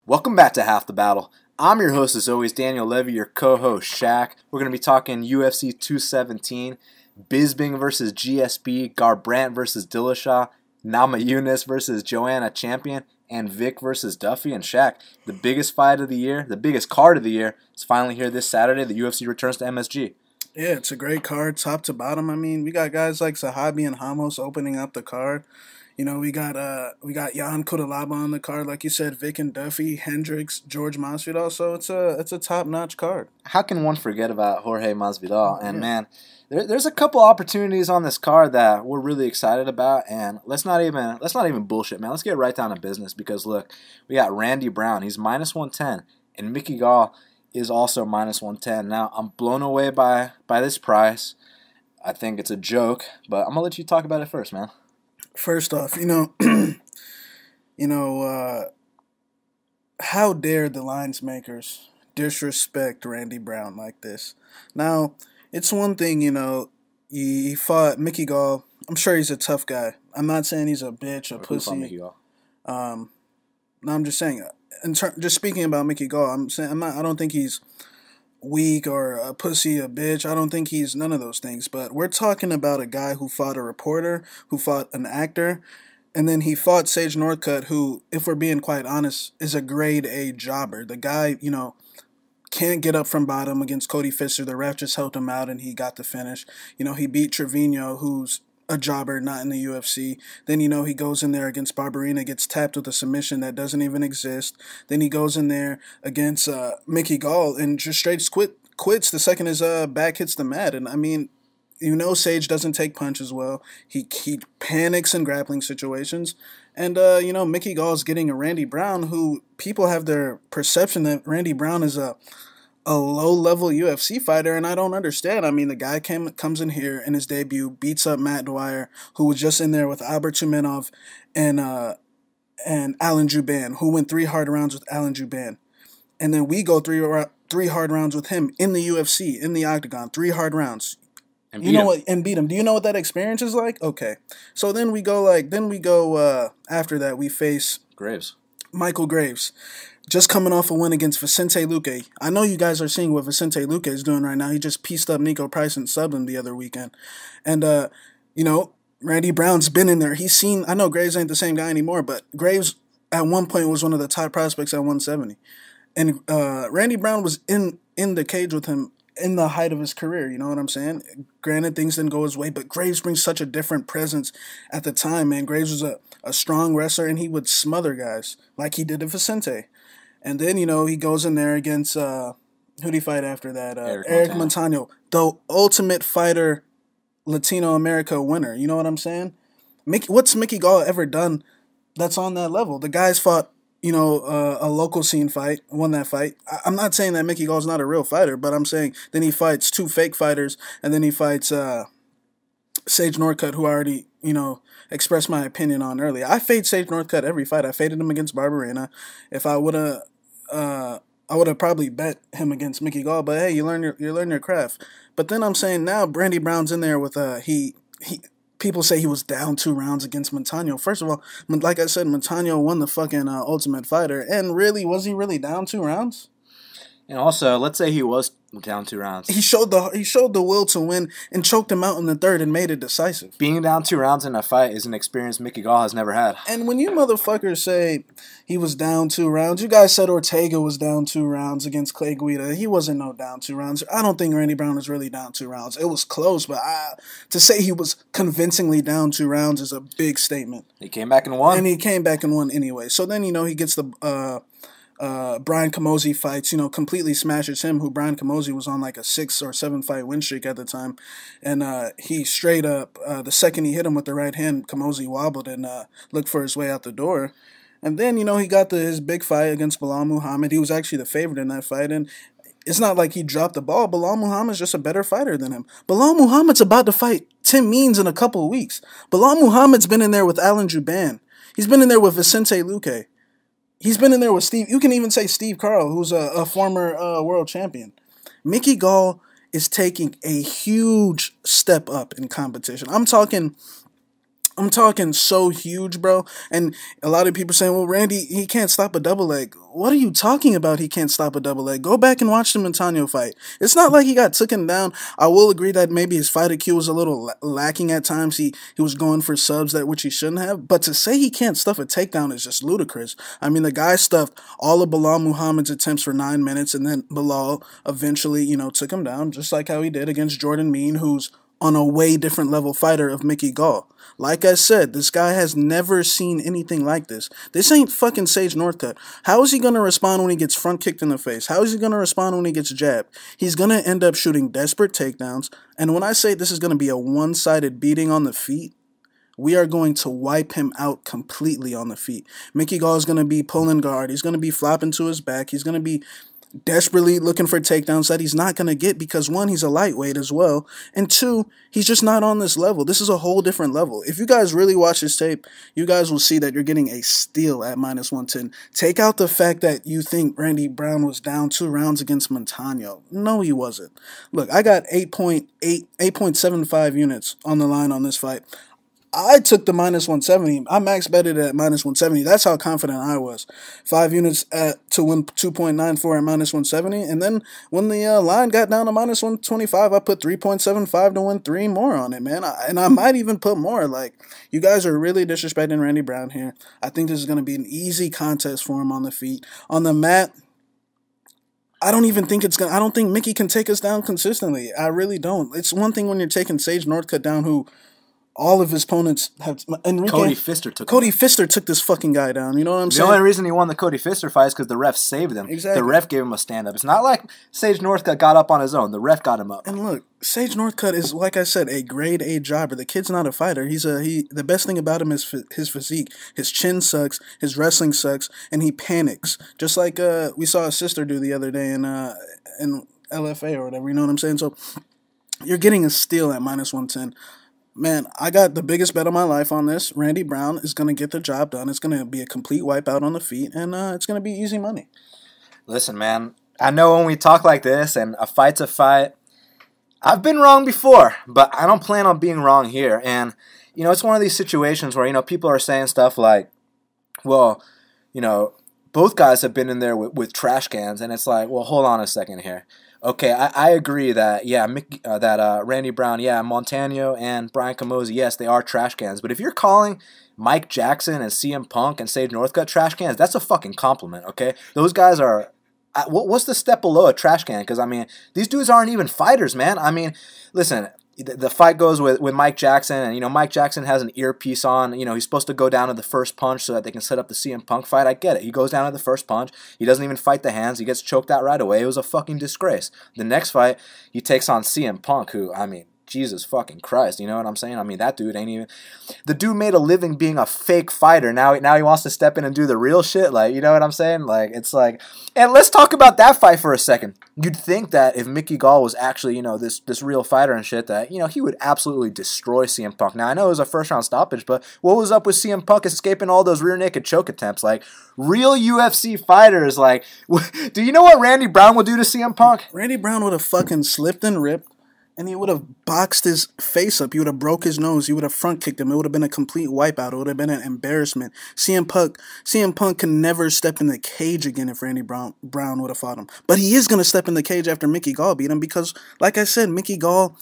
Welcome back to Half the Battle. I'm your host as always, Daniel Levy, your co-host Shaq. We're going to be talking UFC 217, Bisping versus GSP, Garbrandt versus Dillashaw, Namajunas versus Joanna champion, and Vick versus Duffy. And Shaq, the biggest fight of the year, the biggest card of the year, is finally here this Saturday. The UFC returns to MSG. Yeah, it's a great card, top to bottom. I mean, we got guys like Zahabi and Ramos opening up the card. You know, we got Jan Cutelaba on the card, like you said, Vick and Duffy, Hendricks, Jorge Masvidal. So it's a top-notch card. How can one forget about Jorge Masvidal? And man, there's a couple opportunities on this card that we're really excited about. And let's not even bullshit, man. Let's get right down to business because look, we got Randy Brown. He's minus 110, and Mickey Gall is also minus 110. Now I'm blown away by this price. I think it's a joke, but I'm gonna let you talk about it first, man. First off, how dare the lines makers disrespect Randy Brown like this? Now, it's one thing, he fought Mickey Gall. I'm sure he's a tough guy. I'm not saying he's a bitch, a pussy. Mickey Gall? No, I'm just saying. Just speaking about Mickey Gall, I don't think he's weak or a pussy, a bitch. I don't think he's none of those things. But we're talking about a guy who fought a reporter, who fought an actor, and then he fought Sage Northcutt, who, if we're being quite honest, is a grade A jobber. The guy, can't get up from bottom against Cody Fisher. The ref just helped him out and he got the finish. He beat Trevino, who's a jobber, not in the UFC. Then, he goes in there against Borrachinha, gets tapped with a submission that doesn't even exist. Then he goes in there against Mickey Gall and just straight quits the second his back hits the mat. And, I mean, Sage doesn't take punches well. He panics in grappling situations. And, Mickey Gall's getting a Randy Brown who people have their perception that Randy Brown is a low-level UFC fighter, and I don't understand. I mean, the guy comes in here in his debut, beats up Matt Dwyer, who was just in there with Albert Tumenov and Alan Jouban, who went 3 hard rounds with Alan Jouban. And then we go three hard rounds with him in the UFC, in the octagon, 3 hard rounds. And beat him. Do you know what that experience is like? Okay. So then we go after that, we face Michael Graves. Just coming off a win against Vicente Luque. I know you guys are seeing what Vicente Luque is doing right now. He just pieced up Nico Price and subbed him the other weekend. And, Randy Brown's been in there. He's seen, I know Graves ain't the same guy anymore, but Graves at one point was one of the top prospects at 170. And Randy Brown was in the cage with him in the height of his career, you know what I'm saying? Granted, things didn't go his way, but Graves brings such a different presence at the time, man. Graves was a strong wrestler, and he would smother guys like he did to Vicente. And then, he goes in there against, who'd he fight after that? Eric Montano, the Ultimate Fighter Latino America winner. You know what I'm saying? What's Mickey Gall ever done that's on that level? The guy's fought, a local scene fight, won that fight. I'm not saying that Mickey Gall's not a real fighter, but I'm saying then he fights 2 fake fighters, and then he fights Sage Northcutt, who I already, expressed my opinion on earlier. I fade Sage Northcutt every fight. I faded him against Borrachinha. If I would have probably bet him against Mickey Gall, but hey, you learn your craft. But then I'm saying now Randy Brown's in there with people say he was down 2 rounds against Montano. First of all, like I said, Montano won the fucking Ultimate Fighter, and really, was he really down 2 rounds? And also, let's say he was down 2 rounds. He showed the will to win and choked him out in the 3rd and made it decisive. Being down 2 rounds in a fight is an experience Mickey Gall has never had. And when you motherfuckers say he was down 2 rounds, you guys said Ortega was down 2 rounds against Clay Guida. He wasn't no down 2 rounds. I don't think Randy Brown was really down 2 rounds. It was close, but to say he was convincingly down 2 rounds is a big statement. He came back and won. And he came back and won anyway. So then, he gets the Brian Camozzi fights, completely smashes him, who Brian Camozzi was on like a 6 or 7 fight win streak at the time. And he straight up, the second he hit him with the right hand, Camozzi wobbled and looked for his way out the door. And then, he got his big fight against Belal Muhammad. He was actually the favorite in that fight. And it's not like he dropped the ball. Belal Muhammad's just a better fighter than him. Belal Muhammad's about to fight Tim Means in a couple of weeks. Belal Muhammad's been in there with Alan Jouban. He's been in there with Vicente Luque. He's been in there with Steve. You can even say Steve Carl, who's a former world champion. Mickey Gall is taking a huge step up in competition. I'm talking I'm talking so huge, bro. And a lot of people saying, well, Randy, he can't stop a double leg. What are you talking about? He can't stop a double leg. Go back and watch the Montano fight. It's not like he got taken down. I will agree that maybe his fight IQ was a little lacking at times. He was going for subs that which he shouldn't have. But to say he can't stuff a takedown is just ludicrous. I mean, the guy stuffed all of Belal Muhammad's attempts for 9 minutes, and then Belal eventually, took him down, just like how he did against Jordan Mean, who's on a way different level fighter of Mickey Gall. Like I said, this guy has never seen anything like this. This ain't fucking Sage Northcutt. How is he going to respond when he gets front kicked in the face? How is he going to respond when he gets jabbed? He's going to end up shooting desperate takedowns. And when I say this is going to be a one-sided beating on the feet, we are going to wipe him out completely on the feet. Mickey Gall is going to be pulling guard. He's going to be flopping to his back. He's going to be desperately looking for takedowns that he's not going to get because, one, he's a lightweight as well, and two, he's just not on this level. This is a whole different level. If you guys really watch this tape, you guys will see that you're getting a steal at -110. Take out the fact that you think Randy Brown was down 2 rounds against Montano. No, he wasn't. Look, I got 8.75 units on the line on this fight. I took the -170. I max betted at -170. That's how confident I was. 5 units to win 2.94 at -170. And then when the line got down to -125, I put 3.75 to win 3 more on it, man. And I might even put more. Like, you guys are really disrespecting Randy Brown here. I think this is going to be an easy contest for him on the feet. On the mat, I don't even think I don't think Mickey can take us down consistently. I really don't. It's one thing when you're taking Sage Northcutt down, who all of his opponents have. Cody Pfister took this fucking guy down. You know what I'm saying? The only reason he won the Cody Pfister fight is because the ref saved him. Exactly. The ref gave him a stand-up. It's not like Sage Northcutt got up on his own. The ref got him up. And look, Sage Northcutt is, like I said, a grade A jobber. The kid's not a fighter. The best thing about him is his physique. His chin sucks. His wrestling sucks, and he panics. Just like we saw his sister do the other day in LFA or whatever. You know what I'm saying? So you're getting a steal at -110. Man, I got the biggest bet of my life on this. Randy Brown is going to get the job done. It's going to be a complete wipeout on the feet, and it's going to be easy money. Listen, man, I know when we talk like this and a fight's a fight, I've been wrong before, but I don't plan on being wrong here. And, it's one of these situations where, people are saying stuff like, well, both guys have been in there with trash cans, and it's like, well, hold on a second here. Okay, I agree that, Randy Brown, Montano and Brian Camozzi, yes, they are trash cans. But if you're calling Mike Jackson and CM Punk and Sage Northcutt trash cans, that's a fucking compliment, okay? Those guys are, what's the step below a trash can? Because, these dudes aren't even fighters, man. Listen, the fight goes with Mike Jackson, and, Mike Jackson has an earpiece on. He's supposed to go down to the first punch so that they can set up the CM Punk fight. I get it. He goes down to the first punch. He doesn't even fight the hands. He gets choked out right away. It was a fucking disgrace. The next fight, he takes on CM Punk, who, Jesus fucking Christ, you know what I'm saying? That dude ain't even... The dude made a living being a fake fighter. Now he wants to step in and do the real shit. Like, you know what I'm saying? Like, it's like... And let's talk about that fight for a second. You'd think that if Mickey Gall was actually, this real fighter and shit, that, he would absolutely destroy CM Punk. Now, I know it was a first-round stoppage, but what was up with CM Punk escaping all those rear-naked choke attempts? Like, real UFC fighters, like... Do you know what Randy Brown would do to CM Punk? Randy Brown would have fucking slipped and ripped, and he would have boxed his face up. He would have broke his nose. He would have front kicked him. It would have been a complete wipeout. It would have been an embarrassment. CM Punk can never step in the cage again if Randy Brown would have fought him. But he is going to step in the cage after Mickey Gall beat him because, like I said, Mickey Gall,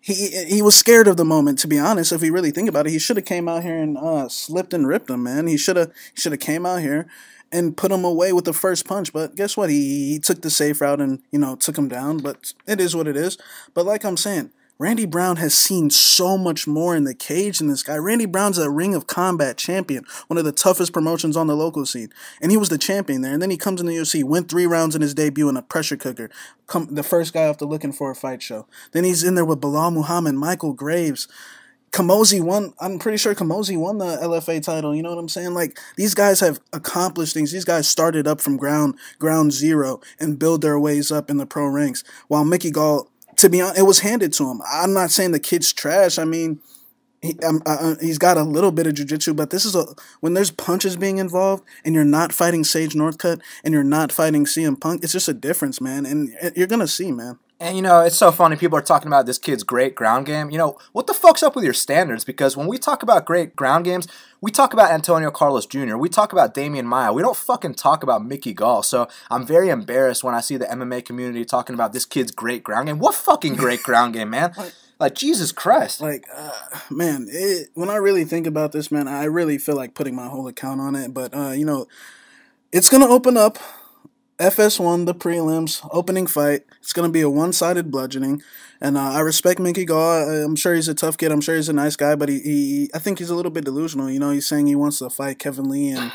he was scared of the moment, to be honest. If we really think about it, he should have came out here and slipped and ripped him, man. He should have came out here and put him away with the first punch. But guess what? He took the safe route and, took him down. But it is what it is. But like I'm saying, Randy Brown has seen so much more in the cage than this guy. Randy Brown's a Ring of Combat champion, one of the toughest promotions on the local scene. And he was the champion there. And then he comes in the UFC, went 3 rounds in his debut in a pressure cooker. The first guy off the Looking for a Fight show. Then he's in there with Belal Muhammad, Michael Graves. Camozzi won. I'm pretty sure Camozzi won the LFA title. You know what I'm saying? Like, these guys have accomplished things. These guys started up from ground zero and build their ways up in the pro ranks. While Mickey Gall, to be honest, it was handed to him. I'm not saying the kid's trash. He's got a little bit of jiu-jitsu, but this is when there's punches being involved and you're not fighting Sage Northcutt and you're not fighting CM Punk, it's just a difference, man. And you're going to see, man. And, it's so funny. People are talking about this kid's great ground game. What the fuck's up with your standards? Because when we talk about great ground games, we talk about Antonio Carlos Jr., we talk about Damian Maia. We don't fucking talk about Mickey Gall. So I'm very embarrassed when I see the MMA community talking about this kid's great ground game. What fucking great ground game, man? Like, Jesus Christ. Man, when I really think about this, man, I really feel like putting my whole account on it. But, it's going to open up. FS1, the prelims, opening fight. It's going to be a one-sided bludgeoning. And I respect Mickey Gall. I'm sure he's a tough kid. I'm sure he's a nice guy. But I think he's a little bit delusional. He's saying he wants to fight Kevin Lee in a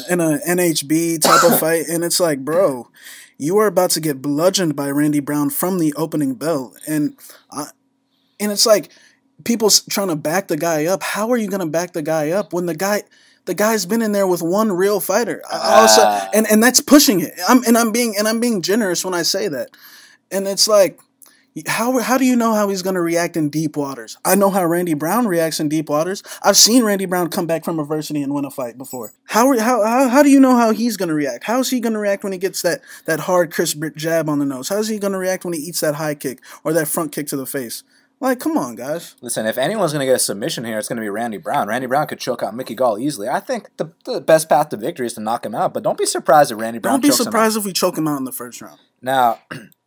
NHB type of fight. And it's like, bro, you are about to get bludgeoned by Randy Brown from the opening bell. And it's like people trying to back the guy up. How are you going to back the guy up when the guy's been in there with one real fighter? And that's pushing it. I'm being generous when I say that. And it's like, how do you know how he's going to react in deep waters? I know how Randy Brown reacts in deep waters. I've seen Randy Brown come back from adversity and win a fight before. How do you know how he's going to react? How is he going to react when he gets that hard, crisp jab on the nose? How is he going to react when he eats that high kick or that front kick to the face? Like, come on, guys. Listen, if anyone's going to get a submission here, it's going to be Randy Brown. Randy Brown could choke out Mickey Gall easily. I think the best path to victory is to knock him out, but don't be surprised if Randy Brown chokes him out. Don't be surprised if we choke him out in the first round. Now,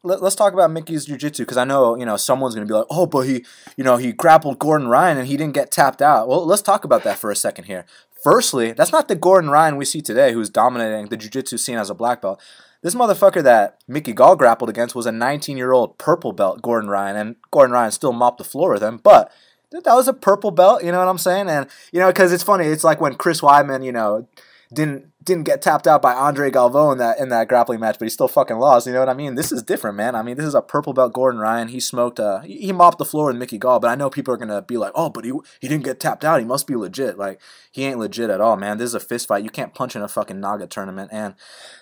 let's talk about Mickey's jiu-jitsu, because I know, someone's going to be like, oh, but he grappled Gordon Ryan and he didn't get tapped out. Well, let's talk about that for a second here. Firstly, that's not the Gordon Ryan we see today who's dominating the jiu-jitsu scene as a black belt. This motherfucker that Mickey Gall grappled against was a 19-year-old purple belt Gordon Ryan, and Gordon Ryan still mopped the floor with him, but that was a purple belt, you know what I'm saying? And, because it's funny, it's like when Chris Weidman, didn't get tapped out by Andre Galvo in that grappling match, but he still fucking lost, you know what I mean? This is different, man. I mean, this is a purple belt Gordon Ryan. He smoked, he mopped the floor with Mickey Gall, but I know people are going to be like, oh, but he didn't get tapped out. He must be legit. Like, he ain't legit at all, man. This is a fist fight. You can't punch in a fucking Naga tournament. And,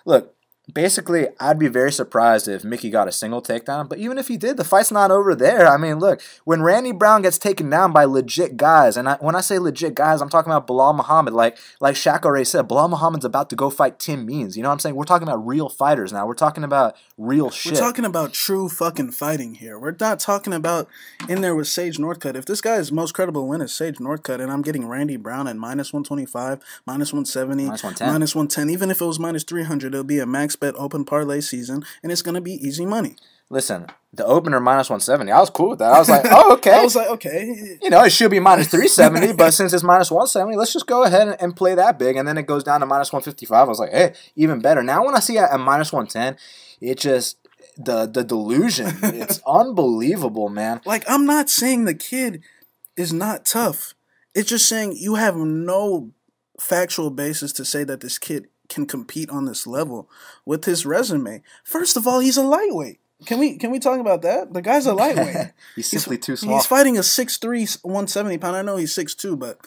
look, basically, I'd be very surprised if Mickey got a single takedown, but even if he did, the fight's not over there. I mean, look, when Randy Brown gets taken down by legit guys, and when I say legit guys, I'm talking about Belal Muhammad, like Shaq already said, Belal Muhammad's about to go fight Tim Means. You know what I'm saying? We're talking about real fighters now. We're talking about real shit. We're talking about true fucking fighting here. We're not talking about in there with Sage Northcutt. If this guy's most credible win is Sage Northcutt, and I'm getting Randy Brown at -125, -170, -110, even if it was -300, it'll be a max bet open parlay season, and it's going to be easy money. Listen, the opener -170, I was cool with that. I was like, oh, okay. I was like, okay. It should be -370, but since it's -170, let's just go ahead and play that big. And then it goes down to -155. I was like, hey, even better. Now when I see it at -110, it just, the delusion, it's unbelievable, man. Like, I'm not saying the kid is not tough. It's just saying you have no factual basis to say that this kid can compete on this level with his resume. First of all, he's a lightweight. Can we talk about that? The guy's a lightweight. He's simply too small. He's fighting a 6'3", 170-pounder. I know he's 6'2", but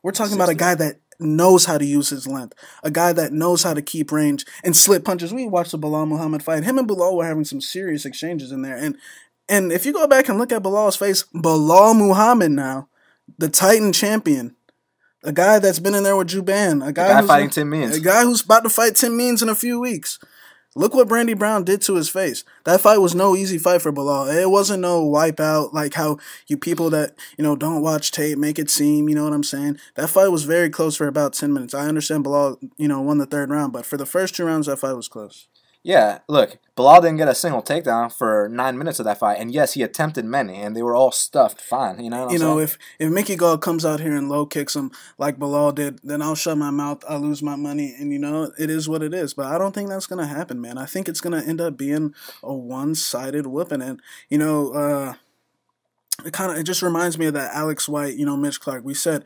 we're talking about a guy that knows how to use his length, a guy that knows how to keep range and slip punches. We watched the Belal Muhammad fight. Him and Belal were having some serious exchanges in there. And if you go back and look at Belal's face, Belal Muhammad now, the Titan champion, a guy that's been in there with Juban. A guy fighting Tim Means. A guy who's about to fight Tim Means in a few weeks. Look what Randy Brown did to his face. That fight was no easy fight for Belal. It wasn't no wipeout like how you people that, don't watch tape make it seem, you know what I'm saying? That fight was very close for about 10 minutes. I understand Belal, won the third round, but for the first 2 rounds, that fight was close. Yeah, look, Belal didn't get a single takedown for 9 minutes of that fight, and yes, he attempted many, and they were all stuffed fine. You know what I'm saying? If Mickey Gall comes out here and low kicks him like Belal did, then I'll shut my mouth, I'll lose my money, and it is what it is. But I don't think that's gonna happen, man. I think it's gonna end up being a one-sided whooping, and it just reminds me of that Alex White, Mitch Clark. We said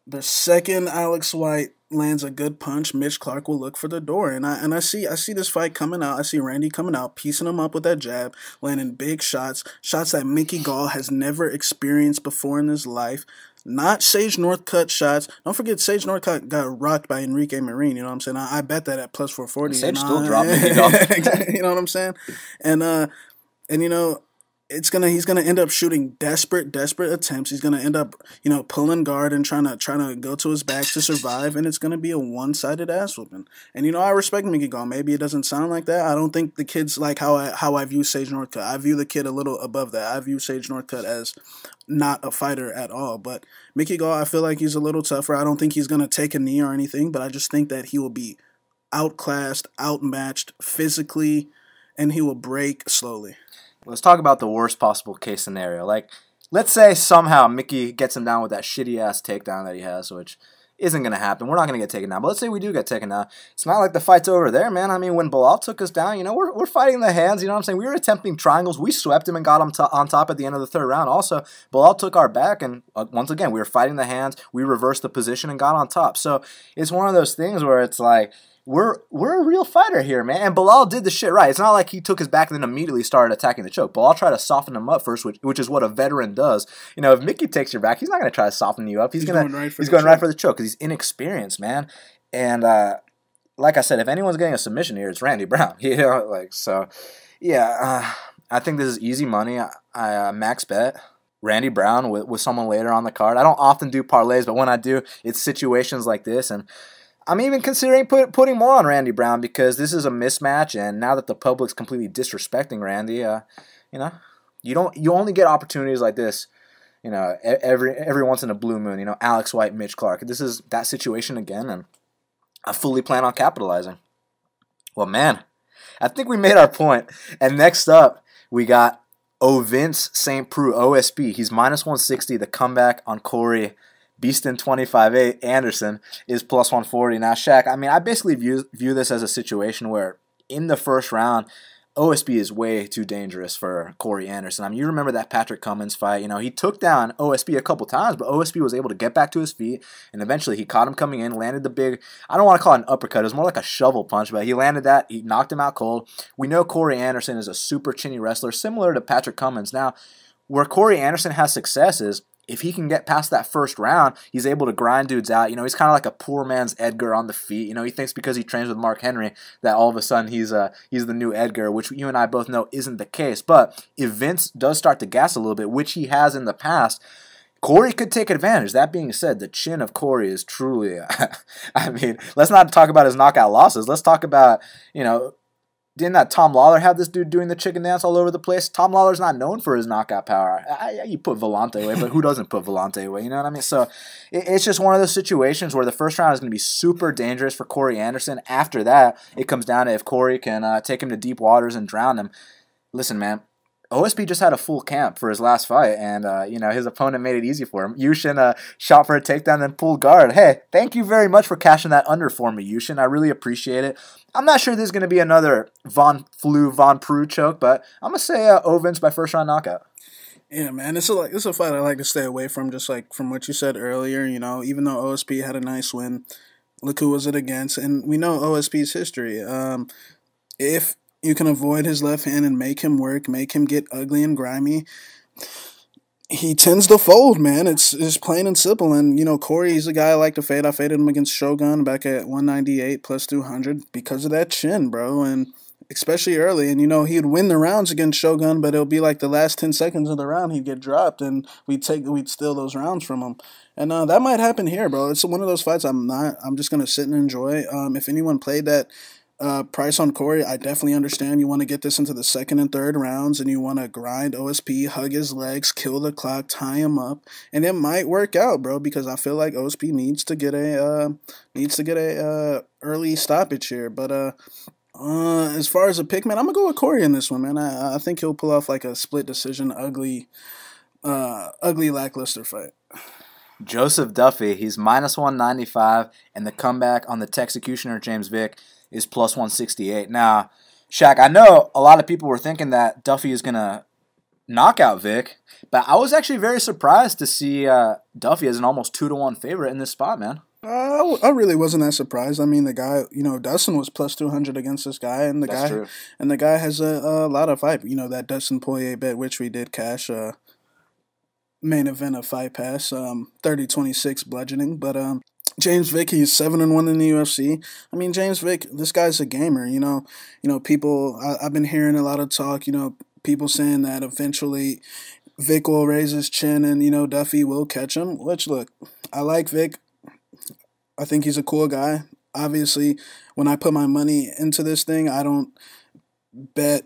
the second Alex White lands a good punch, Mitch Clark will look for the door. And I see this fight coming out. I see Randy coming out, piecing him up with that jab, landing big shots that Mickey Gall has never experienced before in his life. Not Sage Northcutt shots. Don't forget, Sage Northcutt got rocked by Enrique Marin. You know what I'm saying? I bet that at +440. Sage still dropped Mickey Gall. You know what I'm saying? And he's gonna end up shooting desperate attempts. He's gonna end up, pulling guard and trying to go to his back to survive, and it's gonna be a one-sided ass whooping. And I respect Mickey Gall. Maybe it doesn't sound like that. I don't think the kid's like how I view Sage Northcutt. I view the kid a little above that. I view Sage Northcutt as not a fighter at all. But Mickey Gall, I feel like he's a little tougher. I don't think he's gonna take a knee or anything, but I just think that he will be outclassed, outmatched physically, and he will break slowly. Let's talk about the worst possible case scenario. Like, let's say somehow Mickey gets him down with that shitty-ass takedown that he has, which isn't going to happen. We're not going to get taken down. But let's say we do get taken down. It's not like the fight's over there, man. I mean, when Belal took us down, we're fighting the hands. You know what I'm saying? We were attempting triangles. We swept him and got him on top at the end of the third round. Also, Belal took our back, and once again, we were fighting the hands. We reversed the position and got on top. So it's one of those things where it's like, We're a real fighter here, man. And Belal did the shit right. It's not like he took his back and then immediately started attacking the choke. Belal tried to soften him up first, which is what a veteran does. If Mickey takes your back, he's not going to try to soften you up. He's going right for the choke because he's inexperienced, man. And like I said, if anyone's getting a submission here, it's Randy Brown. I think this is easy money. I max bet Randy Brown with someone later on the card. I don't often do parlays, but when I do, it's situations like this. And I'm even considering putting more on Randy Brown because this is a mismatch, and now that the public's completely disrespecting Randy, you only get opportunities like this, every once in a blue moon. Alex White, Mitch Clark. This is that situation again, and I fully plan on capitalizing. Well, man, I think we made our point. And next up, we got Ovince St. Preux, OSP. He's minus 160. The comeback on Corey Beastin 25-8 Anderson is plus 140. Now, Shaq, I basically view this as a situation where in the first round, OSP is way too dangerous for Corey Anderson. You remember that Patrick Cummins fight. He took down OSP a couple times, but OSP was able to get back to his feet, and eventually he caught him coming in, landed the big, I don't want to call it an uppercut, it was more like a shovel punch, but he landed that, he knocked him out cold. We know Corey Anderson is a super chinny wrestler, similar to Patrick Cummins. Now, where Corey Anderson has success is, if he can get past that first round, he's able to grind dudes out. He's kind of like a poor man's Edgar on the feet. He thinks because he trains with Mark Henry that all of a sudden he's the new Edgar, which you and I both know isn't the case. But if Vince does start to gas a little bit, which he has in the past, Corey could take advantage. That being said, the chin of Corey is truly, let's not talk about his knockout losses. Let's talk about, didn't that Tom Lawler have this dude doing the chicken dance all over the place? Tom Lawler's not known for his knockout power. You put Vellante away, but who doesn't put Vellante away? You know what I mean? So it's just one of those situations where the first round is going to be super dangerous for Corey Anderson. After that, it comes down to if Corey can take him to deep waters and drown him. Listen, man, OSP just had a full camp for his last fight, and his opponent made it easy for him. Yushin shot for a takedown, then pulled guard. Hey, thank you very much for cashing that under for me, Yushin. I really appreciate it. I'm not sure this is going to be another Von Preux choke, but I'm going to say Ovince by first round knockout. Yeah, man, it's a fight I like to stay away from, just like from what you said earlier. Even though OSP had a nice win, look who was it against, and we know OSP's history. If you can avoid his left hand and make him work, make him get ugly and grimy, he tends to fold, man. It's plain and simple. And, Corey, he's a guy I like to fade. I faded him against Shogun back at 198 plus 200 because of that chin, bro. And especially early. And, he'd win the rounds against Shogun, but it'll be like the last 10 seconds of the round he'd get dropped, and we'd steal those rounds from him. And that might happen here, bro. It's one of those fights I'm just going to sit and enjoy. If anyone played that price on Corey, I definitely understand. You want to get this into the second and third rounds, and you want to grind OSP, hug his legs, kill the clock, tie him up, and it might work out, bro. Because I feel like OSP needs to get a early stoppage here. But as far as a pick, man, I'm gonna go with Corey in this one, man. I think he'll pull off like a split decision, ugly lackluster fight. Joseph Duffy, he's minus 195, and the comeback on the Texecutioner James Vick is plus 168. Now, Shaq, I know a lot of people were thinking that Duffy is going to knock out Vick, but I was actually very surprised to see Duffy as an almost 2-1 favorite in this spot, man. I really wasn't that surprised. The guy, Dustin was plus 200 against this guy, and the guy has a lot of hype. That Dustin Poirier bet, which we did cash, main event of Fight Pass, 30-26 bludgeoning, but James Vick, he's 7-1 in the UFC. James Vick, this guy's a gamer. People. I've been hearing a lot of talk. people saying that eventually Vick will raise his chin and, Duffy will catch him. Which, look, I like Vick. I think he's a cool guy. Obviously, when I put my money into this thing, I don't bet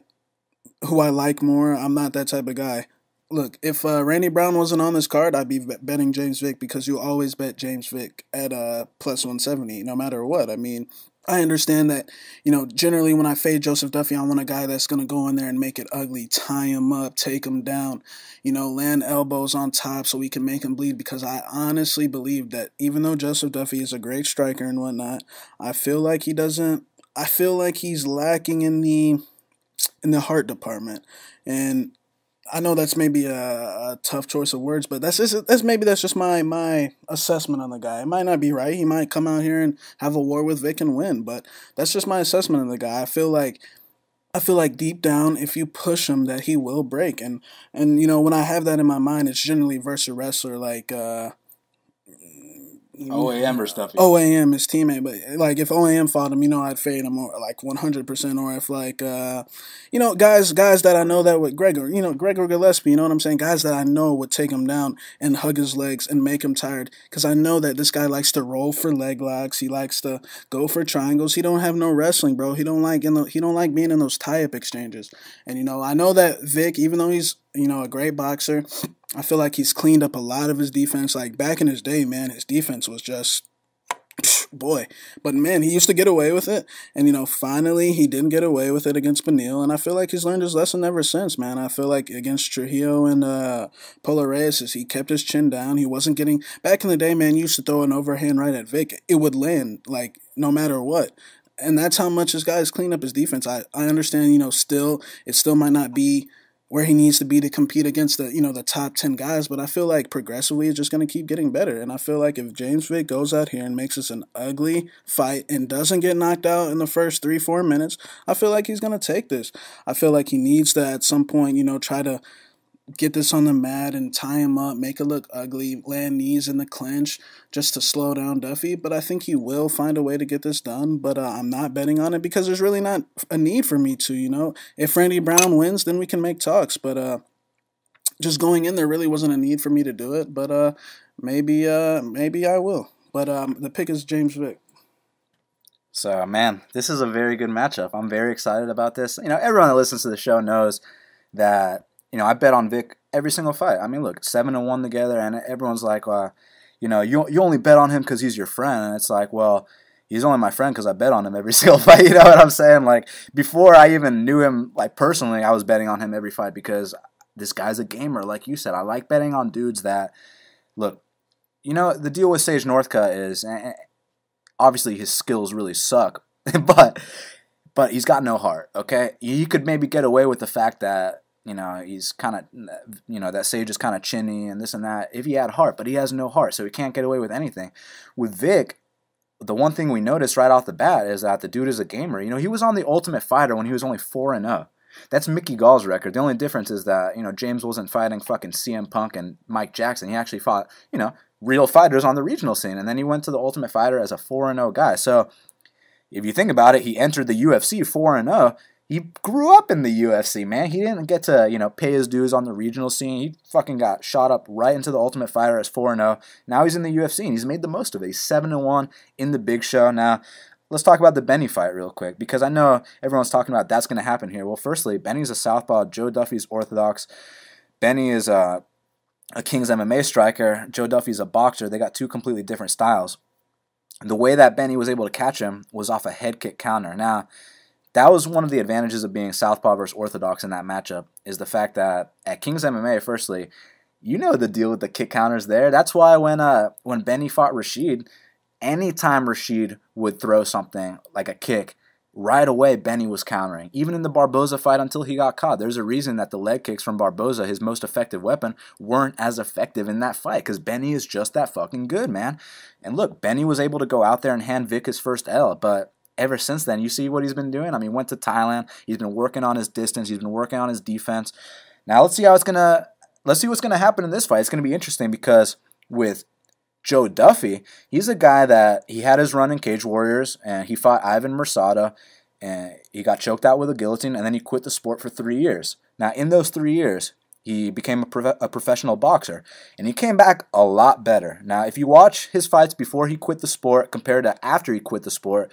who I like more. I'm not that type of guy. Look, if Randy Brown wasn't on this card, I'd be betting James Vick, because you always bet James Vick at plus 170, no matter what. I mean, I understand that, generally when I fade Joseph Duffy, I want a guy that's going to go in there and make it ugly, tie him up, take him down, land elbows on top so we can make him bleed, because I honestly believe that even though Joseph Duffy is a great striker and whatnot, I feel like he's lacking in the heart department. And I know that's maybe a tough choice of words, but that's just my assessment on the guy. It might not be right. He might come out here and have a war with Vick and win, but that's just my assessment of the guy. I feel like deep down, if you push him, that he will break. And when I have that in my mind, it's generally versus a wrestler like OAM or stuff. OAM, his teammate, but like if OAM fought him, I'd fade him or like 100%. Or if like guys that I know that would Gregor Gillespie, you know what I'm saying? Guys that I know would take him down and hug his legs and make him tired, because I know that this guy likes to roll for leg locks. He likes to go for triangles. He don't have no wrestling, bro. He don't like being in those tie-up exchanges. And I know that Vick, even though he's a great boxer, I feel like he's cleaned up a lot of his defense. Like back in his day, man, his defense was just, boy. But man, he used to get away with it. And finally he didn't get away with it against Beneil. And I feel like he's learned his lesson ever since, man. I feel like against Trujillo and Paulo Reyes, he kept his chin down. He wasn't getting, back in the day, man, you used to throw an overhand right at Vick. It would land, like, no matter what. And that's how much this guy's cleaned up his defense. I understand, it still might not be where he needs to be to compete against the top 10 guys, but I feel like progressively it's just going to keep getting better. And I feel like if James Vick goes out here and makes this an ugly fight and doesn't get knocked out in the first 3-4 minutes, I feel like he's going to take this. I feel like he needs to at some point, try to get this on the mat and tie him up, make it look ugly, land knees in the clinch just to slow down Duffy. But I think he will find a way to get this done. But I'm not betting on it because there's really not a need for me to, If Randy Brown wins, then we can make talks. But just going in there really wasn't a need for me to do it. But maybe I will. But the pick is James Vick. So, man, this is a very good matchup. I'm very excited about this. Everyone that listens to the show knows that I bet on Vick every single fight. I mean, look, 7-1 together, and everyone's like, you only bet on him because he's your friend. And it's like, well, he's only my friend because I bet on him every single fight. You know what I'm saying? Like, before I even knew him, like, personally, I was betting on him every fight because this guy's a gamer. Like you said, I like betting on dudes that, look, the deal with Sage Northcutt is, obviously his skills really suck, but he's got no heart, okay? You could maybe get away with the fact that, he's kind of, that Sage is kind of chinny and this and that if he had heart, but he has no heart, so he can't get away with anything. With Vick, the one thing we noticed right off the bat is that the dude is a gamer. He was on The Ultimate Fighter when he was only 4-0. That's Mickey Gall's record. The only difference is that, James wasn't fighting fucking CM Punk and Mike Jackson. He actually fought, real fighters on the regional scene, and then he went to The Ultimate Fighter as a 4-0 guy. So if you think about it, he entered the UFC 4-0. He grew up in the UFC, man. He didn't get to, pay his dues on the regional scene. He fucking got shot up right into the Ultimate Fighter as 4-0. Now he's in the UFC, and he's made the most of it. He's 7-1 in the big show. Now, let's talk about the Benny fight real quick, because I know everyone's talking about that's going to happen here. Well, firstly, Benny's a southpaw. Joe Duffy's orthodox. Benny is a King's MMA striker. Joe Duffy's a boxer. They got two completely different styles. The way that Benny was able to catch him was off a head kick counter. Now, that was one of the advantages of being southpaw versus orthodox in that matchup, is the fact that at King's MMA, firstly, the deal with the kick counters there. That's why when Benny fought Rashid, anytime Rashid would throw something like a kick, right away Benny was countering. Even in the Barboza fight until he got caught. There's a reason that the leg kicks from Barboza, his most effective weapon, weren't as effective in that fight, because Benny is just that fucking good, man. And look, Benny was able to go out there and hand Vick his first L, but ever since then, you see what he's been doing? I mean, went to Thailand. He's been working on his distance. He's been working on his defense. Now, let's see what's gonna happen in this fight. It's gonna be interesting because with Joe Duffy, he's a guy that he had his run in Cage Warriors, and he fought Ivan Mersada, and he got choked out with a guillotine, and then he quit the sport for 3 years. Now, in those 3 years, he became a professional boxer, and he came back a lot better. Now, if you watch his fights before he quit the sport compared to after he quit the sport,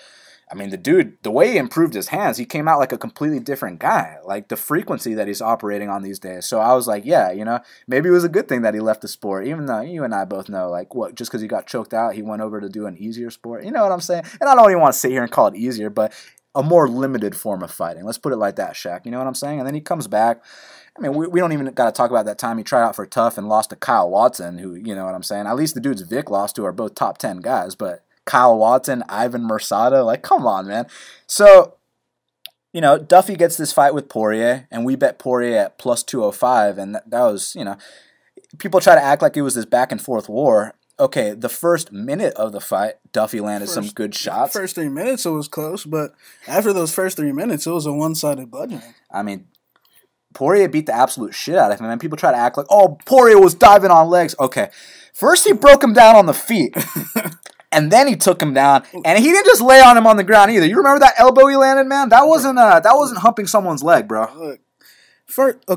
I mean, the dude, the way he improved his hands, he came out like a completely different guy, like the frequency that he's operating on these days. So I was like, yeah, you know, maybe it was a good thing that he left the sport, even though you and I both know, like, what, just because he got choked out, he went over to do an easier sport. You know what I'm saying? And I don't even want to sit here and call it easier, but a more limited form of fighting. Let's put it like that, Shaq. You know what I'm saying? And then he comes back. I mean, we don't even got to talk about that time he tried out for Tough and lost to Kyle Watson, who, you know what I'm saying? At least the dudes Vick lost to are both top 10 guys, but Kyle Watson, Ivan Mercado, like, come on, man. So, you know, Duffy gets this fight with Poirier, and we bet Poirier at plus 205, and that was, you know, people try to act like it was this back-and-forth war. Okay, the first minute of the fight, Duffy landed some good shots. First 3 minutes, it was close, but after those first 3 minutes, it was a one-sided bludgeoning. I mean, Poirier beat the absolute shit out of him, and people try to act like, oh, Poirier was diving on legs. Okay, first he broke him down on the feet. And then he took him down, and he didn't just lay on him on the ground either. You remember that elbow he landed, man? That wasn't humping someone's leg, bro. Look,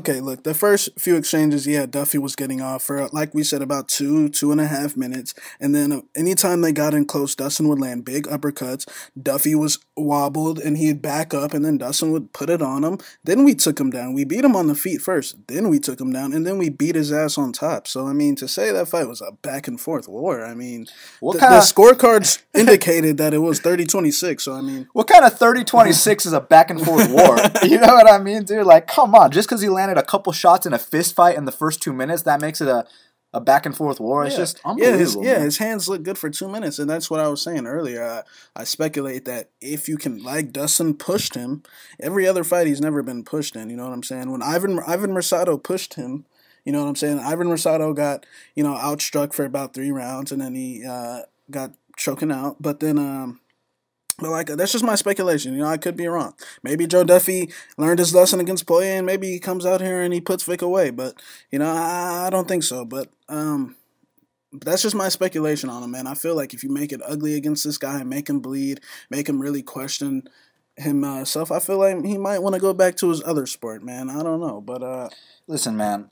look, the first few exchanges, yeah, Duffy was getting off for, like we said, about 2.5 minutes. And then anytime they got in close, Dustin would land big uppercuts. Duffy was wobbled, and he'd back up, and then Dustin would put it on him. Then we took him down. We beat him on the feet first. Then we took him down, and then we beat his ass on top. So, I mean, to say that fight was a back-and-forth war, I mean, the scorecards indicated that it was 30-26. So, I mean, what kind of 30-26 is a back-and-forth war? You know what I mean, dude? Like, come on. Just because he landed a couple shots in a fist fight in the first 2 minutes, that makes it a back-and-forth war. It's just unbelievable. His hands look good for 2 minutes, and that's what I was saying earlier. I speculate that if you can, like Dustin pushed him, every other fight he's never been pushed in, you know what I'm saying? When Ivan Mercado pushed him, you know what I'm saying? Ivan Mercado got, you know, outstruck for about 3 rounds, and then he got choking out. But then... But, like, that's just my speculation. You know, I could be wrong. Maybe Joe Duffy learned his lesson against Poirier, and maybe he comes out here and he puts Vick away. But, you know, I don't think so. But that's just my speculation on him, man. I feel like if you make it ugly against this guy and make him bleed, make him really question himself, I feel like he might want to go back to his other sport, man. I don't know. But listen, man.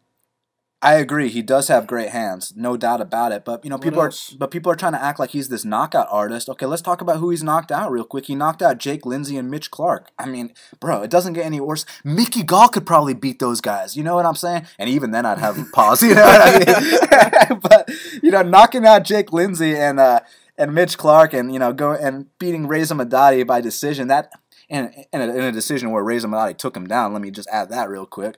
I agree. He does have great hands, no doubt about it. But you know, people are trying to act like he's this knockout artist. Okay, let's talk about who he's knocked out real quick. He knocked out Jake Lindsay and Mitch Clark. I mean, bro, it doesn't get any worse. Mickey Gall could probably beat those guys. You know what I'm saying? And even then, I'd have a pause. You know what I mean? But you know, knocking out Jake Lindsay and Mitch Clark, and you know, beating Reza Madadi by decision, that in a decision where Reza Madadi took him down. Let me just add that real quick.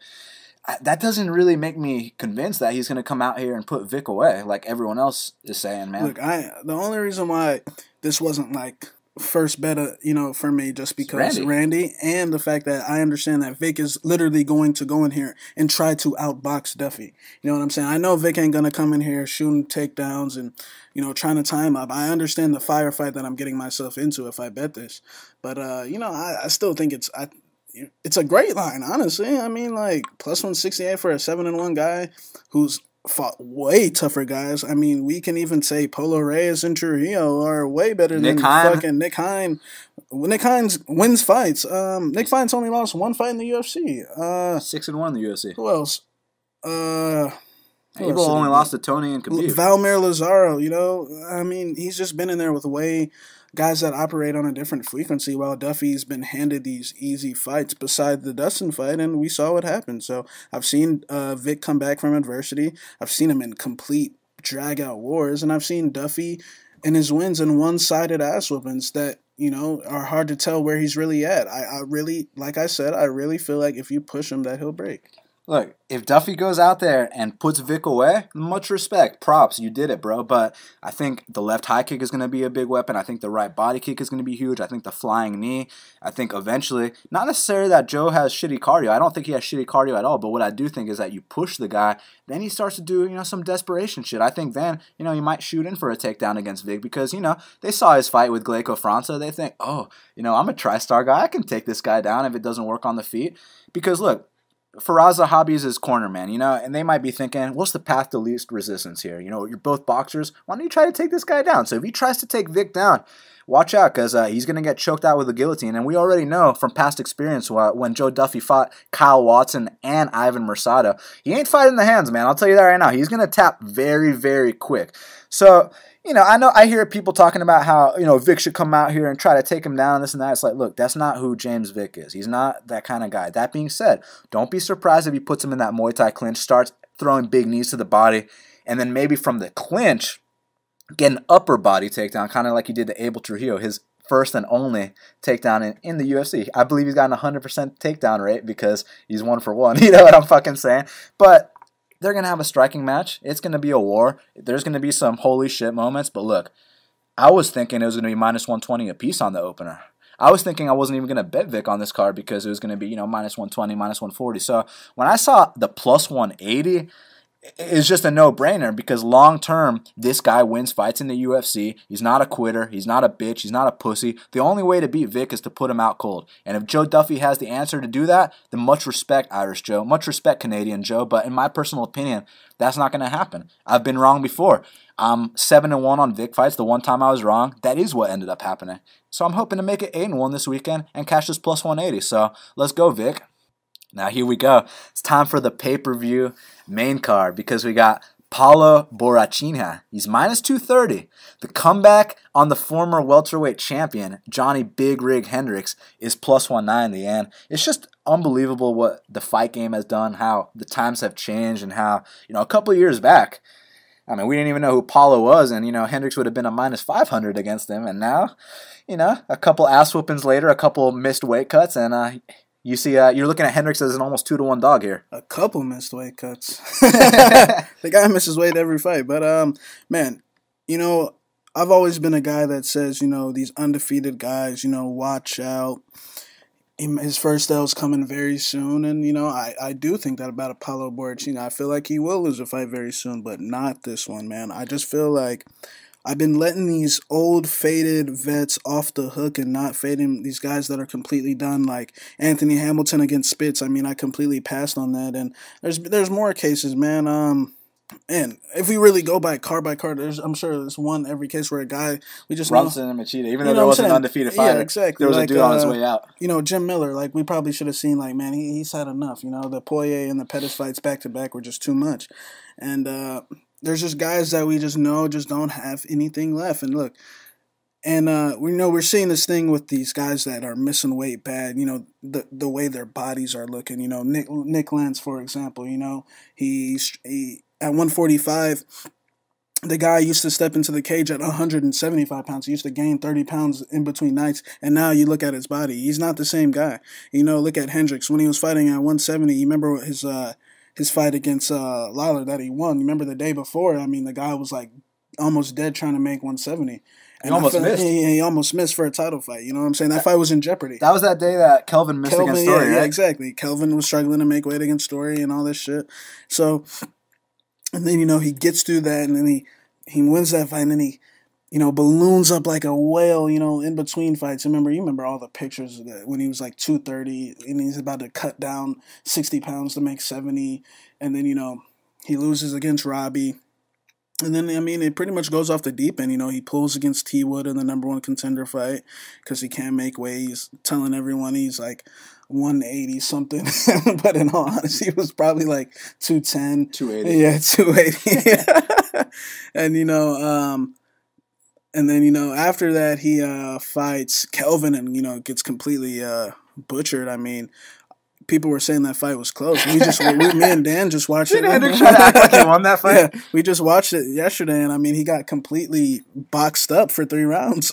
That doesn't really make me convinced that he's going to come out here and put Vick away like everyone else is saying, man. Look, the only reason why this wasn't like first bet, you know, for me, just because Randy, and the fact that I understand that Vick is literally going to go in here and try to outbox Duffy. You know what I'm saying? I know Vick ain't going to come in here shooting takedowns and, you know, trying to time up. I understand the firefight that I'm getting myself into if I bet this. But, you know, I still think it's a great line, honestly. I mean, like, plus 168 for a 7-1 guy who's fought way tougher guys. I mean, we can even say Paulo Reyes and Trujillo are way better than fucking Nick Hine. Nick Hines wins fights. Nick Hines only lost 1 fight in the UFC. 6-1 in the UFC. Who else? Abel only lost to Tony and Khabib. Valmer Lazaro, you know? I mean, he's just been in there with guys that operate on a different frequency, while Duffy's been handed these easy fights beside the Dustin fight, and we saw what happened. So I've seen Vick come back from adversity. I've seen him in complete drag-out wars, and I've seen Duffy in his wins in one-sided ass whoopings that, you know, are hard to tell where he's really at. I really, like I said, I really feel like if you push him that he'll break. Look, if Duffy goes out there and puts Vick away, much respect, props, you did it, bro. But I think the left high kick is going to be a big weapon. I think the right body kick is going to be huge. I think the flying knee. I think eventually, not necessarily that Joe has shitty cardio. I don't think he has shitty cardio at all. But what I do think is that you push the guy, then he starts to do, you know, some desperation shit. I think then, you know, he might shoot in for a takedown against Vick because, you know, they saw his fight with Glaico França. They think, oh, you know, I'm a tri-star guy. I can take this guy down if it doesn't work on the feet. Because, look, Faraz Zahabi is his corner man, you know, and they might be thinking, what's the path to least resistance here? You know, you're both boxers. Why don't you try to take this guy down? So if he tries to take Vick down, watch out, because he's going to get choked out with a guillotine. And we already know from past experience when Joe Duffy fought Kyle Watson and Ivan Mercado, he ain't fighting the hands, man. I'll tell you that right now. He's going to tap very, very quick. So, you know, I hear people talking about how, you know, Vick should come out here and try to take him down and this and that. It's like, look, that's not who James Vick is. He's not that kind of guy. That being said, don't be surprised if he puts him in that Muay Thai clinch, starts throwing big knees to the body, and then maybe from the clinch, get an upper body takedown, kind of like he did to Abel Trujillo, his first and only takedown in the UFC. I believe he's got an 100% takedown rate because he's 1 for 1. You know what I'm fucking saying? But they're going to have a striking match. It's going to be a war. There's going to be some holy shit moments. But look, I was thinking it was going to be minus 120 apiece on the opener. I was thinking I wasn't even going to bet Vick on this card because it was going to be, you know, minus 120, minus 140. So when I saw the plus 180, it's just a no-brainer because long-term, this guy wins fights in the UFC. He's not a quitter. He's not a bitch. He's not a pussy. The only way to beat Vick is to put him out cold. And if Joe Duffy has the answer to do that, then much respect, Irish Joe. Much respect, Canadian Joe. But in my personal opinion, that's not going to happen. I've been wrong before. I'm 7-1 on Vick fights. The one time I was wrong, that is what ended up happening. So I'm hoping to make it 8-1 this weekend and cash this plus 180. So let's go, Vick. Now here we go. It's time for the pay-per-view main card because we got Paulo Borrachinha. He's minus 230. The comeback on the former welterweight champion, Johny Big Rig Hendricks, is plus 190. And it's just unbelievable what the fight game has done, how the times have changed, and how, you know, a couple of years back, I mean, we didn't even know who Paulo was, and, you know, Hendricks would have been a minus 500 against him. And now, you know, a couple ass whoopings later, a couple missed weight cuts, and you see, you're looking at Hendricks as an almost 2-1 dog here. A couple missed weight cuts. The guy misses weight every fight. But, man, you know, I've always been a guy that says, you know, these undefeated guys, you know, watch out. His first L's coming very soon. And, you know, I do think that about a Paulo Borrachinha. I feel like he will lose a fight very soon, but not this one, man. I just feel like I've been letting these old faded vets off the hook and not fading these guys that are completely done, like Anthony Hamilton against Spitz. I mean, I completely passed on that, and there's more cases, man. And if we really go by card, I'm sure there's one every case where a guy we just Brunson and Machida, even though there was an undefeated fighter, yeah, exactly. There was a dude on his way out. You know, Jim Miller, like we probably should have seen, like, man, he's had enough. You know, the Poirier and the Pettis fights back to back were just too much, and there's just guys that we just know just don't have anything left. And look, and we know we're seeing this thing with these guys that are missing weight bad. You know, the way their bodies are looking. You know, Nick Lentz, for example. You know, he at 145. The guy used to step into the cage at 175 pounds. He used to gain 30 pounds in between nights. And now you look at his body. He's not the same guy. You know, look at Hendricks. When he was fighting at 170, you remember his fight against Lawler that he won. You remember the day before? I mean, the guy was like almost dead trying to make 170. And he almost missed for a title fight. You know what I'm saying? That fight was in jeopardy. That was that day that Kelvin missed against Story, right? Yeah, exactly. Kelvin was struggling to make weight against Story and all this shit. So, and then, you know, he gets through that, and then he wins that fight, and then he, you know, balloons up like a whale, you know, in between fights. You remember all the pictures of that when he was like 230 and he's about to cut down 60 pounds to make 70. And then, you know, he loses against Robbie. And then, I mean, it pretty much goes off the deep end. You know, he pulls against T. Wood in the #1 contender fight because he can't make weight. He's telling everyone he's like 180 something. But in all honesty, he was probably like 210. 280. Yeah, 280. And, you know, and then, you know, after that, he fights Kelvin and, you know, gets completely butchered. I mean, people were saying that fight was close. Me and Dan just watched it. Hendricks try to act like he won that fight? Yeah, we just watched it yesterday, and I mean, he got completely boxed up for 3 rounds.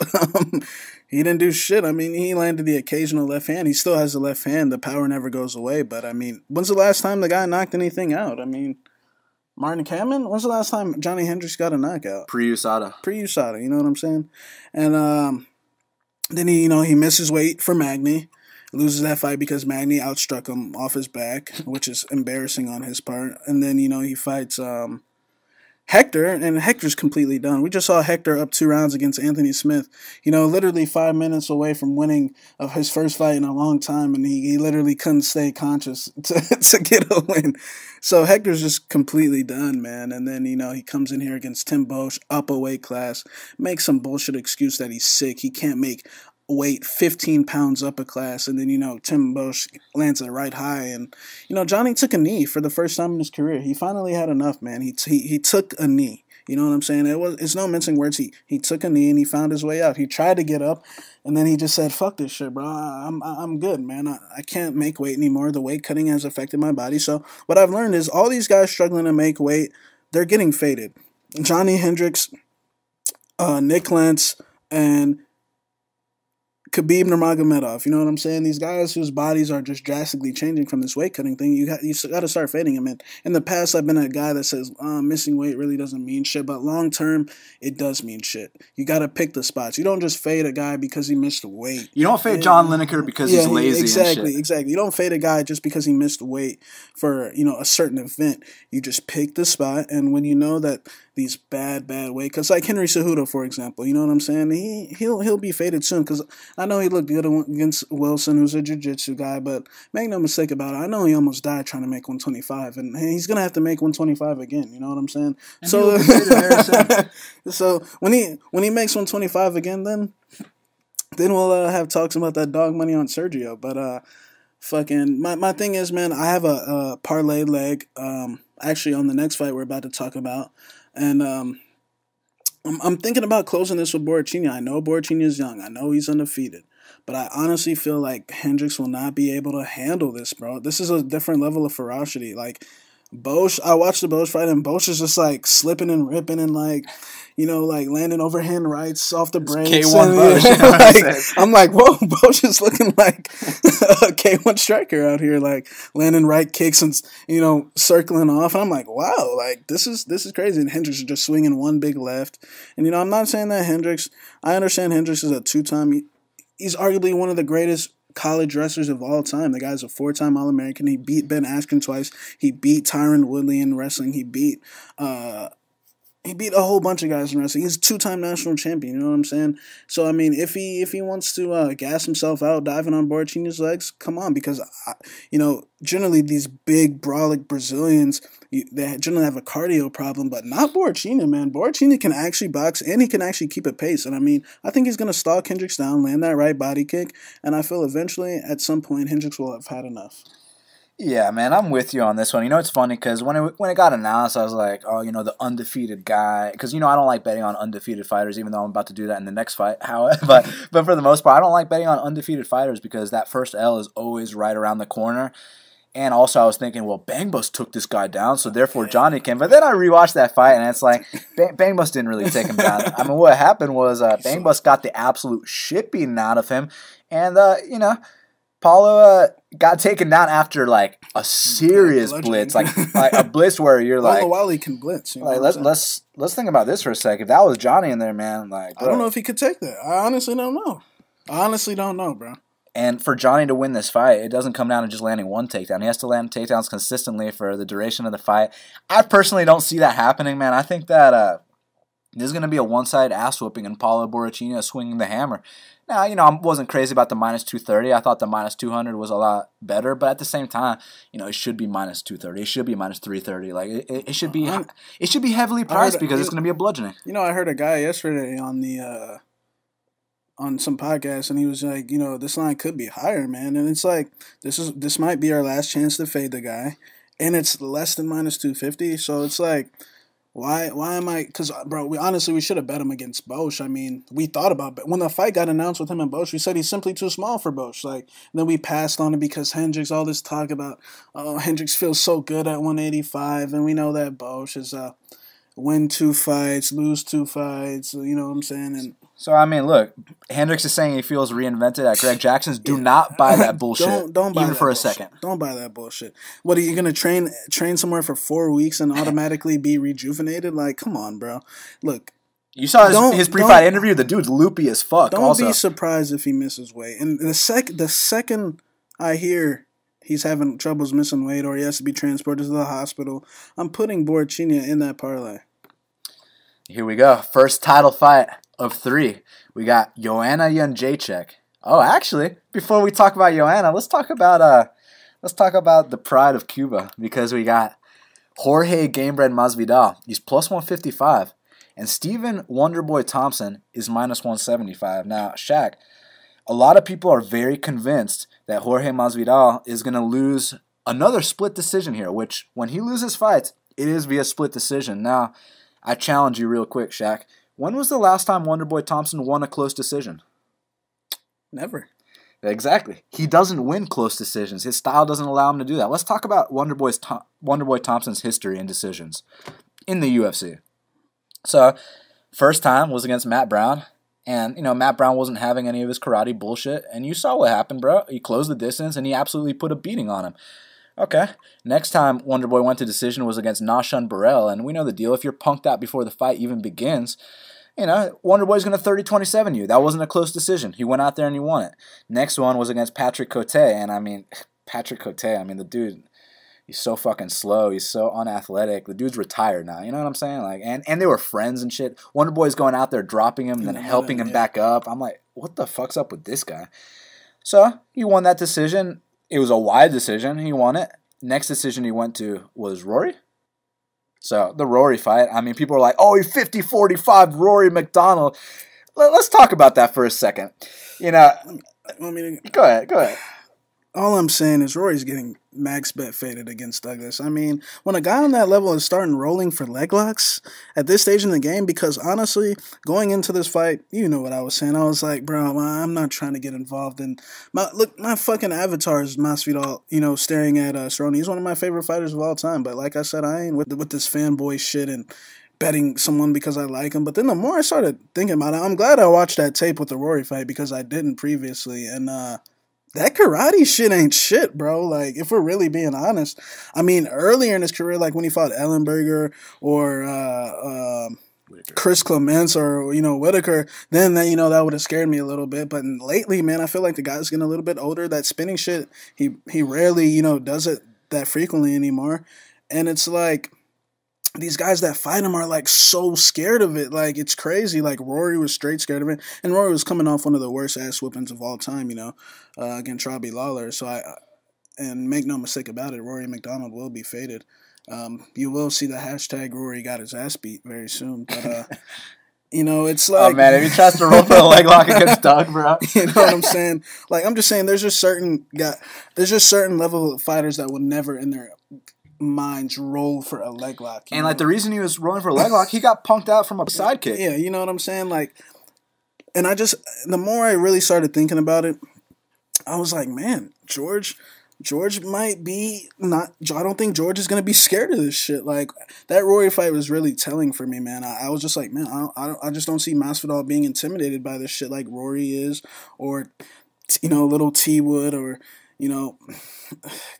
He didn't do shit. I mean, he landed the occasional left hand. He still has the left hand. The power never goes away. But, I mean, when's the last time the guy knocked anything out? I mean, Martin Kamen? When's the last time Johnny Hendricks got a knockout? Pre-USADA. You know what I'm saying? And then he misses weight for Magny. Loses that fight because Magny outstruck him off his back, which is embarrassing on his part. And then, you know, he fights Hector's completely done. We just saw Hector up 2 rounds against Anthony Smith. You know, literally 5 minutes away from winning of his first fight in a long time, and he literally couldn't stay conscious to get a win. So Hector's just completely done, man. And then, you know, he comes in here against Tim Bosch, up a weight class, makes some bullshit excuse that he's sick. He can't make weight 15 pounds up a class, and then, you know, Tim Bosch lands a right high, and, you know, Johny took a knee for the first time in his career. He finally had enough, man. He took a knee. You know what I'm saying? It's no mincing words. He took a knee and he found his way out. He tried to get up, and then he just said, "Fuck this shit, bro. I'm good, man. I can't make weight anymore. The weight cutting has affected my body." So what I've learned is all these guys struggling to make weight, they're getting faded. Johny, Hendricks, Nick Lentz, and Khabib Nurmagomedov, you know what I'm saying? These guys whose bodies are just drastically changing from this weight cutting thing, you got to start fading them. And in the past, I've been a guy that says missing weight really doesn't mean shit, but long term, it does mean shit. You got to pick the spots. You don't just fade a guy because he missed weight. You don't fade John Lineker because he's lazy. Exactly. You don't fade a guy just because he missed weight for, you know, a certain event. You just pick the spot, and when you know that these bad weight, because like Henry Cejudo, for example, you know what I'm saying? He'll be faded soon, because I know he looked good against Wilson, who's a jiu-jitsu guy, but make no mistake about it, I know he almost died trying to make 125, and he's gonna have to make 125 again. You know what I'm saying? And so, so when he makes 125 again, then we'll have talks about that dog money on Sergio. But fucking my thing is, man, I have a parlay leg actually on the next fight we're about to talk about. And I'm thinking about closing this with Borrachinha. I know Borrachinha is young. I know he's undefeated. But I honestly feel like Hendricks will not be able to handle this, bro. This is a different level of ferocity. Like, Bosch, I watched the Bosch fight, and Bosch is just, like, slipping and ripping and, like, you know, like, landing overhand rights off the brakes. K1 Bosch. Like, I'm like, whoa, Bosch is looking like a K1 striker out here, like, landing right kicks and, you know, circling off. And I'm like, wow, like, this is crazy. And Hendricks is just swinging one big left. And, you know, I'm not saying that I understand Hendricks is a 2-time, he's arguably one of the greatest college wrestlers of all time. The guy's a 4-time All-American. He beat Ben Askren twice. He beat Tyron Woodley in wrestling. He beat a whole bunch of guys in wrestling. He's a 2-time national champion. You know what I'm saying? So I mean, if he wants to gas himself out diving on Borrachinha's legs, come on, because you know, generally these big brolic Brazilians, they generally have a cardio problem, but not Borrachinha, man. Borrachinha can actually box, and he can actually keep a pace. And I mean, I think he's going to stalk Hendricks down, land that right body kick, and I feel eventually, at some point, Hendricks will have had enough. Yeah, man, I'm with you on this one. You know, it's funny because when it got announced, I was like, oh, you know, the undefeated guy. Because, you know, I don't like betting on undefeated fighters, even though I'm about to do that in the next fight. But for the most part, I don't like betting on undefeated fighters because that first L is always right around the corner. And also, I was thinking, well, Bang Bus took this guy down, so therefore Johny can. But then I rewatched that fight, and it's like, Bang Bus didn't really take him down. I mean, what happened was Bang Bus got the absolute shit beaten out of him. And, you know, Paulo got taken down after, like, a serious blitz. Like a blitz where you're like... Paulo Wally can blitz. You know like, let's think about this for a sec. If that was Johny in there, man, like... Bro, I don't know if he could take that. I honestly don't know. Bro. And for Johny to win this fight, it doesn't come down to just landing one takedown. He has to land takedowns consistently for the duration of the fight. I personally don't see that happening, man. I think that this is going to be a one-sided ass-whooping and Paulo Borrachinha swinging the hammer. Now, you know, I wasn't crazy about the minus 230. I thought the minus 200 was a lot better. But at the same time, you know, it should be minus 230. It should be minus 330. Like, it should be heavily priced because it's going to be a bludgeoning. You know, I heard a guy yesterday on the... on some podcast, and he was like, you know, this line could be higher, man. And it's like, this might be our last chance to fade the guy, and it's less than minus 250. So it's like, why am I? Because, bro, we should have bet him against Bosch. I mean, we thought about it when the fight got announced with him and Bosch. We said he's simply too small for Bosch. Like, then we passed on it because Hendricks. All this talk about, oh, Hendricks feels so good at 185, and we know that Bosch is win 2 fights, lose 2 fights. You know what I'm saying? And so, I mean, look, Hendricks is saying he feels reinvented at Greg Jackson's. Do not buy that bullshit, don't buy even that for bullshit. a second. Don't buy that bullshit. What, are you going to train somewhere for 4 weeks and automatically be rejuvenated? Like, come on, bro. Look. You saw his pre-fight interview? The dude's loopy as fuck. Don't be surprised if he misses weight. And the second I hear he's having troubles missing weight or he has to be transported to the hospital, I'm putting Borrachinha in that parlay. Here we go. First title fight of 3. We got Joanna Jedrzejczyk. Oh, actually, before we talk about Joanna, let's talk about the pride of Cuba, because we got Jorge Garbrandt Masvidal. He's plus 155, and Stephen Wonderboy Thompson is minus 175. Now, Shaq, a lot of people are very convinced that Jorge Masvidal is going to lose another split decision here, which when he loses fights, it is via split decision. Now, I challenge you real quick, Shaq. When was the last time Wonderboy Thompson won a close decision? Never. Exactly. He doesn't win close decisions. His style doesn't allow him to do that. Let's talk about Wonderboy Thompson's history in decisions in the UFC. So, first time was against Matt Brown. And, Matt Brown wasn't having any of his karate bullshit. And you saw what happened, bro. He closed the distance, and he absolutely put a beating on him. Okay. Next time Wonderboy went to decision was against Nashun Burrell. And we know the deal. If you're punked out before the fight even begins, Wonderboy's going to 30-27 you. That wasn't a close decision. He went out there and he won it. Next one was against Patrick Cote. And, Patrick Cote, the dude, he's so fucking slow. He's so unathletic. The dude's retired now. You know what I'm saying? And they were friends and shit. Wonderboy's going out there dropping him and then helping him back up. I'm like, what the fuck's up with this guy? So, he won that decision. It was a wide decision. He won it. Next decision he went to was Rory. So, the Rory fight, people are like, oh, he's 50-45 Rory McDonald. Let's talk about that for a second. Go ahead. All I'm saying is Rory's getting max bet faded against Douglas. When a guy on that level is starting rolling for leg locks at this stage in the game, because honestly, going into this fight, you know what I was saying. I was like, bro, I'm not trying to get involved in my fucking avatar is Masvidal, staring at Cerrone. He's one of my favorite fighters of all time. But like I said, I ain't with this fanboy shit and betting someone because I like him. But then the more I started thinking about it, I'm glad I watched that tape with the Rory fight, because I didn't previously. And that karate shit ain't shit, bro. Like, if we're really being honest. Earlier in his career, like when he fought Ellenberger or Chris Clements or, Whitaker, then, that would have scared me a little bit. But lately, man, I feel like the guy's getting a little bit older. That spinning shit, he rarely, does it that frequently anymore. And it's like, these guys that fight him are like so scared of it. Like, it's crazy. Like, Rory was straight scared of it. And Rory was coming off one of the worst ass whoopings of all time, against Robbie Lawler. So and make no mistake about it, Rory McDonald will be faded. You will see the hashtag Rory got his ass beat very soon. But, it's like... Oh, man, if he tries to roll for a leg lock against Doug, bro. You know what I'm saying? Like, I'm just saying there's just certain level of fighters that will never in their minds roll for a leg lock. And like the reason he was rolling for a leg lock, he got punked out from a sidekick. Yeah, you know what I'm saying? Like, and the more I really started thinking about it, I was like, man, George might be not. I don't think George is gonna be scared of this shit. Like, that Rory fight was really telling for me, man. I was just like, man, I just don't see Masvidal being intimidated by this shit like Rory is, or little T Wood, or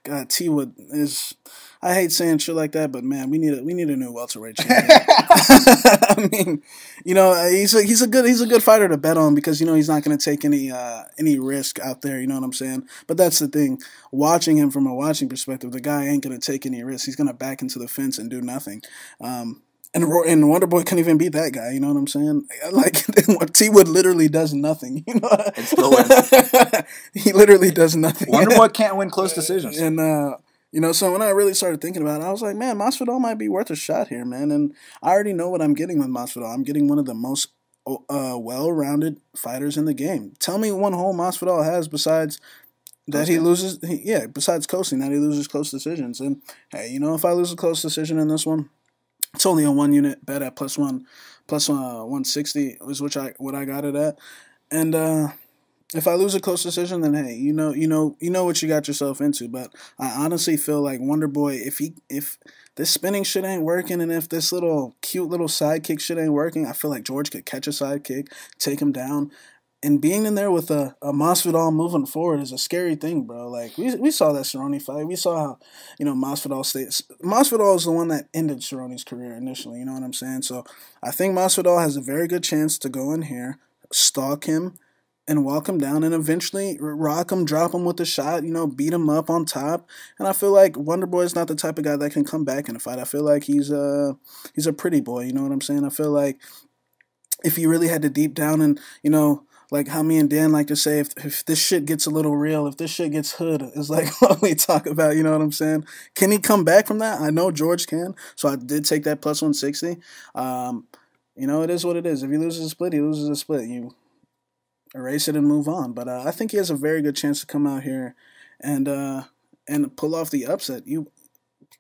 God, T Wood is. I hate saying shit like that, but man, we need a new welterweight champion. He's a good fighter to bet on, because he's not going to take any risk out there. You know what I'm saying? But that's the thing. Watching him from a watching perspective, the guy ain't going to take any risk. He's going to back into the fence and do nothing. And Wonderboy couldn't even beat that guy. You know what I'm saying? Like, T Wood literally does nothing. It still wins. He literally does nothing. Wonderboy can't win close decisions. And so when I really started thinking about it, I was like, man, Masvidal might be worth a shot here, man. And I already know what I'm getting with Masvidal. I'm getting one of the most well-rounded fighters in the game. Tell me one hole Masvidal has besides that he loses. Besides coasting, that he loses close decisions. And hey, if I lose a close decision in this one, it's only a 1 unit bet at plus 160 is what I got it at. And if I lose a close decision, then hey, you know what you got yourself into. But I honestly feel like Wonderboy, if this spinning shit ain't working, and if this cute little sidekick shit ain't working, I feel like George could catch a sidekick, take him down. And being in there with a Masvidal moving forward is a scary thing, bro. Like, we saw that Cerrone fight. We saw how, Masvidal is the one that ended Cerrone's career initially, you know what I'm saying? So I think Masvidal has a very good chance to go in here, stalk him, and walk him down and eventually rock him, drop him with a shot, beat him up on top. And I feel like Wonder Boy is not the type of guy that can come back in a fight. I feel like he's a pretty boy, you know what I'm saying? I feel like if he really had to deep down and, like how me and Dan like to say, if this shit gets a little real, if this shit gets hood, is like what we talk about, you know what I'm saying? Can he come back from that? I know George can, so I did take that plus 160. It is what it is. If he loses a split, he loses a split. You erase it and move on. But I think he has a very good chance to come out here and pull off the upset. You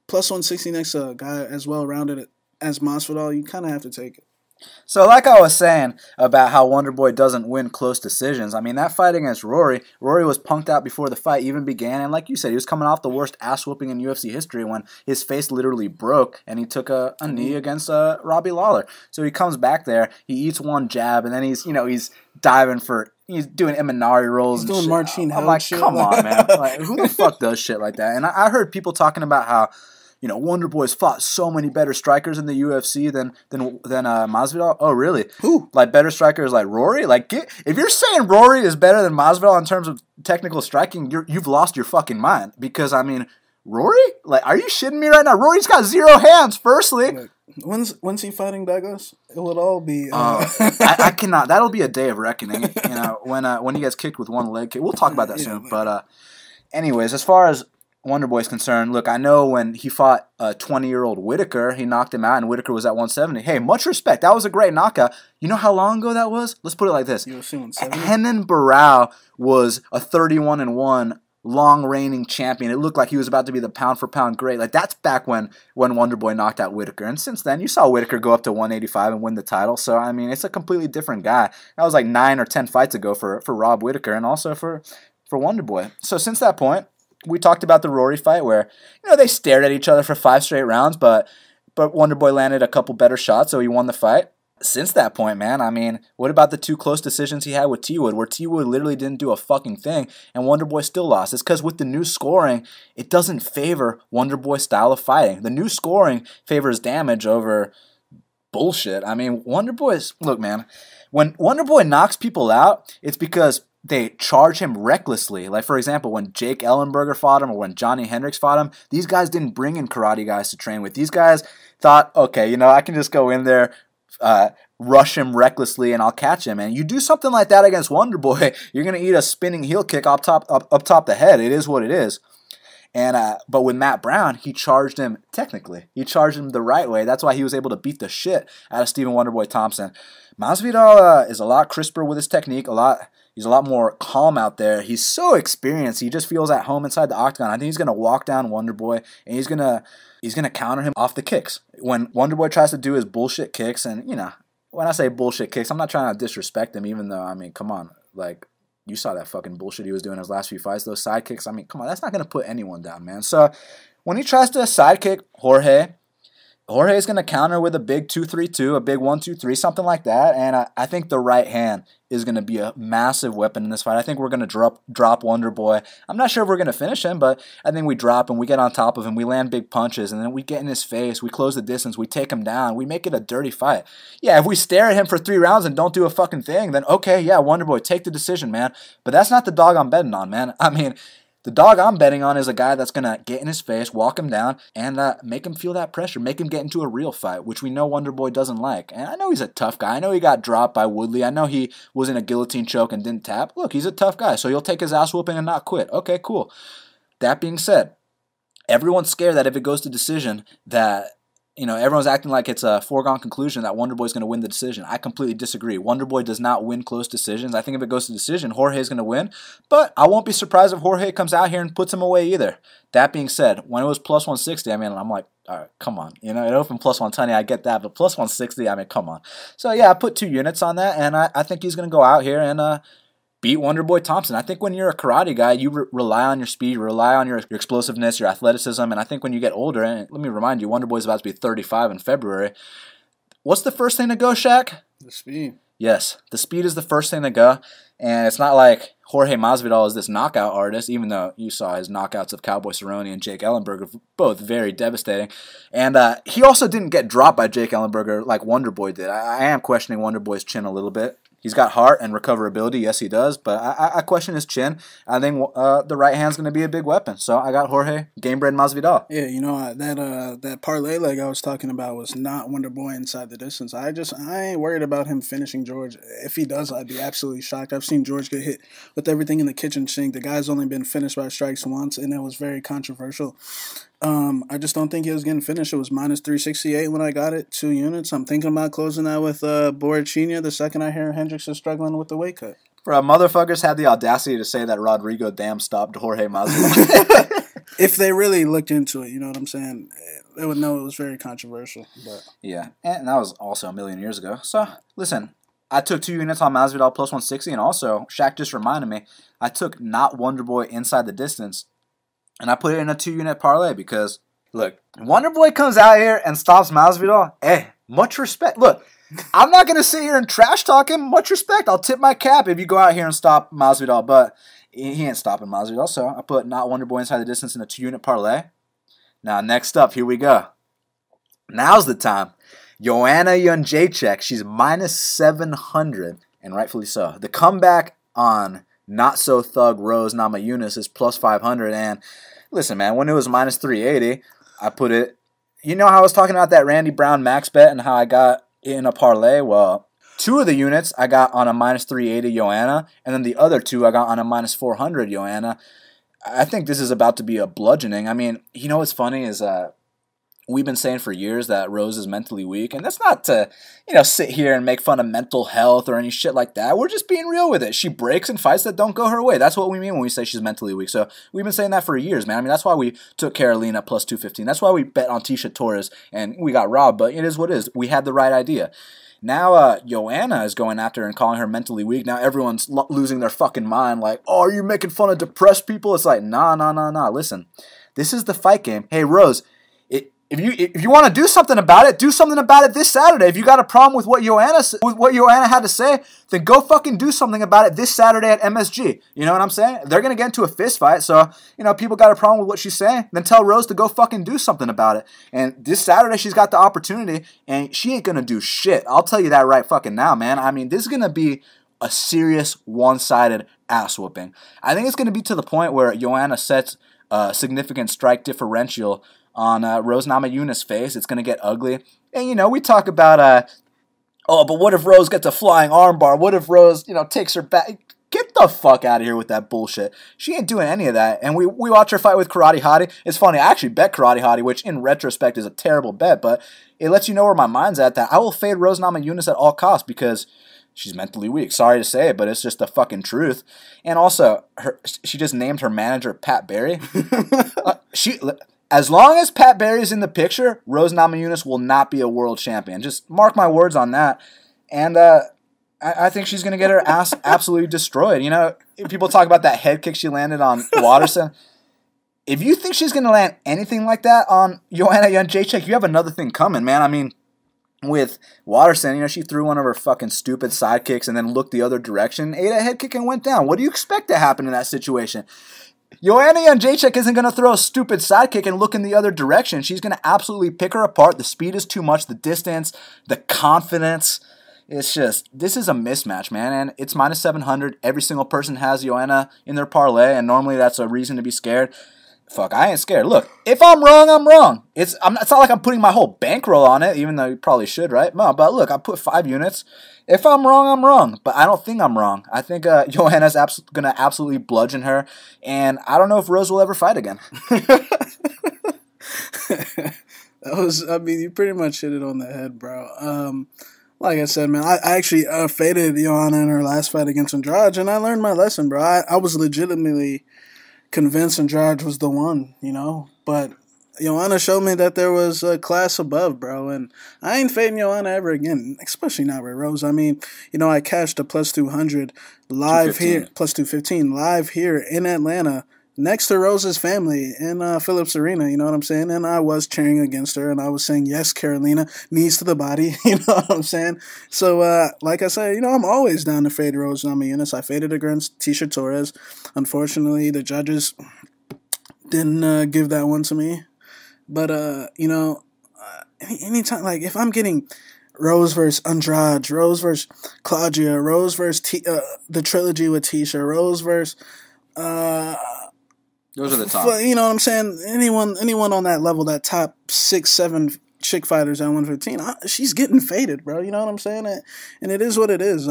plus 160 next to a guy as well rounded as Masvidal, you kind of have to take it. So like I was saying about how Wonderboy doesn't win close decisions, I mean, that fight against Rory was punked out before the fight even began. And like you said, he was coming off the worst ass whooping in UFC history when his face literally broke and he took a knee against Robbie Lawler. So he comes back there, he eats one jab, and then he's diving for... He's doing Imanari rolls. He's doing Marcin. I'm like, come on, man. Like, who the fuck does shit like that? And I heard people talking about how, Wonderboy's fought so many better strikers in the UFC than Masvidal. Oh, really? Who? Like better strikers like Rory? Like, if you're saying Rory is better than Masvidal in terms of technical striking, you've lost your fucking mind. Because I mean, Rory? Like, are you shitting me right now? Rory's got 0 hands. Firstly. Look, when's he fighting Douglas? It would all be. I cannot. That'll be a day of reckoning. When he gets kicked with one leg kick. We'll talk about that soon. But anyways, as far as Wonderboy's concerned, look, I know when he fought a 20-year-old Whitaker, he knocked him out, and Whitaker was at 170. Hey, much respect. That was a great knockout. You know how long ago that was? Let's put it like this. UFC 170? Renan Barão was a 31-1 long reigning champion. It looked like he was about to be the pound-for-pound great. Like, that's back when Wonderboy knocked out Whitaker. And since then, you saw Whitaker go up to 185 and win the title. So, I mean, it's a completely different guy. That was like 9 or 10 fights ago for Rob Whitaker and also for Wonderboy. So, since that point, we talked about the Rory fight where, they stared at each other for 5 straight rounds, but Wonderboy landed a couple better shots, so he won the fight. Since that point, man, I mean, what about the 2 close decisions he had with T-Wood, where T-Wood literally didn't do a fucking thing, and Wonderboy still lost? It's because with the new scoring, it doesn't favor Wonderboy's style of fighting. The new scoring favors damage over bullshit. I mean, look, man, when Wonderboy knocks people out, it's because they charge him recklessly. Like, for example, when Jake Ellenberger fought him or when Johnny Hendricks fought him, these guys didn't bring in karate guys to train with. These guys thought, okay, I can just go in there, rush him recklessly, and I'll catch him. And you do something like that against Wonderboy, you're going to eat a spinning heel kick up top the head. It is what it is. And but with Matt Brown, he charged him technically. He charged him the right way. That's why he was able to beat the shit out of Stephen Wonderboy Thompson. Masvidal is a lot crisper with his technique, He's a lot more calm out there. He's so experienced. He just feels at home inside the octagon. I think he's going to walk down Wonderboy, and he's gonna counter him off the kicks. When Wonderboy tries to do his bullshit kicks, and, when I say bullshit kicks, I'm not trying to disrespect him, even though, I mean, come on. Like, you saw that fucking bullshit he was doing in his last few fights. Those side kicks, I mean, come on. That's not going to put anyone down, man. So, when he tries to side kick Jorge's going to counter with a big 2-3-2, a big 1-2-3, something like that. And I think the right hand is going to be a massive weapon in this fight. I think we're going to drop Wonderboy. I'm not sure if we're going to finish him, but I think we drop him, we get on top of him, we land big punches, and then we get in his face, we close the distance, we take him down, we make it a dirty fight. Yeah, if we stare at him for 3 rounds and don't do a fucking thing, then okay, yeah, Wonderboy, take the decision, man. But that's not the dog I'm betting on, man. I mean, the dog I'm betting on is a guy that's going to get in his face, walk him down, and make him feel that pressure, make him get into a real fight, which we know Wonderboy doesn't like. And I know he's a tough guy. I know he got dropped by Woodley. I know he was in a guillotine choke and didn't tap. Look, he's a tough guy, so he'll take his ass whooping and not quit. Okay, cool. That being said, everyone's scared that if it goes to decision that, everyone's acting like it's a foregone conclusion that Wonderboy's going to win the decision. I completely disagree. Wonderboy does not win close decisions. I think if it goes to decision, Jorge's going to win. But I won't be surprised if Jorge comes out here and puts him away either. That being said, when it was plus 160, I mean, I'm like, all right, come on. It opened plus 120, I get that. But plus 160, I mean, come on. So, yeah, I put 2 units on that, and I think he's going to go out here and beat Wonderboy Thompson. I think when you're a karate guy, you rely on your speed, you rely on your explosiveness, your athleticism, and I think when you get older, and let me remind you, Wonderboy's about to be 35 in February. What's the first thing to go, Shaq? The speed. Yes, the speed is the first thing to go, and it's not like Jorge Masvidal is this knockout artist, even though you saw his knockouts of Cowboy Cerrone and Jake Ellenberger, both very devastating. And he also didn't get dropped by Jake Ellenberger like Wonderboy did. I am questioning Wonderboy's chin a little bit. He's got heart and recoverability. Yes, he does. But I question his chin. I think the right hand's going to be a big weapon. So I got Jorge Gamebred Masvidal. Yeah, you know, that parlay leg I was talking about was not Wonder Boy inside the distance. I ain't worried about him finishing George. If he does, I'd be absolutely shocked. I've seen George get hit with everything in the kitchen sink. The guy's only been finished by strikes once, and it was very controversial. I just don't think he was getting finished. It was minus 368 when I got it, 2 units. I'm thinking about closing that with Borrachinha the second I hear Hendricks is struggling with the weight cut. Bro, motherfuckers had the audacity to say that Rodrigo damn stopped Jorge Masvidal. If they really looked into it, you know what I'm saying, they would know it was very controversial. But yeah, and that was also a million years ago. So, listen, I took 2 units on Masvidal plus 160, and also, Shaq just reminded me, I took not Wonderboy inside the distance, and I put it in a 2-unit parlay because, look, Wonderboy comes out here and stops Masvidal. Hey, much respect. Look, I'm not going to sit here and trash talk him. Much respect. I'll tip my cap if you go out here and stop Masvidal, but he ain't stopping Masvidal, so I put not Wonderboy inside the distance in a 2-unit parlay. Now, next up, here we go. Now's the time. Joanna Jedrzejczyk, she's minus 700, and rightfully so. The comeback on not-so-thug Rose Namajunas is plus 500, and listen, man, when it was minus 380, I put it, you know how I was talking about that Randy Brown max bet and how I got in a parlay? Well, 2 of the units I got on a minus 380 Joanna, and then the other 2 I got on a minus 400 Joanna. I think this is about to be a bludgeoning. I mean, you know what's funny is we've been saying for years that Rose is mentally weak, and that's not to, sit here and make fun of mental health or any shit like that. We're just being real with it. She breaks in fights that don't go her way. That's what we mean when we say she's mentally weak. So we've been saying that for years, man. I mean, that's why we took Carolina plus 215. That's why we bet on Tisha Torres, and we got robbed, but it is what it is. We had the right idea. Now, Joanna is going after her and calling her mentally weak. Now everyone's losing their fucking mind, like, oh, are you making fun of depressed people? It's like, nah. Listen, this is the fight game. Hey, Rose, if you want to do something about it, do something about it this Saturday. If you got a problem with what Joanna had to say, then go fucking do something about it this Saturday at MSG. You know what I'm saying? They're gonna get into a fist fight, so people got a problem with what she's saying. Then tell Rose to go fucking do something about it. And this Saturday she's got the opportunity, and she ain't gonna do shit. I'll tell you that right fucking now, man. I mean, this is gonna be a serious one-sided ass whooping. I think it's gonna be to the point where Joanna sets a significant strike differential on Rose Namajunas' face. It's going to get ugly. And, we talk about, but what if Rose gets a flying armbar? What if Rose, takes her back? Get the fuck out of here with that bullshit. She ain't doing any of that. And we watch her fight with Karate Hottie. It's funny, I actually bet Karate Hottie, which in retrospect is a terrible bet, but it lets you know where my mind's at, that I will fade Rose Namajunas at all costs because she's mentally weak. Sorry to say it, but it's just the fucking truth. And also, she just named her manager Pat Barry. As long as Pat Barry is in the picture, Rose Namajunas will not be a world champion. Just mark my words on that. And I think she's going to get her ass absolutely destroyed. People talk about that head kick she landed on Watterson. If you think she's going to land anything like that on Joanna Jedrzejczyk, you have another thing coming, man. I mean, with Watterson, she threw one of her fucking stupid sidekicks and then looked the other direction, ate a head kick and went down. What do you expect to happen in that situation? Joanna Jedrzejczyk isn't going to throw a stupid sidekick and look in the other direction. She's going to absolutely pick her apart. The speed is too much. The distance, the confidence. It's just, this is a mismatch, man. And it's minus 700. Every single person has Joanna in their parlay, and normally that's a reason to be scared. Fuck, I ain't scared. Look, if I'm wrong, I'm wrong. It's not like I'm putting my whole bankroll on it, even though you probably should, right? No, but look, I put 5 units. If I'm wrong, I'm wrong. But I don't think I'm wrong. I think Joanna's going to absolutely bludgeon her. And I don't know if Rose will ever fight again. You pretty much hit it on the head, bro. Like I said, man, I actually faded Joanna in her last fight against Andrade, and I learned my lesson, bro. I was legitimately convinced Andrade was the one, but Joanna showed me that there was a class above, bro, and I ain't fading Joanna ever again, especially not with Rose. I mean, I cashed a plus 200 live here, plus 215 live here in Atlanta next to Rose's family in Phillips Arena, you know what I'm saying? And I was cheering against her, and I was saying, yes, Carolina, knees to the body, you know what I'm saying? So, like I said, I'm always down to fade Rose Namajunas. I faded against Tisha Torres. Unfortunately, the judges didn't give that one to me. But, anytime, like, if I'm getting Rose versus Andrade, Rose versus Claudia, Rose versus the trilogy with Tisha, Rose versus those are the top. You know what I'm saying? Anyone on that level, that top 6, 7 chick fighters at 115, she's getting faded, bro. You know what I'm saying? And it is what it is.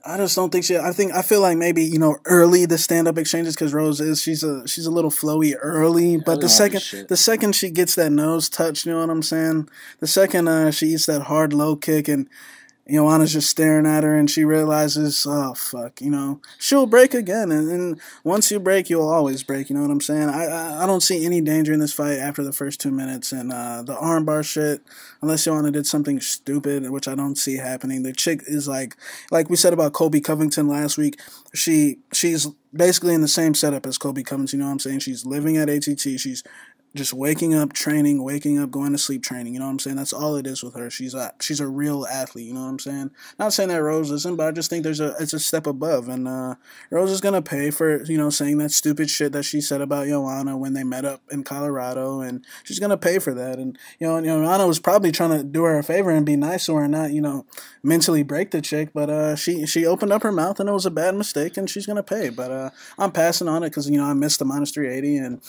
I just don't think I feel like maybe, you know, early the stand up exchanges, because Rose she's a little flowy early, but the second she gets that nose touch, you know what I'm saying? The second she eats that hard low kick and Joanna's just staring at her and she realizes, oh fuck, you know, she'll break again, and once you break, you'll always break. You know what I'm saying? I don't see any danger in this fight after the first 2 minutes, and the armbar shit, unless Joanna did something stupid, which I don't see happening. The chick is like we said about Colby Covington last week. She's basically in the same setup as Colby Covington. You know what I'm saying? She's living at ATT. She's just waking up, training, waking up, going to sleep, training. You know what I'm saying? That's all it is with her. She's a real athlete. You know what I'm saying? Not saying that Rose isn't, but I just think it's a step above. And Rose is gonna pay for, you know, saying that stupid shit that she said about Joanna when they met up in Colorado, and she's gonna pay for that. And Joanna was probably trying to do her a favor and be nice to her and not, you know, mentally break the chick. But she opened up her mouth and it was a bad mistake, and she's gonna pay. But I'm passing on it because, you know, I missed the minus 380 and.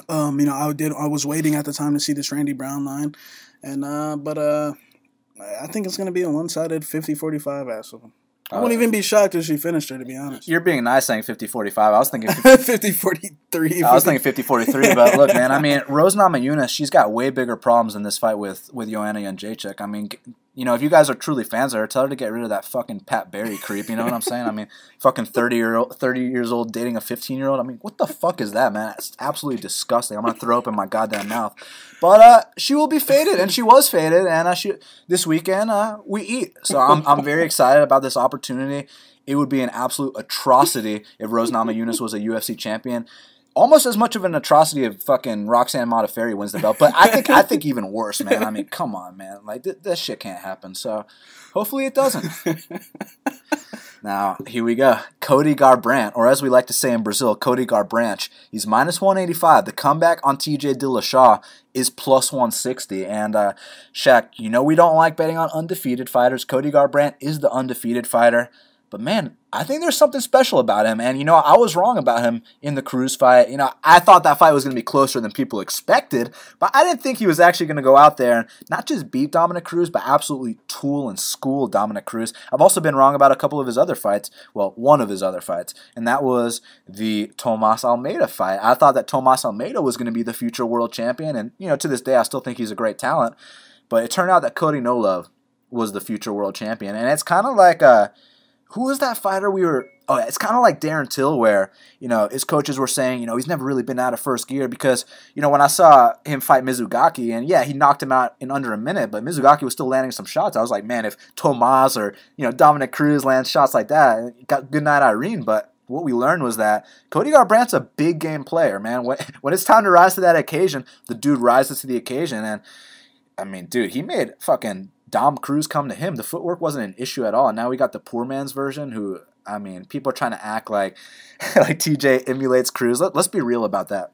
You know, I was waiting at the time to see this Randy Brown line, and but I think it's gonna be a one-sided 50-45 ass of him. I wouldn't even be shocked if she finished her, to be honest. You're being nice saying 50-45. I was thinking 50-43. I was thinking 50-43, but look, man, I mean, Rose Namajunas, she's got way bigger problems in this fight with Joanna Jedrzejczyk. I mean, you know, if you guys are truly fans of her, tell her to get rid of that fucking Pat Barry creep. You know what I'm saying? I mean, fucking 30 years old dating a 15-year-old. I mean, what the fuck is that, man? It's absolutely disgusting. I'm gonna throw up in my goddamn mouth. But she will be faded, and she was faded. And this weekend we eat. So I'm very excited about this opportunity. It would be an absolute atrocity if Rose Namajunas was a UFC champion. Almost as much of an atrocity if fucking Roxanne Modafferi wins the belt, but I think even worse, man. I mean, come on, man. Like this shit can't happen. So hopefully it doesn't. Now here we go. Cody Garbrandt, or as we like to say in Brazil, Cody Garbrandt. He's minus 185. The comeback on TJ Dillashaw is plus 160. And Shaq, you know we don't like betting on undefeated fighters. Cody Garbrandt is the undefeated fighter. But, man, I think there's something special about him. And, you know, I was wrong about him in the Cruz fight. You know, I thought that fight was going to be closer than people expected. But I didn't think he was actually going to go out there and not just beat Dominic Cruz, but absolutely tool and school Dominic Cruz. I've also been wrong about a couple of his other fights. Well, one of his other fights. And that was the Tomas Almeida fight. I thought that Tomas Almeida was going to be the future world champion. And, you know, to this day, I still think he's a great talent. But it turned out that Cody No Love was the future world champion. And it's kind of like who was that fighter it's kind of like Darren Till, where, you know, his coaches were saying, you know, he's never really been out of first gear because, you know, when I saw him fight Mizugaki, and yeah, he knocked him out in under a minute, but Mizugaki was still landing some shots. I was like, man, if Tomas or, you know, Dominic Cruz lands shots like that, got good night Irene. But what we learned was that Cody Garbrandt's a big game player, man. When it's time to rise to that occasion, the dude rises to the occasion. And, I mean, dude, he made fucking Dom Cruz come to him. The footwork wasn't an issue at all. Now we got the poor man's version who, I mean, people are trying to act like TJ emulates Cruz. Let's be real about that.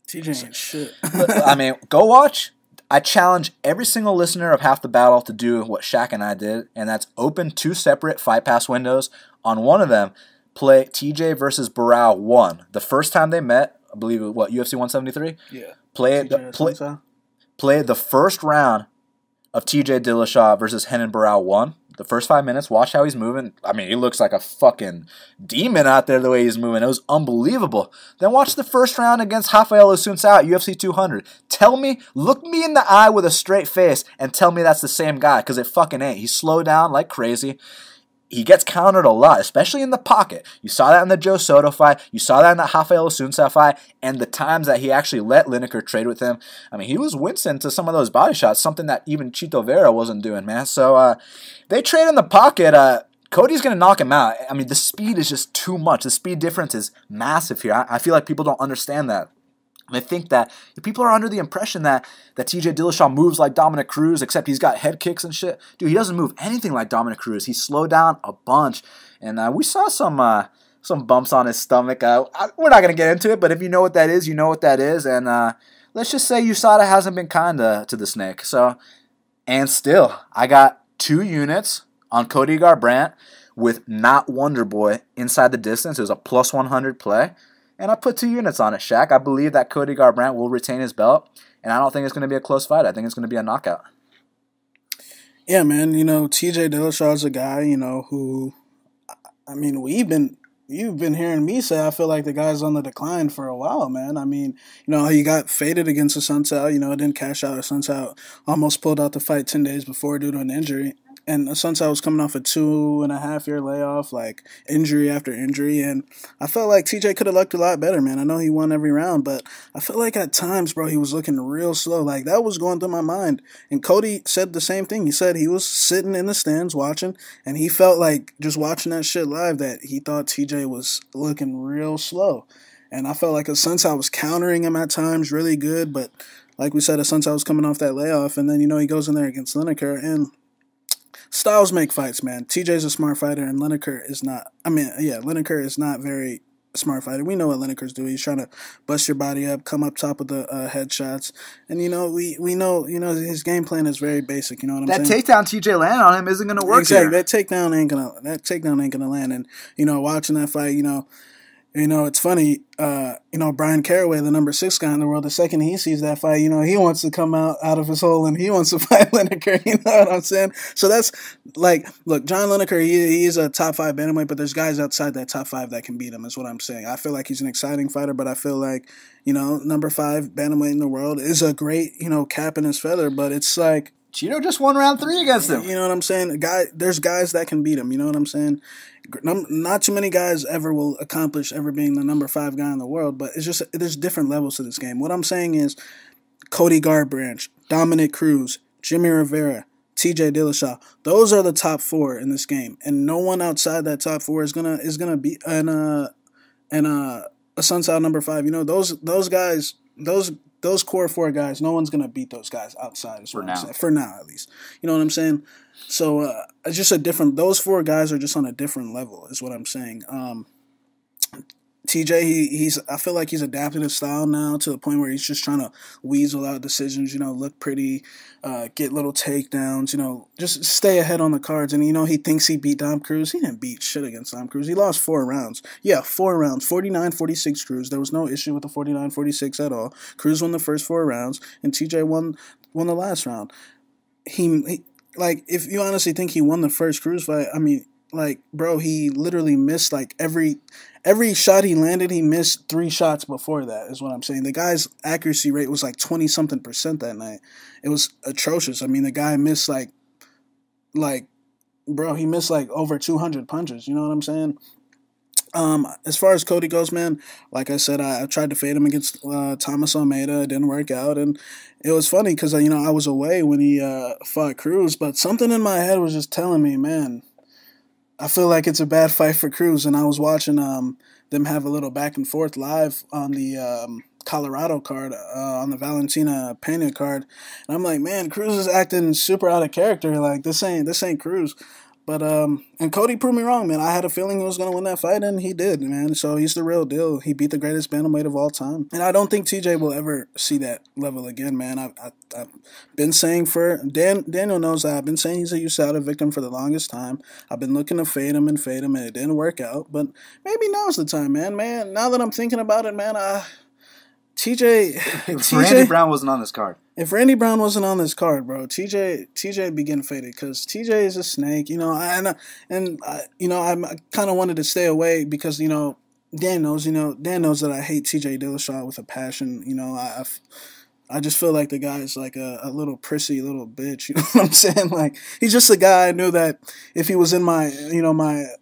TJ ain't shit. I mean, go watch. I challenge every single listener of Half the Battle to do what Shaq and I did, and that's open 2 separate Fight Pass windows. On one of them, play TJ versus Barao 1. The first time they met, I believe, UFC 173? Yeah. Play the first round of TJ Dillashaw versus Renan Barao 1. The first 5 minutes, watch how he's moving. I mean, he looks like a fucking demon out there the way he's moving. It was unbelievable. Then watch the first round against Rafael Assunção at UFC 200. Look me in the eye with a straight face and tell me that's the same guy, because it fucking ain't. He slowed down like crazy. He gets countered a lot, especially in the pocket. You saw that in the Joe Soto fight. You saw that in the Rafael Assunção fight. And the times that he actually let Lineker trade with him, I mean, he was wincing to some of those body shots, something that even Chito Vera wasn't doing, man. So they trade in the pocket. Cody's going to knock him out. I mean, the speed is just too much. The speed difference is massive here. I feel like people don't understand that. And I think that people are under the impression that TJ Dillashaw moves like Dominic Cruz, except he's got head kicks and shit. Dude, he doesn't move anything like Dominic Cruz. He slowed down a bunch. And we saw some bumps on his stomach. We're not going to get into it, but if you know what that is, you know what that is. And let's just say USADA hasn't been kind to the snake. So, And still, I got 2 units on Cody Garbrandt with not Wonder Boy inside the distance. It was a plus 100 play. And I put 2 units on it, Shaq. I believe that Cody Garbrandt will retain his belt. And I don't think it's going to be a close fight. I think it's going to be a knockout. Yeah, man. TJ Dillashaw is a guy, who, I mean, you've been hearing me say I feel like the guy's on the decline for a while, man. I mean, he got faded against the Sunsao, didn't cash out. Sunsao almost pulled out the fight 10 days before due to an injury. And Sunsao was coming off a 2.5-year layoff, like injury after injury. And I felt like TJ could have looked a lot better, man. I know he won every round, but I feel like at times, bro, he was looking real slow. Like, that was going through my mind. And Cody said the same thing. He said he was sitting in the stands watching, and he felt like just watching that shit live that he thought TJ was looking real slow. And I felt like Sunsao was countering him at times really good, but like we said, Sunsao was coming off that layoff, and then, he goes in there against Lineker, and styles make fights, man. TJ's a smart fighter, and Lineker is not. Lineker is not very smart fighter. We know what Lineker's doing. He's trying to bust your body up, come up top of the headshots, and we know his game plan is very basic. You know what I'm saying? That takedown TJ landed on him isn't going to work. Exactly. Here. That takedown ain't gonna land. And watching that fight, it's funny, Brian Caraway, the number 6 guy in the world, the second he sees that fight, he wants to come out of his hole and he wants to fight Lineker, you know what I'm saying? So that's, like, look, John Lineker, he is a top 5 bantamweight, but there's guys outside that top 5 that can beat him, is what I'm saying. I feel like he's an exciting fighter, but I feel like, number 5 bantamweight in the world is a great, cap in his feather, but it's like, Cheeto just won round 3 against him. You know what I'm saying? There's guys that can beat him. You know what I'm saying? Not too many guys ever will accomplish ever being the number 5 guy in the world, but it's just there's different levels to this game. What I'm saying is Cody Garbrandt, Dominic Cruz, Jimmy Rivera, TJ Dillashaw. Those are the top 4 in this game, and no one outside that top 4 is gonna be a Sunsao number 5. Those guys, those core 4 guys, no one's going to beat those guys outside. For now, at least. You know what I'm saying? So, it's just those 4 guys are just on a different level, is what I'm saying. TJ, I feel like he's adapted his style now to the point where he's just trying to weasel out decisions, look pretty, get little takedowns, just stay ahead on the cards. And, he thinks he beat Dom Cruz. He didn't beat shit against Dom Cruz. He lost 4 rounds. Yeah, 4 rounds, 49-46 Cruz. There was no issue with the 49-46 at all. Cruz won the first 4 rounds, and TJ won the last round. He like, if you honestly think he won the first Cruz fight, I mean, like, bro, he literally missed, like, every shot he landed, he missed 3 shots before that, is what I'm saying. The guy's accuracy rate was like 20-something% that night. It was atrocious. I mean, the guy missed, he missed, like, over 200 punches. You know what I'm saying? As far as Cody goes, man, like I said, I tried to fade him against Thomas Almeida. It didn't work out, and it was funny because, I was away when he fought Cruz, but something in my head was just telling me, man, I feel like it's a bad fight for Cruz, and I was watching them have a little back and forth live on the Colorado card, on the Valentina Pena card, and I'm like, man, Cruz is acting super out of character. Like, this ain't Cruz. But and Cody proved me wrong, man. I had a feeling he was gonna win that fight, and he did, man. So he's the real deal. He beat the greatest bantamweight of all time, and I don't think TJ will ever see that level again, man. I've been saying Daniel knows that I've been saying he's a USADA victim for the longest time. I've been looking to fade him, and it didn't work out. But maybe now's the time, man. Man, now that I'm thinking about it, man, If Randy Brown wasn't on this card. If Randy Brown wasn't on this card, bro, TJ be getting faded because TJ is a snake, I kind of wanted to stay away because, Dan knows that I hate TJ Dillashaw with a passion. I just feel like the guy is like a little prissy little bitch. You know what I'm saying? Like, he's just a guy I knew that if he was in my,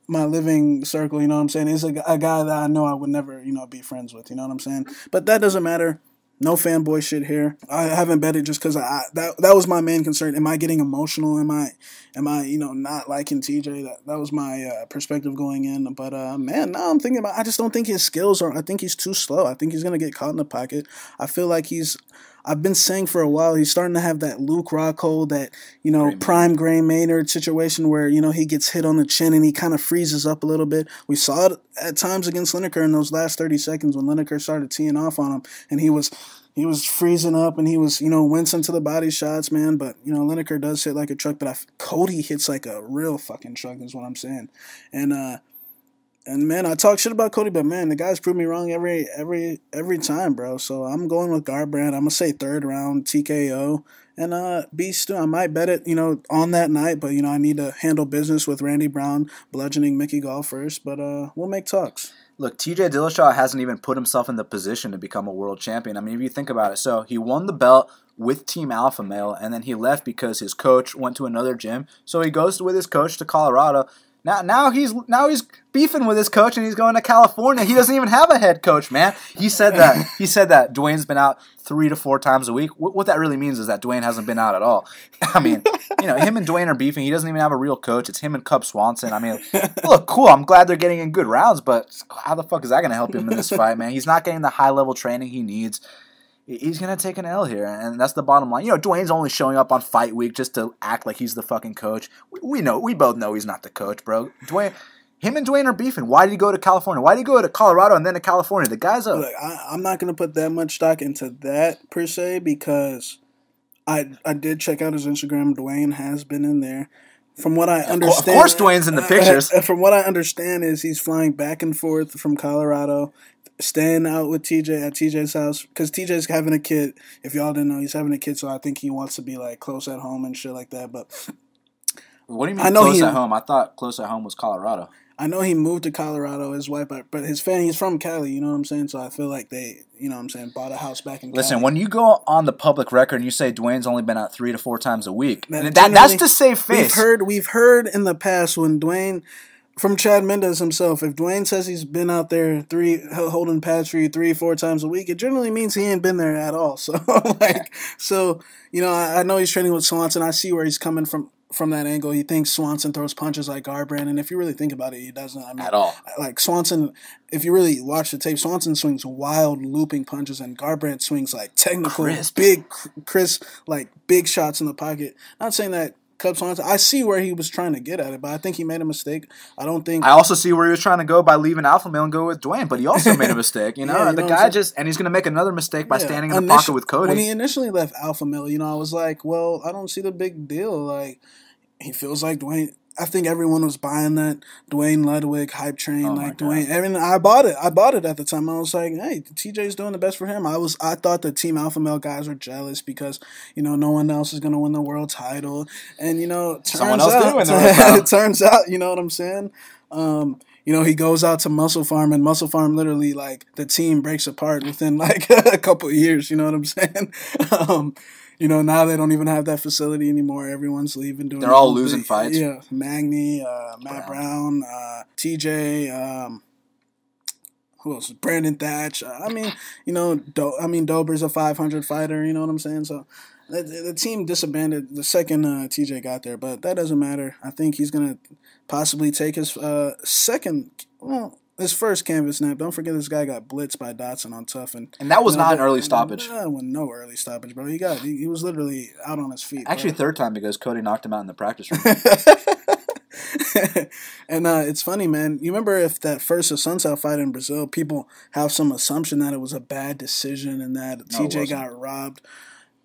my living circle, you know what I'm saying? He's a guy that I know I would never, be friends with. You know what I'm saying? But that doesn't matter. No fanboy shit here. I haven't bet it just because that was my main concern. Am I getting emotional? Am I not liking TJ? That was my perspective going in. But man, now I'm thinking about. I just don't think his skills are. I think he's too slow. I think he's gonna get caught in the pocket. I feel like I've been saying for a while he's starting to have that Luke Rockhold, that prime Gray Maynard situation where he gets hit on the chin and he kind of freezes up a little bit. We saw it at times against Lineker in those last 30 seconds when Lineker started teeing off on him, and he was he was freezing up and he was, wincing to the body shots, man. But, Lineker does hit like a truck, but Cody hits like a real fucking truck is what I'm saying. And man, I talk shit about Cody, but man, the guy's proved me wrong every time, bro. So I'm going with Garbrandt. I'm gonna say 3rd round TKO. And Beast, I might bet it, on that night, but I need to handle business with Randy Brown bludgeoning Mickey Gall first. But we'll make talks. Look, TJ Dillashaw hasn't even put himself in the position to become a world champion. I mean, if you think about it, so he won the belt with Team Alpha Male, and then he left because his coach went to another gym. So he goes with his coach to Colorado. Now he's beefing with his coach and he's going to California. He doesn't even have a head coach, man. He said that Dwayne's been out 3 to 4 times a week. What that really means is that Dwayne hasn't been out at all. I mean, him and Dwayne are beefing. He doesn't even have a real coach. It's him and Cub Swanson. I mean, look, cool. I'm glad they're getting in good rounds, but how the fuck is that going to help him in this fight, man? He's not getting the high level training he needs. He's going to take an L here, and that's the bottom line. Dwayne's only showing up on fight week just to act like he's the fucking coach. We both know he's not the coach, bro. Him and Dwayne are beefing. Why did he go to California? Why did he go to Colorado and then to California? The guy's a... Look, I'm not going to put that much stock into that, per se, because I did check out his Instagram. Dwayne has been in there. From what I understand... Of course Dwayne's in the pictures. From what I understand is he's flying back and forth from Colorado, staying out with TJ at TJ's house, because TJ's having a kid. If y'all didn't know, he's having a kid, so I think he wants to be like close at home and shit like that. But what do you mean close at home? I thought close at home was Colorado. I know he moved to Colorado, his wife, but his family, he's from Cali, you know what I'm saying? So I feel like they, bought a house back in Cali. Listen, when you go on the public record and you say Dwayne's only been out 3 to 4 times a week, that's to save face. We've heard in the past when Dwayne, from Chad Mendes himself, if Dwayne says he's been out there holding pads for you 3-4 times a week, it generally means he ain't been there at all. So, I know he's training with Swanson. I see where he's coming from that angle. He thinks Swanson throws punches like Garbrandt, and if you really think about it, he doesn't. I mean, at all. Like Swanson, if you really watch the tape, Swanson swings wild looping punches, and Garbrandt swings like technical, crisp, like big shots in the pocket. Not saying that Cub Swanson, I see where he was trying to get at it, but I think he made a mistake. I also see where he was trying to go by leaving Alpha Male and go with Dwayne, but he also made a mistake. The guy and he's going to make another mistake by standing in the pocket with Cody. When he initially left Alpha Male, I was like, well, I don't see the big deal. Like, he feels like Dwayne. I think everyone was buying that Dwayne Ludwig hype train. Dwayne. I bought it. I bought it at the time. I was like, hey, TJ's doing the best for him. I thought the Team Alpha Male guys were jealous because, no one else is going to win the world title. And, it turns out, you know what I'm saying? He goes out to Muscle Farm, and Muscle Farm literally, like, the team breaks apart within, like, a couple of years. You know what I'm saying? Now they don't even have that facility anymore. Everyone's leaving. They're all losing fights. Yeah, Magny, Matt Brown, TJ, who else? Brandon Thatch. Dober's a 500 fighter. You know what I'm saying? So the team disbanded the second TJ got there, but that doesn't matter. I think he's gonna possibly take his his first canvas snap. Don't forget this guy got blitzed by Dotson on Tough. And that was not an early stoppage. No early stoppage, bro. He was literally out on his feet. Actually, third time because Cody knocked him out in the practice room. And it's funny, man. You remember if that first Assunção fight in Brazil, people have some assumption that it was a bad decision and that TJ got robbed.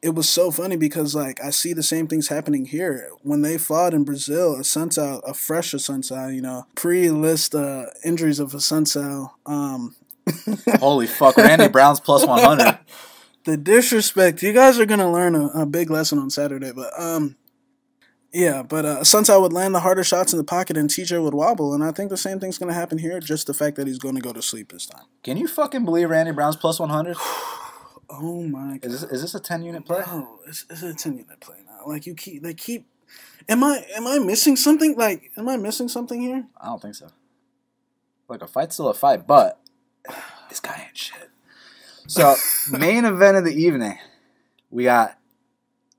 It was so funny because, like, I see the same things happening here. When they fought in Brazil, a fresh Assunção, pre-list injuries of Assunção. Holy fuck, Randy Brown's plus 100. The disrespect. You guys are going to learn a big lesson on Saturday. But, Assunção would land the harder shots in the pocket and TJ would wobble. And I think the same thing's going to happen here, just the fact that he's going to go to sleep this time. Can you fucking believe Randy Brown's plus 100? Oh my God! Is this a 10-unit play? No, it's a 10-unit play now. Like they keep. Am I missing something? Like, am I missing something here? I don't think so. Like, a fight's still a fight, but this guy ain't shit. So, main event of the evening, we got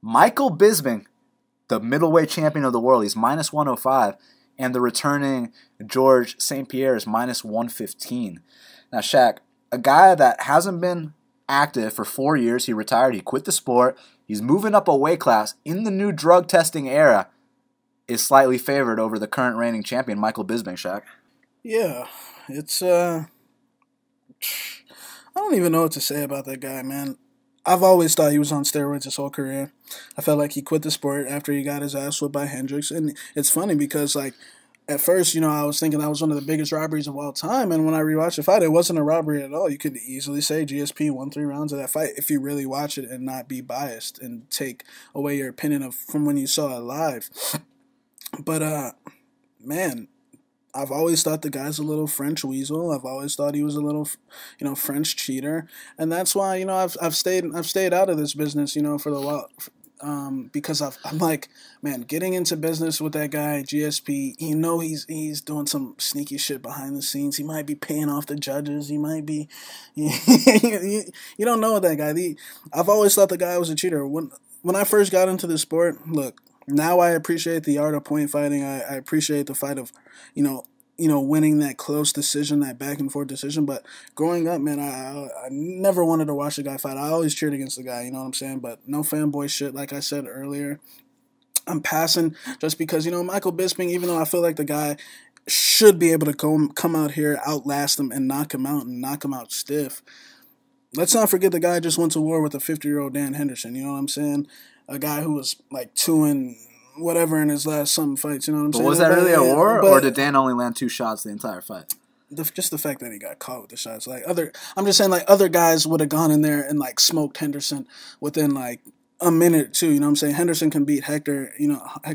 Michael Bisping, the middleweight champion of the world. He's minus 105, and the returning George St. Pierre is minus 115. Now, Shaq, a guy that hasn't been active for 4 years. He retired. He quit the sport. He's moving up a weight class in the new drug testing era. Is slightly favored over the current reigning champion, Michael Bisping. Shaq. Yeah, it's I don't even know what to say about that guy, man. I've always thought he was on steroids his whole career. I felt like he quit the sport after he got his ass whipped by Hendricks. And it's funny because, like, at first, I was thinking that was one of the biggest robberies of all time. And when I rewatched the fight, it wasn't a robbery at all. You could easily say GSP won 3 rounds of that fight if you really watch it and not be biased and take away your opinion from when you saw it live. But, man, I've always thought the guy's a little French weasel. I've always thought he was a little, French cheater, and that's why I've stayed out of this business, for the while, because I'm like, man, getting into business with that guy GSP, he's doing some sneaky shit behind the scenes. He might be paying off the judges. He might be, you don't know that guy. I've always thought the guy was a cheater. When I first got into the sport, look. Now I appreciate the art of point fighting. I appreciate the fight of, winning that close decision, that back and forth decision. But growing up, man, I never wanted to watch the guy fight. I always cheered against the guy, you know what I'm saying? But no fanboy shit, like I said earlier. I'm passing just because, Michael Bisping, even though I feel like the guy should be able to come out here, outlast him, and knock him out stiff. Let's not forget the guy just went to war with a 50-year-old Dan Henderson, you know what I'm saying? A guy who was like 2 and whatever in his last something fights, you know what I'm saying? But was that really a war, or did Dan only land 2 shots the entire fight? Just the fact that he got caught with the shots. I'm just saying, like, other guys would have gone in there and, like, smoked Henderson within, like, a minute or two, you know what I'm saying? Henderson can beat Hector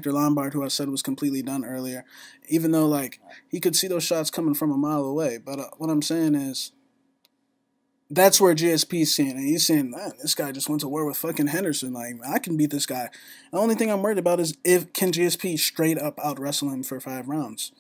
Lombard, who I said was completely done earlier, even though, like, he could see those shots coming from a mile away. But what I'm saying is, that's where GSP's seeing it. He's saying, man, this guy just went to war with fucking Henderson. Like, I can beat this guy. The only thing I'm worried about is can GSP straight up out wrestle him for 5 rounds.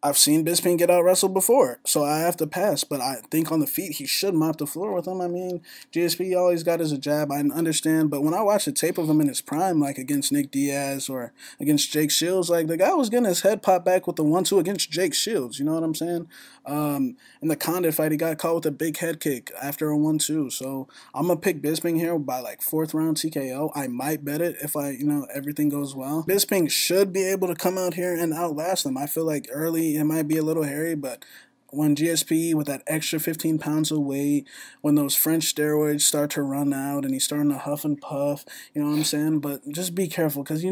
I've seen Bisping get out wrestled before, so I have to pass. But I think on the feet, he should mop the floor with him. I mean, GSP all he's got is a jab. I understand, but when I watch the tape of him in his prime, like against Nick Diaz or against Jake Shields, like the guy was getting his head popped back with the 1-2 against Jake Shields. You know what I'm saying? In the Condit fight, he got caught with a big head kick after a 1-2. So I'm gonna pick Bisping here by like 4th round TKO. I might bet it if everything goes well. Bisping should be able to come out here and outlast him. I feel like early it might be a little hairy, but when GSP with that extra 15 pounds of weight, when those French steroids start to run out and he's starting to huff and puff, you know what I'm saying? But just be careful because,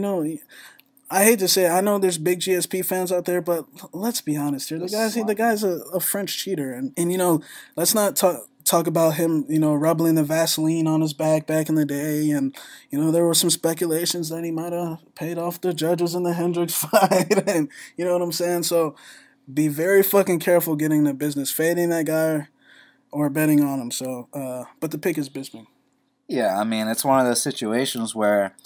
I hate to say it, I know there's big GSP fans out there, but let's be honest here. The guy's a French cheater. And let's not talk about him, rubbling the Vaseline on his back in the day. And, there were some speculations that he might have paid off the judges in the Hendricks fight. And you know what I'm saying? So be very fucking careful getting into business, fading that guy or betting on him. So, but the pick is Bisping. Yeah, I mean, it's one of those situations where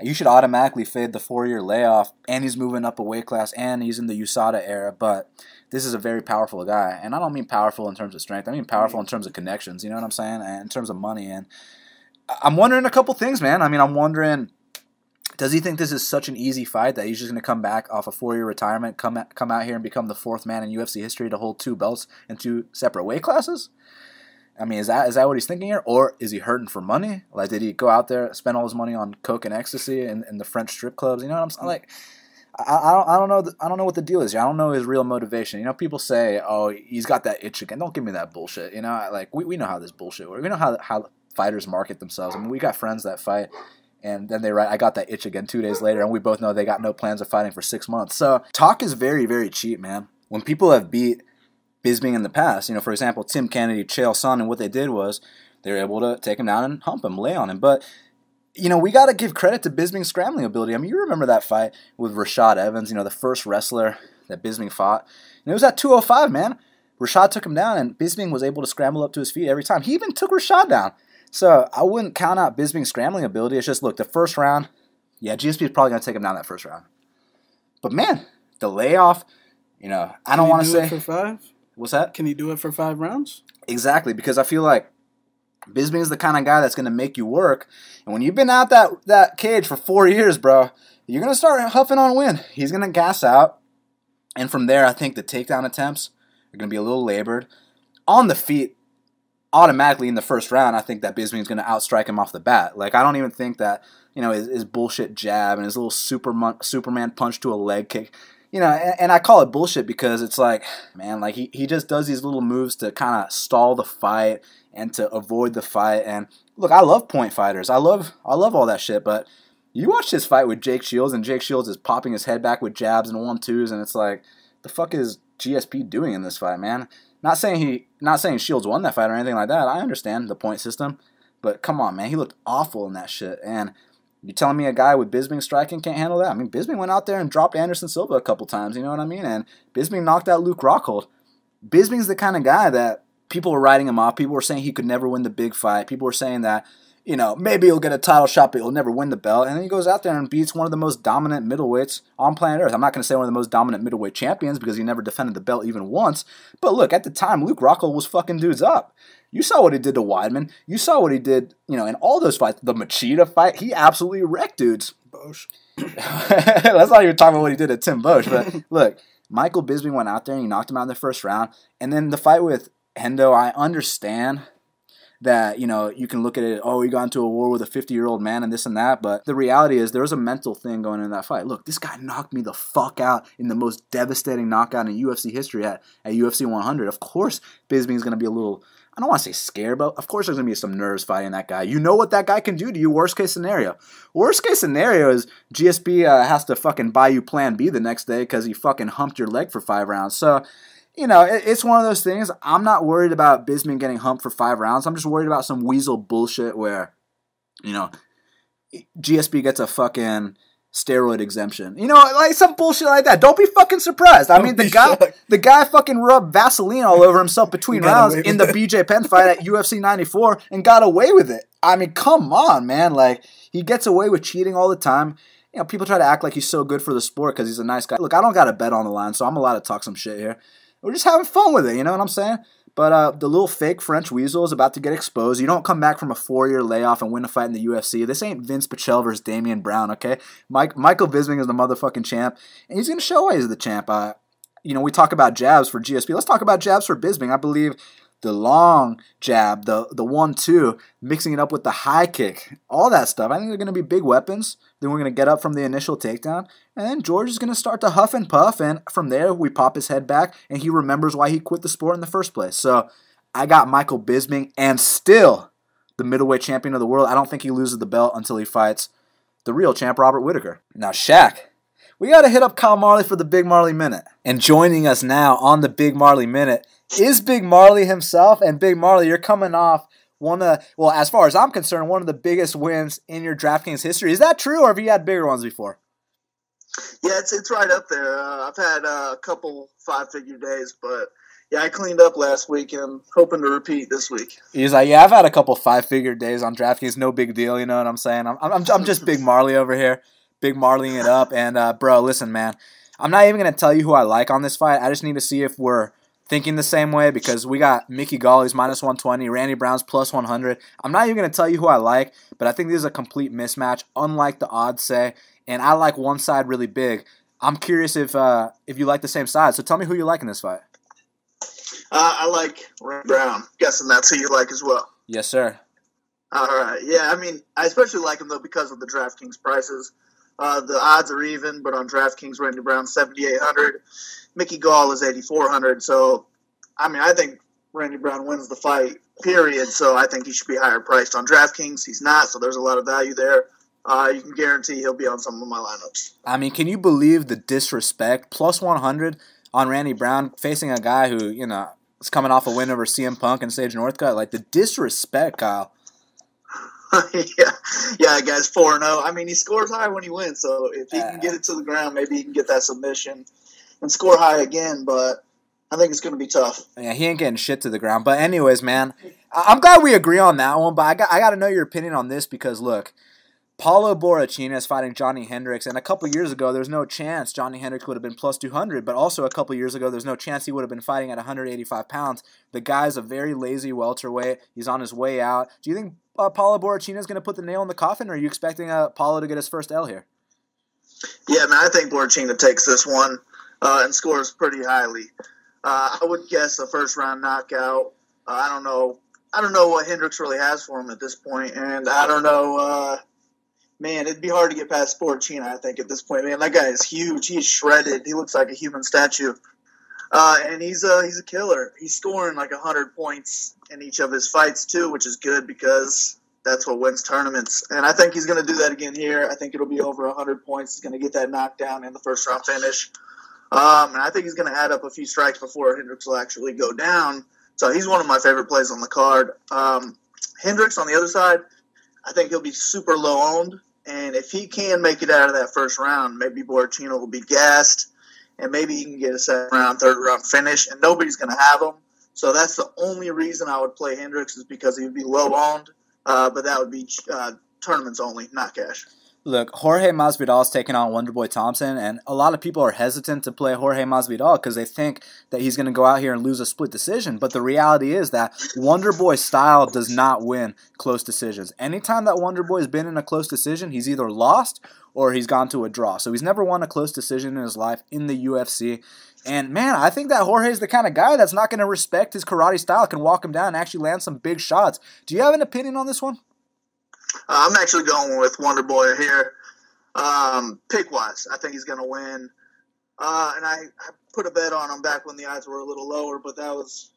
you should automatically fade the 4-year layoff, and he's moving up a weight class, and he's in the USADA era, but this is a very powerful guy. And I don't mean powerful in terms of strength. I mean powerful in terms of connections, you know what I'm saying, and in terms of money. And I'm wondering a couple things, man. I mean, I'm wondering, does he think this is such an easy fight that he's just going to come back off a 4-year retirement, come out here and become the 4th man in UFC history to hold 2 belts in 2 separate weight classes? I mean, is that what he's thinking here? Or is he hurting for money? Like, did he go out there, spend all his money on coke and ecstasy in the French strip clubs? You know what I'm saying? Like, I don't know. I don't know what the deal is here. I don't know his real motivation. People say, oh, he's got that itch again. Don't give me that bullshit. Like, we know how this bullshit works. We know how fighters market themselves. I mean, we got friends that fight, and then they write, I got that itch again 2 days later, and we both know they got no plans of fighting for 6 months. So talk is very, very cheap, man. When people have beat Bisping in the past, for example, Tim Kennedy, Chael Sonnen, and what they did was they were able to take him down and hump him, lay on him. But, we got to give credit to Bisping's scrambling ability. I mean, you remember that fight with Rashad Evans, the first wrestler that Bisping fought. And it was at 205, man. Rashad took him down, and Bisping was able to scramble up to his feet every time. He even took Rashad down. So I wouldn't count out Bisping's scrambling ability. It's just, look, the first round, yeah, GSP is probably going to take him down that first round. But, man, the layoff, I don't want to say. Can he do it for 5? What's that? Can he do it for 5 rounds? Exactly, because I feel like Bisping is the kind of guy that's going to make you work. And when you've been out that cage for 4 years, bro, you're going to start huffing on wind. He's going to gas out. And from there, I think the takedown attempts are going to be a little labored. On the feet, automatically in the first round, I think that Bisping is going to outstrike him off the bat. Like, I don't even think that, his bullshit jab and his little Superman punch to a leg kick, you know, and I call it bullshit because it's like, man, like he just does these little moves to kind of stall the fight and to avoid the fight. And look, I love point fighters. I love all that shit. But you watch this fight with Jake Shields, and Jake Shields is popping his head back with jabs and 1-2s, and it's like, the fuck is GSP doing in this fight, man? Not saying Shields won that fight or anything like that. I understand the point system, but come on, man, he looked awful in that shit. And you telling me a guy with Bisping striking can't handle that? I mean, Bisping went out there and dropped Anderson Silva a couple times, you know what I mean? And Bisping knocked out Luke Rockhold. Bisping's the kind of guy that people were writing him off. People were saying he could never win the big fight. People were saying that, you know, maybe he'll get a title shot, but he'll never win the belt. And then he goes out there and beats one of the most dominant middleweights on planet Earth. I'm not going to say one of the most dominant middleweight champions because he never defended the belt even once. But look, at the time, Luke Rockhold was fucking dudes up. You saw what he did to Weidman. You saw what he did, you know, in all those fights. The Machida fight, he absolutely wrecked dudes. Bosch. Let's not even talk about what he did to Tim Bosch. But look, Michael Bisping went out there and he knocked him out in the first round. And then the fight with Hendo, I understand that, you know, you can look at it, oh, he got into a war with a 50-year-old man and this and that, but the reality is there was a mental thing going into that fight. Look, this guy knocked me the fuck out in the most devastating knockout in UFC history at UFC 100. Of course, Bisping's going to be a little, I don't want to say scared, but of course there's going to be some nerves fighting that guy. You know what that guy can do to you, worst case scenario. Worst case scenario is GSP has to fucking buy you plan B the next day because he fucking humped your leg for 5 rounds. So, you know, it's one of those things. I'm not worried about Bisping getting humped for 5 rounds. I'm just worried about some weasel bullshit where, you know, GSP gets a fucking steroid exemption. You know, like some bullshit like that. Don't be fucking surprised. I mean, the guy fucking rubbed Vaseline all over himself between rounds in the BJ Penn fight at UFC 94 and got away with it. I mean, come on, man. Like, he gets away with cheating all the time. You know, people try to act like he's so good for the sport because he's a nice guy. Look, I don't got a bet on the line, so I'm allowed to talk some shit here. We're just having fun with it, you know what I'm saying? But the little fake French weasel is about to get exposed. You don't come back from a 4-year layoff and win a fight in the UFC. This ain't Vince Pichel versus Damian Brown, okay? Michael Bisping is the motherfucking champ, and he's going to show why he's the champ. You know, we talk about jabs for GSP. Let's talk about jabs for Bisping. I believe the long jab, the 1-2, mixing it up with the high kick, all that stuff. I think they're going to be big weapons. Then we're going to get up from the initial takedown, and then George is going to start to huff and puff, and from there we pop his head back, and he remembers why he quit the sport in the first place. So I got Michael Bisping, and still the middleweight champion of the world. I don't think he loses the belt until he fights the real champ, Robert Whittaker. Now, Shaq, we got to hit up Kyle Marley for the Big Marley Minute. And joining us now on the Big Marley Minute is Big Marley himself. And Big Marley, you're coming off one of, well, as far as I'm concerned, one of the biggest wins in your DraftKings history. Is that true, or have you had bigger ones before? Yeah, it's right up there. I've had a couple 5-figure days, but yeah, I cleaned up last week and hoping to repeat this week. He's like, yeah, I've had a couple 5-figure days on DraftKings. No big deal, you know what I'm saying? I'm just Big Marley over here, Big Marleying it up. And bro, listen, man, I'm not even gonna tell you who I like on this fight. I just need to see if we're thinking the same way, because we got Mickey Gall, who's -120, Randy Brown's +100. I'm not even going to tell you who I like, but I think this is a complete mismatch, unlike the odds say, and I like one side really big. I'm curious if you like the same side, so tell me who you like in this fight. I like Randy Brown. Guessing that's who you like as well. Yes, sir. All right. Yeah, I mean, I especially like him, though, because of the DraftKings prices. The odds are even, but on DraftKings, Randy Brown 7,800. Mickey Gall is 8,400. So, I mean, I think Randy Brown wins the fight, period. So I think he should be higher priced on DraftKings. He's not, so there's a lot of value there. You can guarantee he'll be on some of my lineups. I mean, can you believe the disrespect? +100 on Randy Brown, facing a guy who, you know, is coming off a win over CM Punk and Sage Northcutt. Like, the disrespect, Kyle. yeah, guy's 4-0. I mean, he scores high when he wins, so if he can get it to the ground, maybe he can get that submission and score high again, but I think it's going to be tough. Yeah, he ain't getting shit to the ground. But anyways, man, I'm glad we agree on that one, but I got to know your opinion on this because, look, Paulo Borrachinha is fighting Johny Hendricks, and a couple years ago, there's no chance Johny Hendricks would have been +200, but also a couple years ago, there's no chance he would have been fighting at 185 pounds. The guy's a very lazy welterweight. He's on his way out. Do you think Paulo Borrachinha is going to put the nail in the coffin, or are you expecting Paulo to get his first L here? Yeah, man, I think Borrachinha takes this one and scores pretty highly. I would guess a first-round knockout. I don't know what Hendricks really has for him at this point, and I don't know Man, it'd be hard to get past Borrachinha, I think, at this point. Man, that guy is huge. He's shredded. He looks like a human statue. And he's a killer. He's scoring like 100 points in each of his fights, too, which is good because that's what wins tournaments. And I think he's going to do that again here. I think it'll be over 100 points. He's going to get that knockdown in the first-round finish. And I think he's going to add up a few strikes before Hendricks will actually go down. So he's one of my favorite plays on the card. Hendricks, on the other side, I think he'll be super low-owned. And if he can make it out of that first round, maybe Borrachinha will be gassed, and maybe he can get a second round, third round finish, and nobody's going to have him. So that's the only reason I would play Hendricks is because he would be low-owned, but that would be tournaments only, not cash. Look, Jorge Masvidal is taking on Wonderboy Thompson, and a lot of people are hesitant to play Jorge Masvidal because they think that he's going to go out here and lose a split decision. But the reality is that Wonderboy's style does not win close decisions. Anytime that Wonderboy has been in a close decision, he's either lost or he's gone to a draw. So he's never won a close decision in his life in the UFC. And, man, I think that Jorge's the kind of guy that's not going to respect his karate style, can walk him down and actually land some big shots. Do you have an opinion on this one? I'm actually going with Wonderboy here. Pick-wise, I think he's going to win. And I put a bet on him back when the odds were a little lower, but that was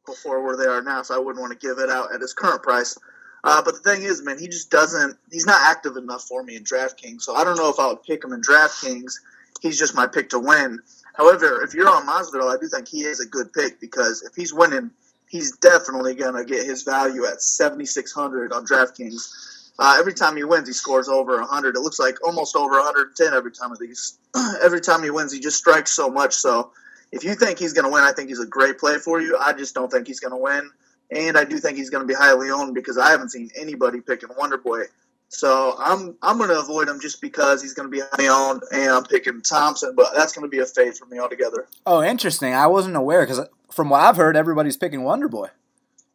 before where they are now, so I wouldn't want to give it out at his current price. But the thing is, man, he just doesn't – he's not active enough for me in DraftKings, so I don't know if I would pick him in DraftKings. He's just my pick to win. However, if you're on Masvidal, I do think he is a good pick because if he's winning – he's definitely going to get his value at 7,600 on DraftKings. Every time he wins, he scores over 100. It looks like almost over 110 every time of these. Every time he wins, he just strikes so much. So if you think he's going to win, I think he's a great play for you. I just don't think he's going to win. And I do think he's going to be highly owned because I haven't seen anybody picking Wonderboy. So I'm going to avoid him just because he's going to be highly owned, and I'm picking Thompson, but that's going to be a fade for me altogether. Oh, interesting. I wasn't aware because from what I've heard, everybody's picking Wonderboy.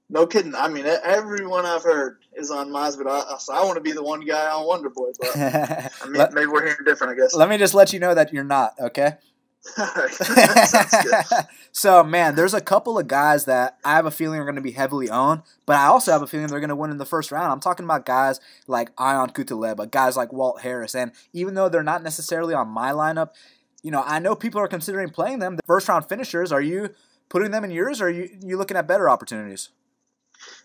No kidding. I mean, everyone I've heard is on Masvidal, so I want to be the one guy on Wonderboy, but I mean, maybe we're hearing different, I guess. Let me just let you know that you're not, okay? All right. Sounds good. So, man, there's a couple of guys that I have a feeling are going to be heavily owned, but I also have a feeling they're going to win in the first round. I'm talking about guys like Aimann Cutelaba, guys like Walt Harris, and even though they're not necessarily on my lineup, you know, I know people are considering playing them. The first-round finishers, are you putting them in yours, or are you looking at better opportunities?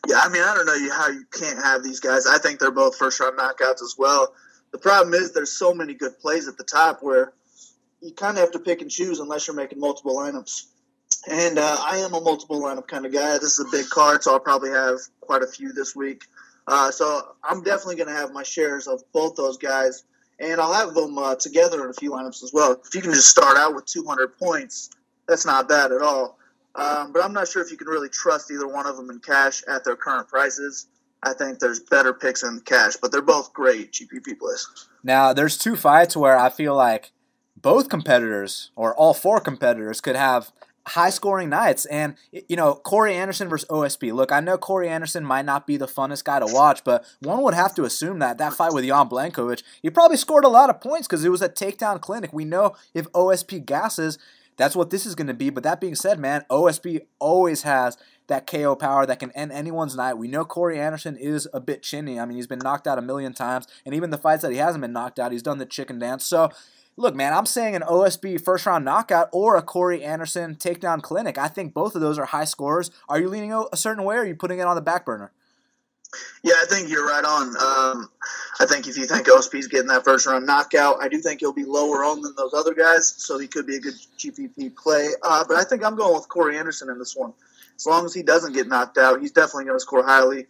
Yeah, I mean, I don't know how you can't have these guys. I think they're both first-round knockouts as well. The problem is there's so many good plays at the top where you kind of have to pick and choose unless you're making multiple lineups. And I am a multiple lineup kind of guy. This is a big card, so I'll probably have quite a few this week. So I'm definitely going to have my shares of both those guys, and I'll have them together in a few lineups as well. If you can just start out with 200 points, that's not bad at all. But I'm not sure if you can really trust either one of them in cash at their current prices. I think there's better picks in cash, but they're both great GPP plays. Now, there's two fights where I feel like both competitors, or all four competitors, could have high-scoring nights. And, you know, Corey Anderson versus OSP. Look, I know Corey Anderson might not be the funnest guy to watch, but one would have to assume that fight with Jan Blachowicz, he probably scored a lot of points because it was a takedown clinic. We know if OSP gasses, that's what this is going to be. But that being said, man, OSP always has that KO power that can end anyone's night. We know Corey Anderson is a bit chinny. I mean, he's been knocked out a million times, and even the fights that he hasn't been knocked out, he's done the chicken dance. So, look, man, I'm saying an OSP first-round knockout or a Corey Anderson takedown clinic. I think both of those are high scores. Are you leaning a certain way, or are you putting it on the back burner? Yeah, I think you're right on. I think if you think OSP's getting that first-round knockout, I do think he'll be lower owned than those other guys, so he could be a good GPP play. But I think I'm going with Corey Anderson in this one. As long as he doesn't get knocked out, he's definitely going to score highly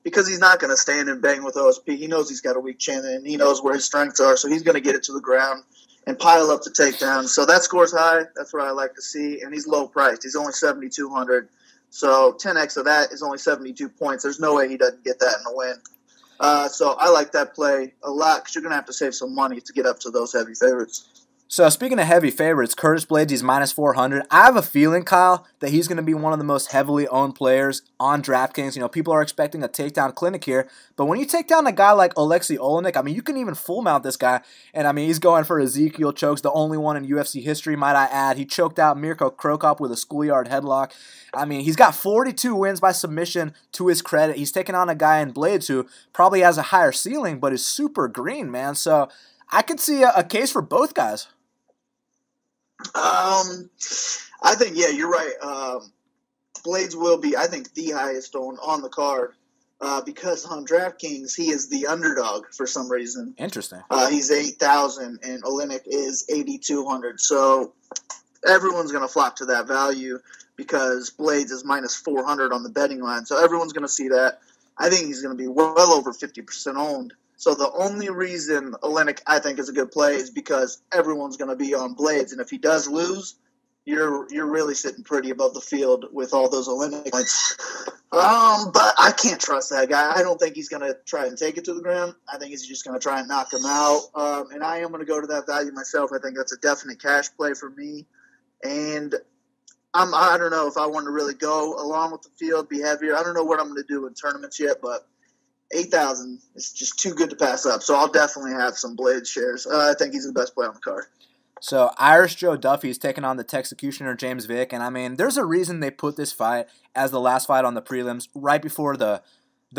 because he's not going to stand and bang with OSP. He knows he's got a weak chin, and he knows where his strengths are, so he's going to get it to the ground and pile up the takedown. So that score's high. That's what I like to see. And he's low priced. He's only 7,200. So 10x of that is only 72 points. There's no way he doesn't get that in a win. So I like that play a lot because you're going to have to save some money to get up to those heavy favorites. So speaking of heavy favorites, Curtis Blaydes, he's minus 400. I have a feeling, Kyle, that he's going to be one of the most heavily owned players on DraftKings. You know, people are expecting a takedown clinic here. But when you take down a guy like Aleksei Oleinik, I mean, you can even full mount this guy. And, I mean, he's going for Ezekiel chokes, the only one in UFC history, might I add. He choked out Mirko Krokop with a schoolyard headlock. I mean, he's got 42 wins by submission to his credit. He's taking on a guy in Blaydes who probably has a higher ceiling, but is super green, man. So I could see a case for both guys. I think, yeah, you're right. Blaydes will be, I think, the highest on the card because on DraftKings, he is the underdog for some reason. Interesting. He's 8,000 and Oleinik is 8,200. So everyone's going to flock to that value because Blaydes is minus 400 on the betting line. So everyone's going to see that. I think he's going to be well over 50% owned. So the only reason Oleinik, I think, is a good play is because everyone's going to be on Blaydes. And if he does lose, you're really sitting pretty above the field with all those Oleinik points. But I can't trust that guy. I don't think he's going to try and take it to the ground. I think he's just going to try and knock him out. And I am going to go to that value myself. I think that's a definite cash play for me. And I don't know if I want to really go along with the field, be heavier. I don't know what I'm going to do in tournaments yet, but 8,000 is just too good to pass up. So I'll definitely have some Blaydes shares. I think he's the best play on the card. So Irish Joe Duffy is taking on the Texecutioner James Vick. And, I mean, there's a reason they put this fight as the last fight on the prelims right before the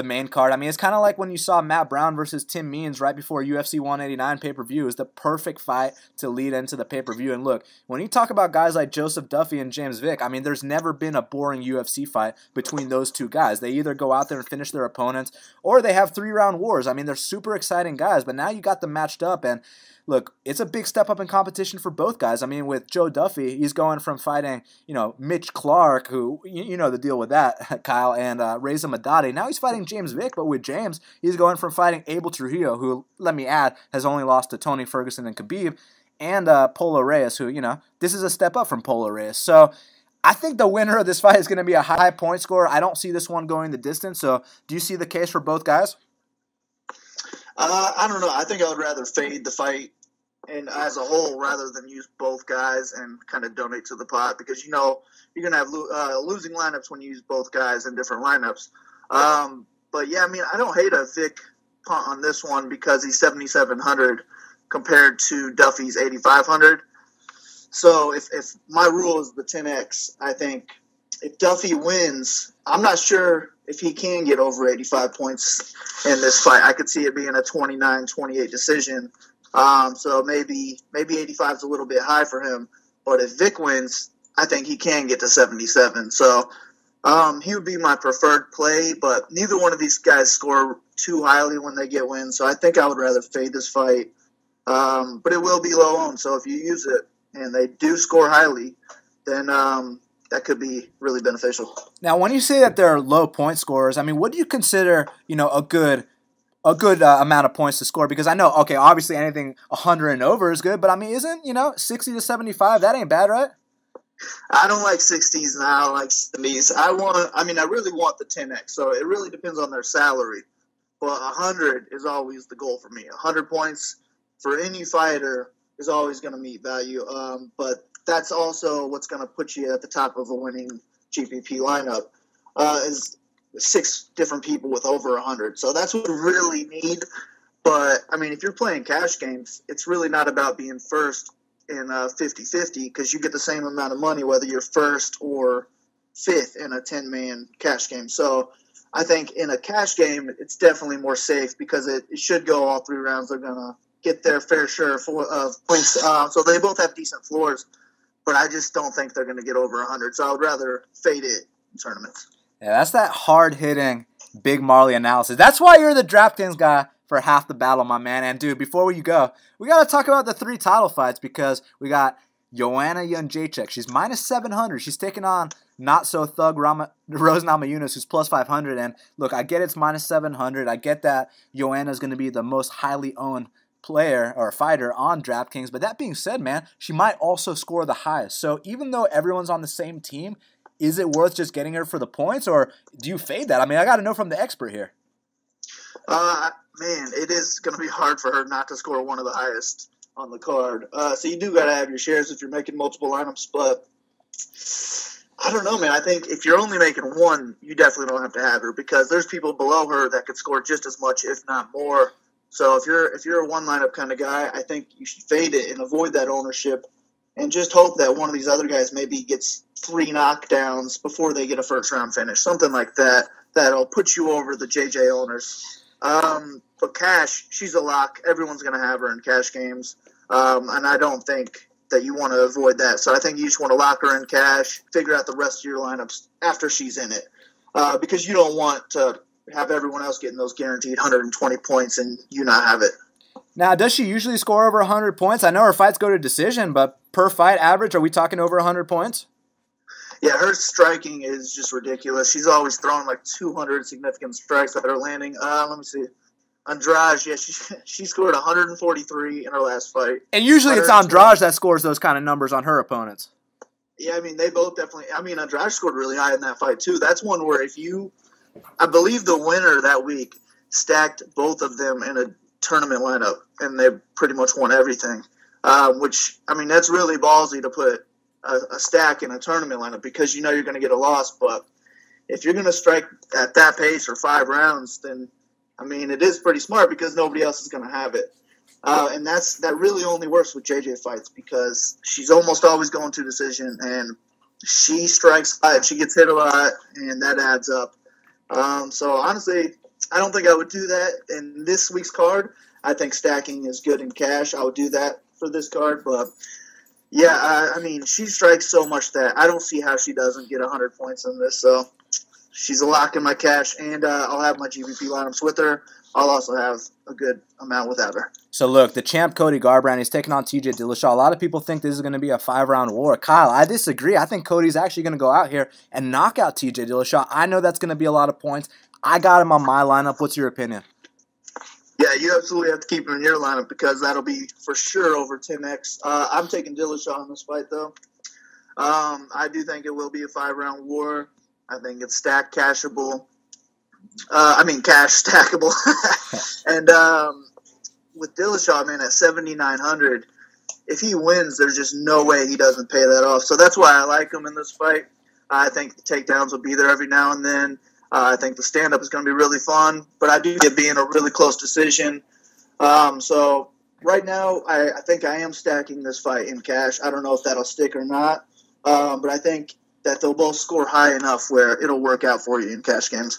main card. I mean, it's kind of like when you saw Matt Brown versus Tim Means right before UFC 189 pay-per-view. It was the perfect fight to lead into the pay-per-view. And look, when you talk about guys like Joseph Duffy and James Vick, I mean, there's never been a boring UFC fight between those two guys. They either go out there and finish their opponents, or they have 3-round wars. I mean, they're super exciting guys, but now you got them matched up, and look, it's a big step up in competition for both guys. I mean, with Joe Duffy, he's going from fighting, Mitch Clark, who, you know the deal with that, Kyle, and Reza Madadi. Now he's fighting James Vick, but with James, he's going from fighting Abel Trujillo, who, let me add, has only lost to Tony Ferguson and Khabib, and Paulo Reyes, who, this is a step up from Paulo Reyes. So I think the winner of this fight is going to be a high point score. I don't see this one going the distance. So do you see the case for both guys? I don't know. I think I would rather fade the fight and as a whole rather than use both guys and kind of donate to the pot because, you're going to have losing lineups when you use both guys in different lineups. But, yeah, I mean, I don't hate a Vick punt on this one because he's 7,700 compared to Duffy's 8,500. So if my rule is the 10X, I think if Duffy wins, I'm not sure if he can get over 85 points in this fight. I could see it being a 29-28 decision. So maybe 85 is a little bit high for him. But if Vick wins, I think he can get to 77. So he would be my preferred play, but neither one of these guys score too highly when they get wins. So I think I would rather fade this fight. But it will be low owned. So if you use it and they do score highly, then that could be really beneficial. Now, when you say that they're low point scorers, I mean, what do you consider, a good amount of points to score? Because I know, okay, obviously anything 100 and over is good, but I mean, isn't, 60 to 75, that ain't bad, right? I don't like 60s and I don't like 70s. I really want the 10X, so it really depends on their salary. But 100 is always the goal for me. 100 points for any fighter is always going to meet value. But that's also what's going to put you at the top of a winning GPP lineup is 6 different people with over 100. So that's what we really need. But, I mean, if you're playing cash games, it's really not about being first in 50-50 because you get the same amount of money whether you're first or fifth in a 10-man cash game. So I think in a cash game, it's definitely more safe because it should go all 3 rounds. They're going to get their fair share of points. So they both have decent floors, but I just don't think they're going to get over 100. So I would rather fade it in tournaments. Yeah, that's that hard-hitting Big Marley analysis. That's why you're the DraftKings guy for half the battle, my man. And, dude, before you go, we got to talk about the 3 title fights because we got Joanna Jedrzejczyk. She's minus 700. She's taking on not-so-thug Rose Namajunas, who's plus 500. And, look, I get it's minus 700. I get that Joanna's going to be the most highly owned player or fighter on DraftKings. But that being said, man, she might also score the highest. So even though everyone's on the same team, is it worth just getting her for the points, or do you fade that? I mean, I got to know from the expert here. Man, it is going to be hard for her not to score one of the highest on the card. So you do got to have your shares if you're making multiple lineups. But I don't know, man. I think if you're only making one, you definitely don't have to have her because there's people below her that could score just as much, if not more. So if you're a one lineup kind of guy, I think you should fade it and avoid that ownership, and just hope that one of these other guys maybe gets 3 knockdowns before they get a first round finish, something like that. That'll put you over the JJ owners. But Cash, she's a lock. Everyone's going to have her in cash games, and I don't think that you want to avoid that. So I think you just want to lock her in cash, figure out the rest of your lineups after she's in it, because you don't want to have everyone else getting those guaranteed 120 points and you not have it. Now, does she usually score over 100 points? I know her fights go to decision, but per fight average, are we talking over 100 points? Yeah, her striking is just ridiculous. She's always throwing like 200 significant strikes that are landing. Let me see. Andrade, yeah, she scored 143 in her last fight. And usually it's Andrade that scores those kind of numbers on her opponents. Yeah, I mean, they both definitely – I mean, Andrade scored really high in that fight too. That's one where if you – I believe the winner that week stacked both of them in a tournament lineup, and they pretty much won everything, which, I mean, that's really ballsy to put a stack in a tournament lineup because you know you're going to get a loss. But if you're going to strike at that pace for 5 rounds, then – I mean, it is pretty smart because nobody else is going to have it. And that really only works with JJ fights because she's almost always going to decision, and she strikes high. She gets hit a lot, and that adds up. So, honestly, I don't think I would do that in this week's card. I think stacking is good in cash. I would do that for this card. But, yeah, I mean, she strikes so much that I don't see how she doesn't get 100 points in this. So, she's a lock in my cash, and I'll have my GVP lineups with her. I'll also have a good amount without her. So, look, the champ Cody Garbrandt, he's taking on TJ Dillashaw. A lot of people think this is going to be a 5-round war. Kyle, I disagree. I think Cody's actually going to go out here and knock out TJ Dillashaw. I know that's going to be a lot of points. I got him on my lineup. What's your opinion? Yeah, you absolutely have to keep him in your lineup because that'll be for sure over 10x. I'm taking Dillashaw in this fight, though. I do think it will be a 5-round war. I think it's stack cashable. Cash stackable. And with Dillashaw, man, at 7,900, if he wins, there's just no way he doesn't pay that off. So that's why I like him in this fight. I think the takedowns will be there every now and then. I think the stand-up is going to be really fun. But I do see it being a really close decision. So right now, I think I am stacking this fight in cash. I don't know if that'll stick or not. But I think that they'll both score high enough where it'll work out for you in cash games.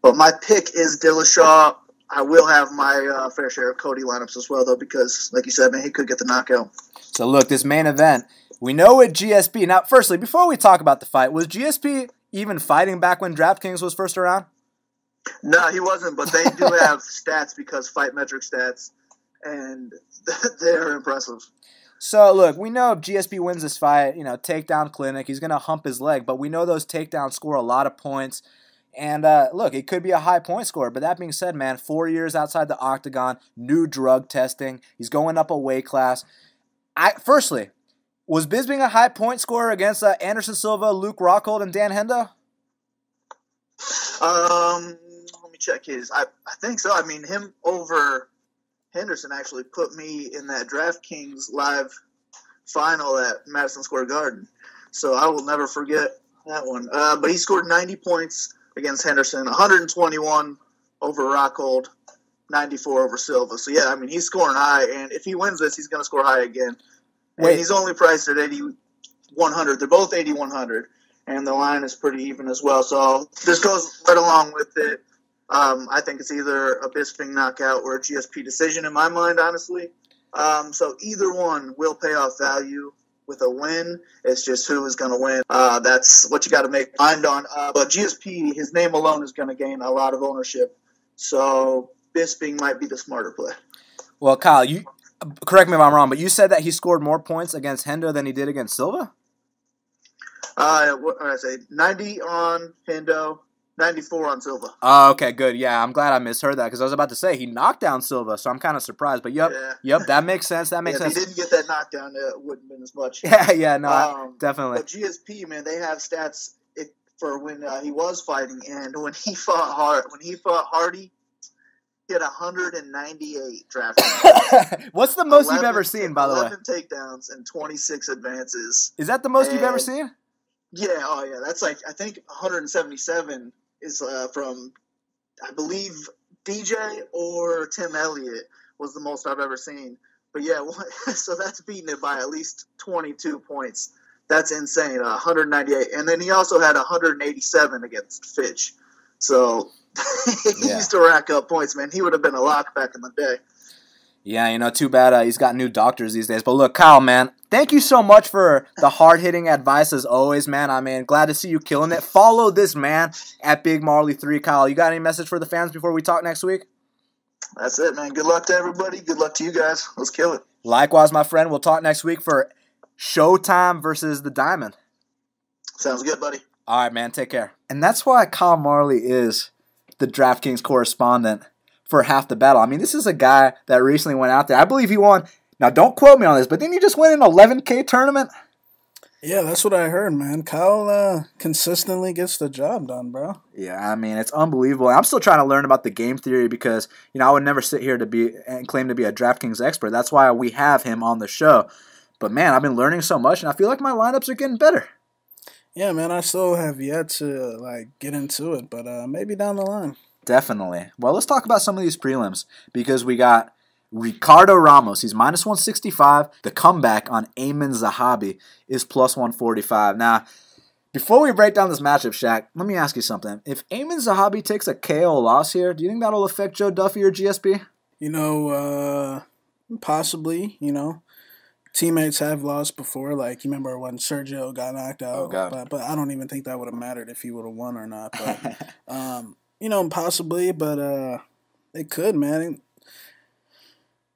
But my pick is Dillashaw. I will have my fair share of Cody lineups as well, though, because, like you said, man, he could get the knockout. So, look, this main event, we know with GSP. Now, firstly, before we talk about the fight, was GSP even fighting back when DraftKings was first around? No, he wasn't, but they do have stats because fight metric stats, and they're impressive. So, look, we know if GSP wins this fight, takedown clinic, he's going to hump his leg, but we know those takedowns score a lot of points. And, look, it could be a high point score. But that being said, man, 4 years outside the octagon, new drug testing, he's going up a weight class. Firstly, was Bisping a high point scorer against Anderson Silva, Luke Rockhold, and Dan Hendo? Let me check his. I think so. I mean, him over Henderson actually put me in that DraftKings live final at Madison Square Garden. So I will never forget that one. But he scored 90 points against Henderson, 121 over Rockhold, 94 over Silva. So, yeah, I mean, he's scoring high. And if he wins this, he's going to score high again. And he's only priced at 8,100. They're both 8,100. And the line is pretty even as well. So this goes right along with it. I think it's either a Bisping knockout or a GSP decision in my mind, honestly. So either one will pay off value with a win. It's just who is going to win. That's what you got to make mind on. But GSP, his name alone is going to gain a lot of ownership. So Bisping might be the smarter play. Well, Kyle, you correct me if I'm wrong, but you said that he scored more points against Hendo than he did against Silva? What did I say? 90 on Hendo, 94 on Silva. Oh, okay, good. Yeah, I'm glad I misheard that because I was about to say he knocked down Silva, so I'm kind of surprised. But yep, that makes sense. That makes sense. If he didn't get that knockdown, it wouldn't have been as much. No, definitely. But GSP, man, they have stats for when he was fighting and when he fought Hardy. He had 198 draft points. What's the most you've ever seen, by the way? 11 takedowns and 26 advances. Is that the most you've ever seen? Yeah, oh yeah. That's like, I think 177 is from, I believe, DJ or Tim Elliott was the most I've ever seen. But yeah, so that's beating it by at least 22 points. That's insane, 198. And then he also had 187 against Fitch. So he used to rack up points, man. He would have been a lock back in the day. Yeah, too bad he's got new doctors these days. But look, Kyle, man, thank you so much for the hard-hitting advice as always, man. I mean, glad to see you killing it. Follow this man at Big Marley 3. Kyle, you got any message for the fans before we talk next week? That's it, man. Good luck to everybody. Good luck to you guys. Let's kill it. Likewise, my friend. We'll talk next week for Showtime versus the Diamond. Sounds good, buddy. All right, man. Take care. And that's why Kyle Marley is the DraftKings correspondent for Half the Battle. I mean, this is a guy that recently went out there. I believe he won. Now, don't quote me on this, but didn't he just win an 11K tournament? Yeah, that's what I heard, man. Kyle consistently gets the job done, bro. Yeah, I mean, it's unbelievable. I'm still trying to learn about the game theory because, I would never sit here and claim to be a DraftKings expert. That's why we have him on the show. But, man, I've been learning so much, and I feel like my lineups are getting better. Yeah, man, I still have yet to, get into it, but maybe down the line. Definitely. Well, let's talk about some of these prelims because we got Ricardo Ramos. He's minus 165. The comeback on Aimann Zahabi is plus 145. Now, before we break down this matchup, Shaq, let me ask you something. If Aimann Zahabi takes a KO loss here, do you think that'll affect Joe Duffy or GSP? Possibly, Teammates have lost before. Like, you remember when Sergio got knocked out? Oh, God. But I don't even think that would have mattered if he would have won or not. But, possibly, but it could, man.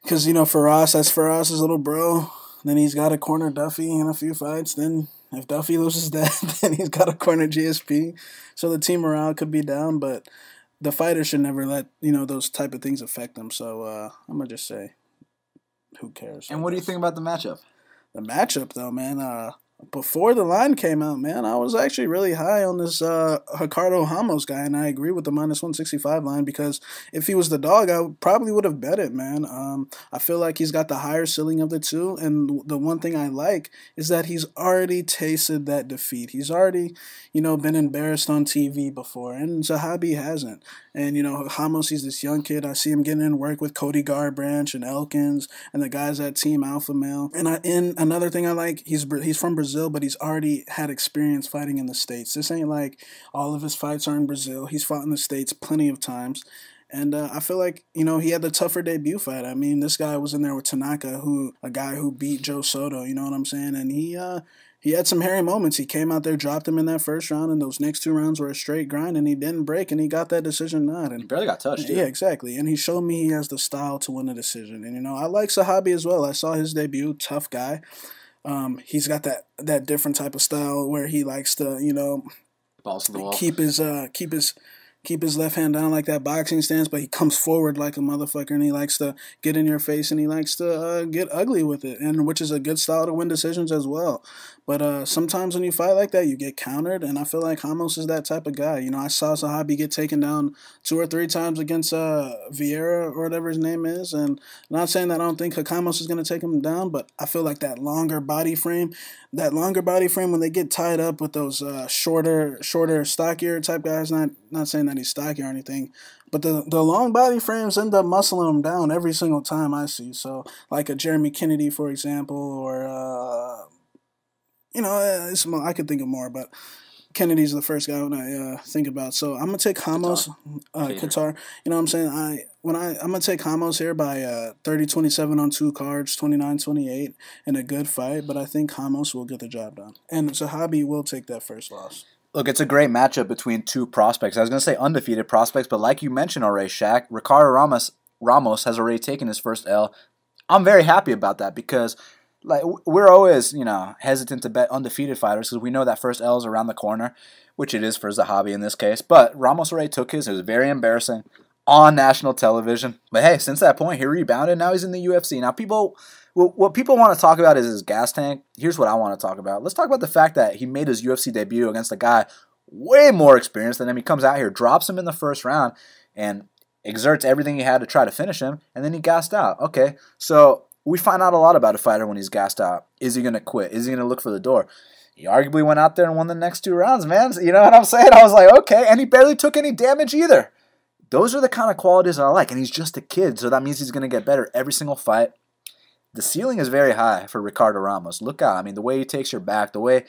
Because, Faraz, that's Faraz's little bro. Then he's got to corner Duffy in a few fights. Then if Duffy loses that, then he's got to corner GSP. So the team morale could be down, but the fighter should never let, those type of things affect them. So I'm going to just say, who cares? And what do you think about the matchup? The matchup, though, man, before the line came out, man, I was actually really high on this Ricardo Ramos guy, and I agree with the minus 165 line because if he was the dog, I probably would have bet it, man. I feel like he's got the higher ceiling of the two, and the one thing I like is that he's already tasted that defeat. He's already, been embarrassed on TV before, and Zahabi hasn't. And, Ramos, he's this young kid. I see him getting in work with Cody Garbrandt and Elkins and the guys at Team Alpha Male. And another thing I like, he's from Brazil, but he's already had experience fighting in the States. This ain't like all of his fights are in Brazil. He's fought in the States plenty of times. And I feel like, he had the tougher debut fight. I mean, this guy was in there with Tanaka, a guy who beat Joe Soto, you know what I'm saying? And he had some hairy moments. He came out there, dropped him in that first round, and those next two rounds were a straight grind, and he didn't break, and he got that decision nod. And he barely got touched, Yeah, exactly. And he showed me he has the style to win a decision. And, I like Zahabi as well. I saw his debut, tough guy. He's got that different type of style where he likes to, balls to the wall. keep his left hand down like that boxing stance, but he comes forward like a motherfucker, and he likes to get in your face, and he likes to get ugly with it, and which is a good style to win decisions as well. But sometimes when you fight like that, you get countered, and I feel like Ramos is that type of guy. I saw Zahabi get taken down 2 or 3 times against Vieira or whatever his name is, and I'm not saying that I don't think Ramos is going to take him down, but I feel like that longer body frame when they get tied up with those shorter, stockier type guys, not saying that he's stocky or anything, but the long body frames end up muscling him down every single time I see. So like a Jeremy Kennedy, for example, or I could think of more, but Kennedy's the first guy when I think about. So I'm gonna take Ramos, Qatar. You know what I'm saying? I'm gonna take Ramos here by 30-27 on 2 cards, 29-28 in a good fight. But I think Ramos will get the job done, and Zahabi will take that first loss. Look, it's a great matchup between 2 prospects. I was going to say undefeated prospects, but like you mentioned already, Shaq, Ricardo Ramos has already taken his first L. I'm very happy about that because we're always, hesitant to bet undefeated fighters because we know that first L is around the corner, which it is for Zahabi in this case. But Ramos already took his. It was very embarrassing on national television. But hey, since that point, he rebounded. Now he's in the UFC. Now what people want to talk about is his gas tank. Here's what I want to talk about. Let's talk about the fact that he made his UFC debut against a guy way more experienced than him. He comes out here, drops him in the first round, and exerts everything he had to try to finish him, and then he gassed out. Okay, so we find out a lot about a fighter when he's gassed out. Is he going to quit? Is he going to look for the door? He arguably went out there and won the next 2 rounds, man. You know what I'm saying? I was like, okay, and he barely took any damage either. Those are the kind of qualities I like, and he's just a kid, so that means he's going to get better every single fight. The ceiling is very high for Ricardo Ramos. Look out. I mean, the way he takes your back, the way,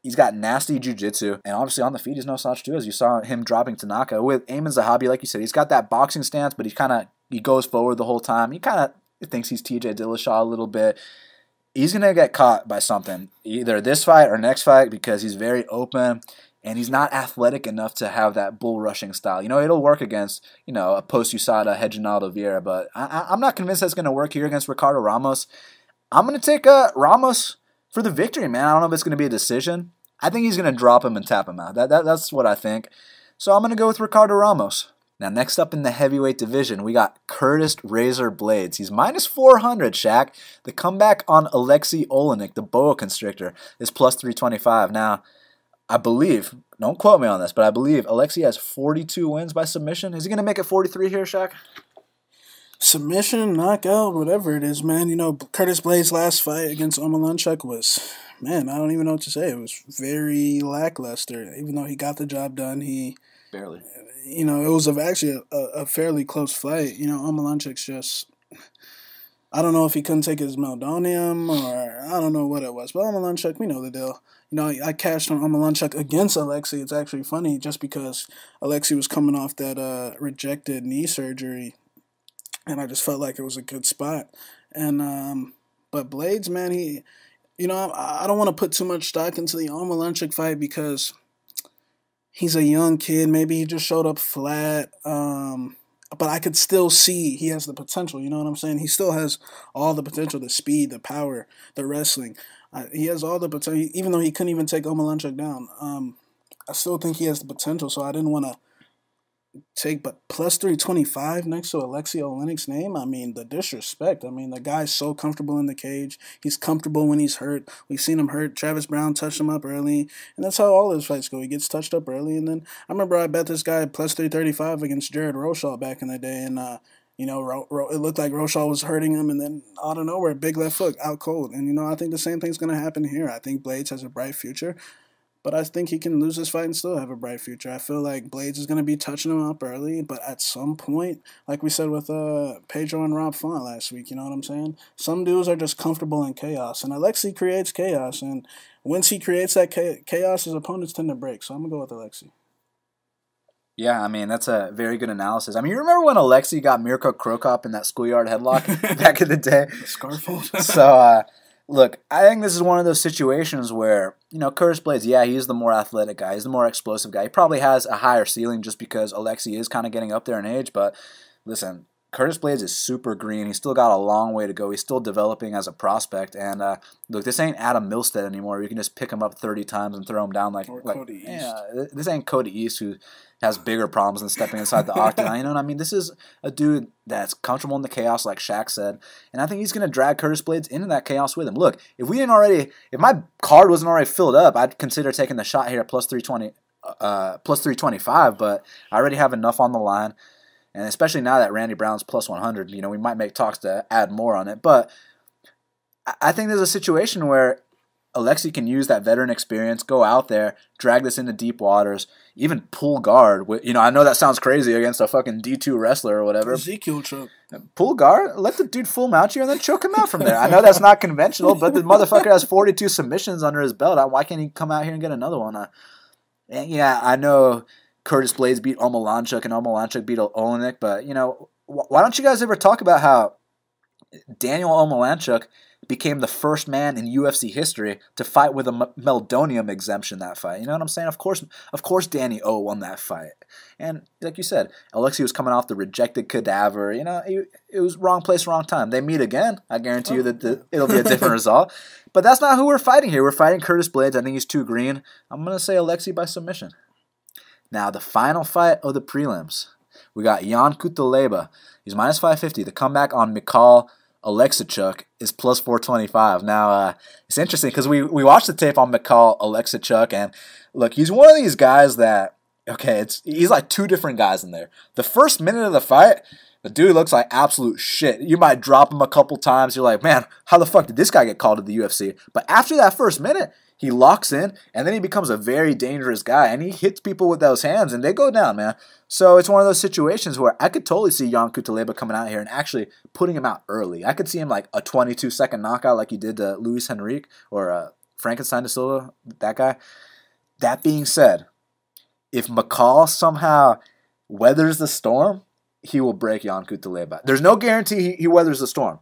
he's got nasty jiu-jitsu, and obviously on the feet he's no slouch too, as you saw him dropping Tanaka. With Aimann Zahabi, like you said, he's got that boxing stance, but he goes forward the whole time. He kind of thinks he's TJ Dillashaw a little bit. He's going to get caught by something, either this fight or next fight, because he's very open, and he's not athletic enough to have that bull rushing style. It'll work against, a post-USADA Reginaldo Vieira, but I'm not convinced that's going to work here against Ricardo Ramos. I'm going to take Ramos for the victory, man. I don't know if it's going to be a decision. I think he's going to drop him and tap him out. That's what I think. So I'm going to go with Ricardo Ramos. Now, next up in the heavyweight division, we got Curtis Razor Blaydes. He's minus 400, Shaq. The comeback on Aleksei Oleinik, the boa constrictor, is plus 325. Now, I believe, don't quote me on this, but I believe Aleksei has 42 wins by submission. Is he going to make it 43 here, Shaq? Submission, knockout, whatever it is, man. Curtis Blaydes' last fight against Oleinik was, man, I don't even know what to say. It was very lackluster. Even though he got the job done, he... Barely. It was actually a fairly close fight. Oleinik's just... I don't know if he couldn't take his meldonium or I don't know what it was. But Oleinik, we know the deal. I cashed on Oleinik against Aleksei. It's actually funny just because Aleksei was coming off that rejected knee surgery. And I just felt like it was a good spot. And but Blaydes, man, I don't want to put too much stock into the Oleinik fight because he's a young kid. Maybe he just showed up flat. But I could still see he has the potential. You know what I'm saying? He still has all the potential, the speed, the power, the wrestling. He has all the potential. Even though he couldn't even take Oleinik down, I still think he has the potential. So I didn't want to take, but plus 325 next to Aleksei Oleinik's name. I mean, the disrespect. I mean, the guy's so comfortable in the cage. He's comfortable when he's hurt. We've seen him hurt. Travis Brown touched him up early, and that's how all his fights go. He gets touched up early, and then I remember I bet this guy plus 335 against Jared Roshaw back in the day, and it looked like Roshaw was hurting him, and then out of nowhere, big left hook, out cold. And I think the same thing's going to happen here. I think Blaydes has a bright future. But I think he can lose this fight and still have a bright future. I feel like Blaydes is going to be touching him up early, but at some point, like we said with Pedro and Rob Font last week, you know what I'm saying? Some dudes are just comfortable in chaos, and Aleksei creates chaos, and once he creates that chaos, his opponents tend to break. So I'm going to go with Aleksei. Yeah, I mean, that's a very good analysis. I mean, you remember when Aleksei got Mirko Krokop in that schoolyard headlock back in the day? Scarfold. So, look, I think this is one of those situations where, Curtis Blaydes, yeah, he's the more athletic guy. He's the more explosive guy. He probably has a higher ceiling just because Aleksei is kind of getting up there in age. But listen, Curtis Blaydes is super green. He's still got a long way to go. He's still developing as a prospect. And, look, this ain't Adam Milstead anymore. You can just pick him up 30 times and throw him down like Cody East. Yeah, this ain't Cody East who has bigger problems than stepping inside the octagon. You know what I mean? This is a dude that's comfortable in the chaos, like Shaq said, and I think he's going to drag Curtis Blaydes into that chaos with him. Look, if my card wasn't already filled up, I'd consider taking the shot here at plus 325, but I already have enough on the line, and especially now that Randy Brown's plus 100, we might make talks to add more on it, but I think there's a situation where Aleksei can use that veteran experience, go out there, drag this into deep waters, even pull guard. I know that sounds crazy against a fucking D2 wrestler or whatever. Ezekiel choke. Pull guard, let the dude full mount you, and then choke him out from there. I know that's not conventional, but the motherfucker has 42 submissions under his belt. Why can't he come out here and get another one? I know Curtis Blaydes beat Oleinik and Oleinik beat Oleinik, but, why don't you guys ever talk about how Daniel Oleinik became the first man in UFC history to fight with a meldonium exemption that fight. You know what I'm saying? Of course Danny O won that fight. And like you said, Aleksei was coming off the rejected cadaver. It was wrong place, wrong time. They meet again. I guarantee you that it'll be a different result. But that's not who we're fighting here. We're fighting Curtis Blaydes. I think he's too green. I'm going to say Aleksei by submission. Now, the final fight of the prelims. We got Jan Cutelaba. He's minus 550. The comeback on Michal Aleksejczyk is plus 425. Now, it's interesting because we watched the tape on Michal Aleksejczyk, and look, he's one of these guys that Okay, he's like two different guys in there. The first minute of the fight, the dude looks like absolute shit. You might drop him a couple times. You're like, man, how the fuck did this guy get called to the UFC? But after that first minute, he locks in, and then he becomes a very dangerous guy, and he hits people with those hands, and they go down, man. So it's one of those situations where I could totally see Jan Cutelaba coming out here and actually putting him out early. I could see him like a 22-second knockout like he did to Luis Henrique or Frankenstein de Silva, that guy. That being said, if Michal somehow weathers the storm, he will break Jan Cutelaba. There's no guarantee he weathers the storm.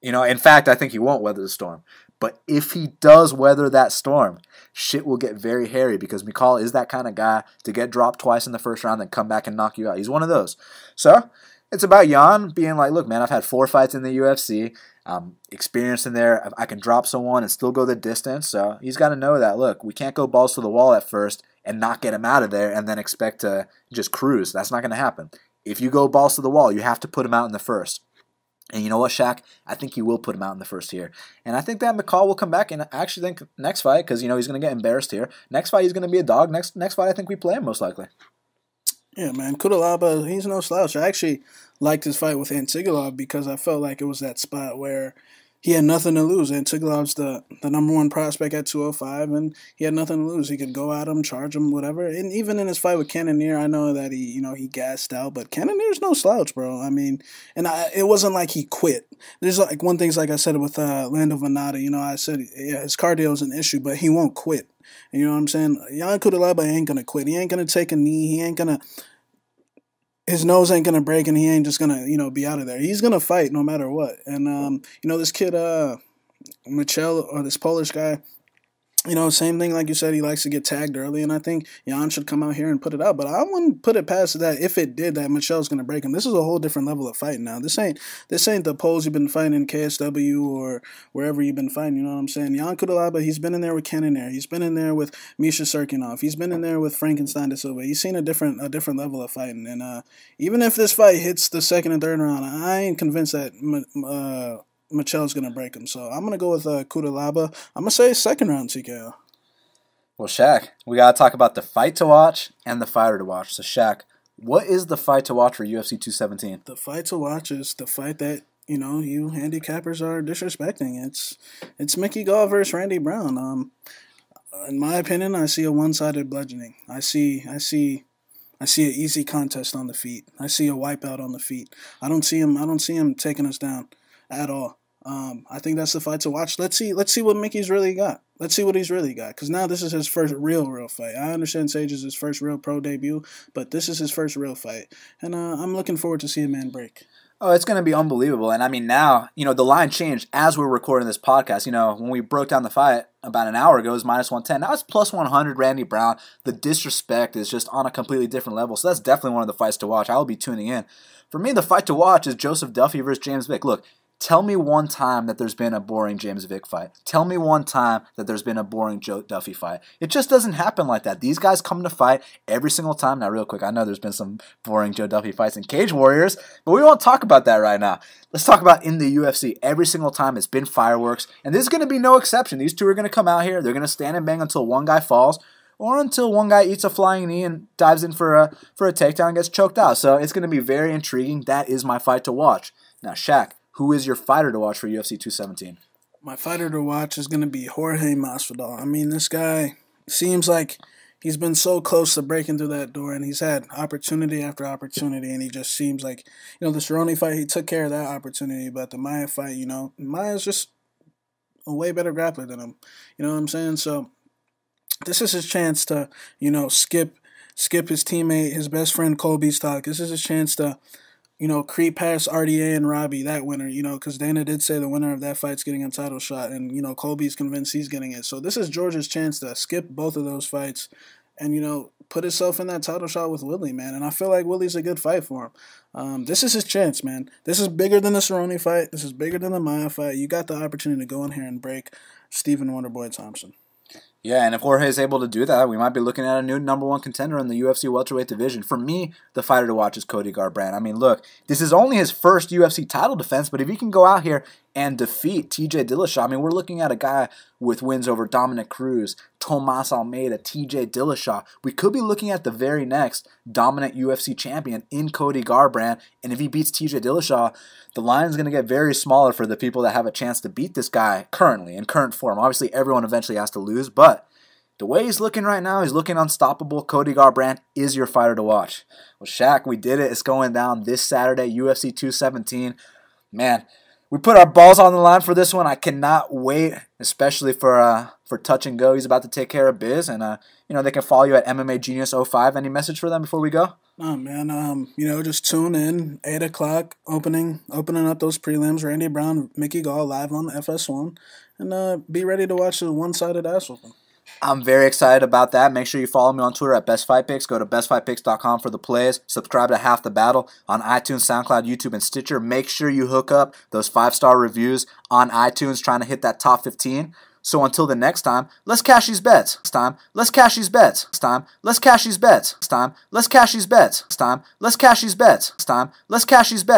You know, in fact, I think he won't weather the storm. But if he does weather that storm, shit will get very hairy because Michal is that kind of guy to get dropped twice in the first round and come back and knock you out. He's one of those. So it's about Jan being like, look, man, I've had 4 fights in the UFC. I'm experienced in there. I can drop someone and still go the distance. So he's got to know that, look, we can't go balls to the wall at first and not get him out of there and then expect to just cruise. That's not going to happen. If you go balls to the wall, you have to put him out in the first. And you know what, Shaq? I think he will put him out in the first here. And I think that Michal will come back, and I actually think next fight, because, you know, he's going to get embarrassed here. Next fight, he's going to be a dog. Next fight, I think we play him most likely. Yeah, man. Cutelaba, he's no slouch. I actually liked his fight with Antigulov because I felt like it was that spot where he had nothing to lose. Antigulov's the number 1 prospect at 205, and he had nothing to lose. He could go at him, charge him, whatever. And even in his fight with Cannonier, I know that he gassed out, but Cannonier's no slouch, bro. I mean, it wasn't like he quit. There's like one thing's like I said with Lando Venata, you know, I said, yeah, his cardio is an issue, but he won't quit. And you know what I'm saying? Jan Cutelaba ain't going to quit. He ain't going to take a knee. He ain't going to... His nose ain't gonna break, and he ain't just gonna, you know, be out of there. He's gonna fight no matter what. And you know, this kid, Michal, or this Polish guy, you know, same thing like you said. He likes to get tagged early, and I think Jan should come out here and put it out. But I wouldn't put it past that if it did that Michel's gonna break him. This is a whole different level of fighting now. This ain't the Poles you've been fighting in KSW or wherever you've been fighting. You know what I'm saying? Jan Cutelaba, he's been in there with Cannonier. He's been in there with Misha Serkinov. He's been in there with Frankenstein de Silva. He's seen a different level of fighting. And even if this fight hits the second and third round, I ain't convinced that Michel's going to break him. So I'm going to go with Cutelaba. I'm going to say second round TKO. Well, Shaq, we got to talk about the fight to watch and the fighter to watch. So, Shaq, what is the fight to watch for UFC 217? The fight to watch is the fight that, you know, you handicappers are disrespecting. It's Mickey Gall versus Randy Brown. In my opinion, I see a one-sided bludgeoning. I see an easy contest on the feet. I see a wipeout on the feet. I don't see him taking us down at all. I think that's the fight to watch. Let's see what Mickey's really got. Let's see what he's really got. Because now this is his first real fight. I understand Sage is his first real pro debut, but this is his first real fight. And I'm looking forward to seeing a man break. Oh, it's going to be unbelievable. And I mean, now, you know, the line changed as we're recording this podcast. You know, when we broke down the fight about an hour ago, it was -110. Now it's +100 Randy Brown. The disrespect is just on a completely different level. So that's definitely one of the fights to watch. I will be tuning in. For me, the fight to watch is Joseph Duffy versus James Vick. Look, tell me one time that there's been a boring James Vick fight. Tell me one time that there's been a boring Joe Duffy fight. It just doesn't happen like that. These guys come to fight every single time. Now, real quick, I know there's been some boring Joe Duffy fights in Cage Warriors, but we won't talk about that right now. Let's talk about in the UFC. Every single time it's been fireworks, and this is going to be no exception. These two are going to come out here. They're going to stand and bang until one guy falls, or until one guy eats a flying knee and dives in for a takedown and gets choked out. So it's going to be very intriguing. That is my fight to watch. Now, Shaq, who is your fighter to watch for UFC 217? My fighter to watch is going to be Jorge Masvidal. I mean, this guy seems like he's been so close to breaking through that door, and he's had opportunity after opportunity, and he just seems like, you know, the Cerrone fight, he took care of that opportunity, but the Maia fight, you know, Maia's just a way better grappler than him. You know what I'm saying? So this is his chance to, you know, skip his teammate, his best friend Colby's stock. This is his chance to, you know, creep past RDA and Robbie, that winner, you know, because Dana did say the winner of that fight's getting a title shot, and, you know, Colby's convinced he's getting it. So this is George's chance to skip both of those fights and, you know, put himself in that title shot with Willie, man. And I feel like Willie's a good fight for him. This is his chance, man. This is bigger than the Cerrone fight. This is bigger than the Maia fight. You got the opportunity to go in here and break Stephen Wonderboy Thompson. Yeah, and if Jorge is able to do that, we might be looking at a new #1 contender in the UFC welterweight division. For me, the fighter to watch is Cody Garbrandt. I mean, look, this is only his first UFC title defense, but if he can go out here and defeat TJ Dillashaw. I mean, we're looking at a guy with wins over Dominic Cruz, Tomas Almeida, TJ Dillashaw. We could be looking at the very next dominant UFC champion in Cody Garbrandt, and if he beats TJ Dillashaw, the line is going to get very smaller for the people that have a chance to beat this guy currently, in current form. Obviously, everyone eventually has to lose, but the way he's looking right now, he's looking unstoppable. Cody Garbrandt is your fighter to watch. Well, Shaq, we did it. It's going down this Saturday, UFC 217. Man, we put our balls on the line for this one. I cannot wait, especially for Touch and Go. He's about to take care of biz, and they can follow you at MMA Genius 05. Any message for them before we go? Oh man, just tune in 8 o'clock, opening up those prelims. Randy Brown, Mickey Gall live on FS1, and be ready to watch a one-sided ass whooping. I'm very excited about that. Make sure you follow me on Twitter at BestFightPicks. Go to bestfightpicks.com for the plays. Subscribe to Half the Battle on iTunes, SoundCloud, YouTube, and Stitcher. Make sure you hook up those 5-star reviews on iTunes, trying to hit that top 15. So until the next time, let's cash these bets. It's time, let's cash these bets. It's time, let's cash these bets. It's time, let's cash these bets. It's time, let's cash these bets. It's time, let's cash these bets.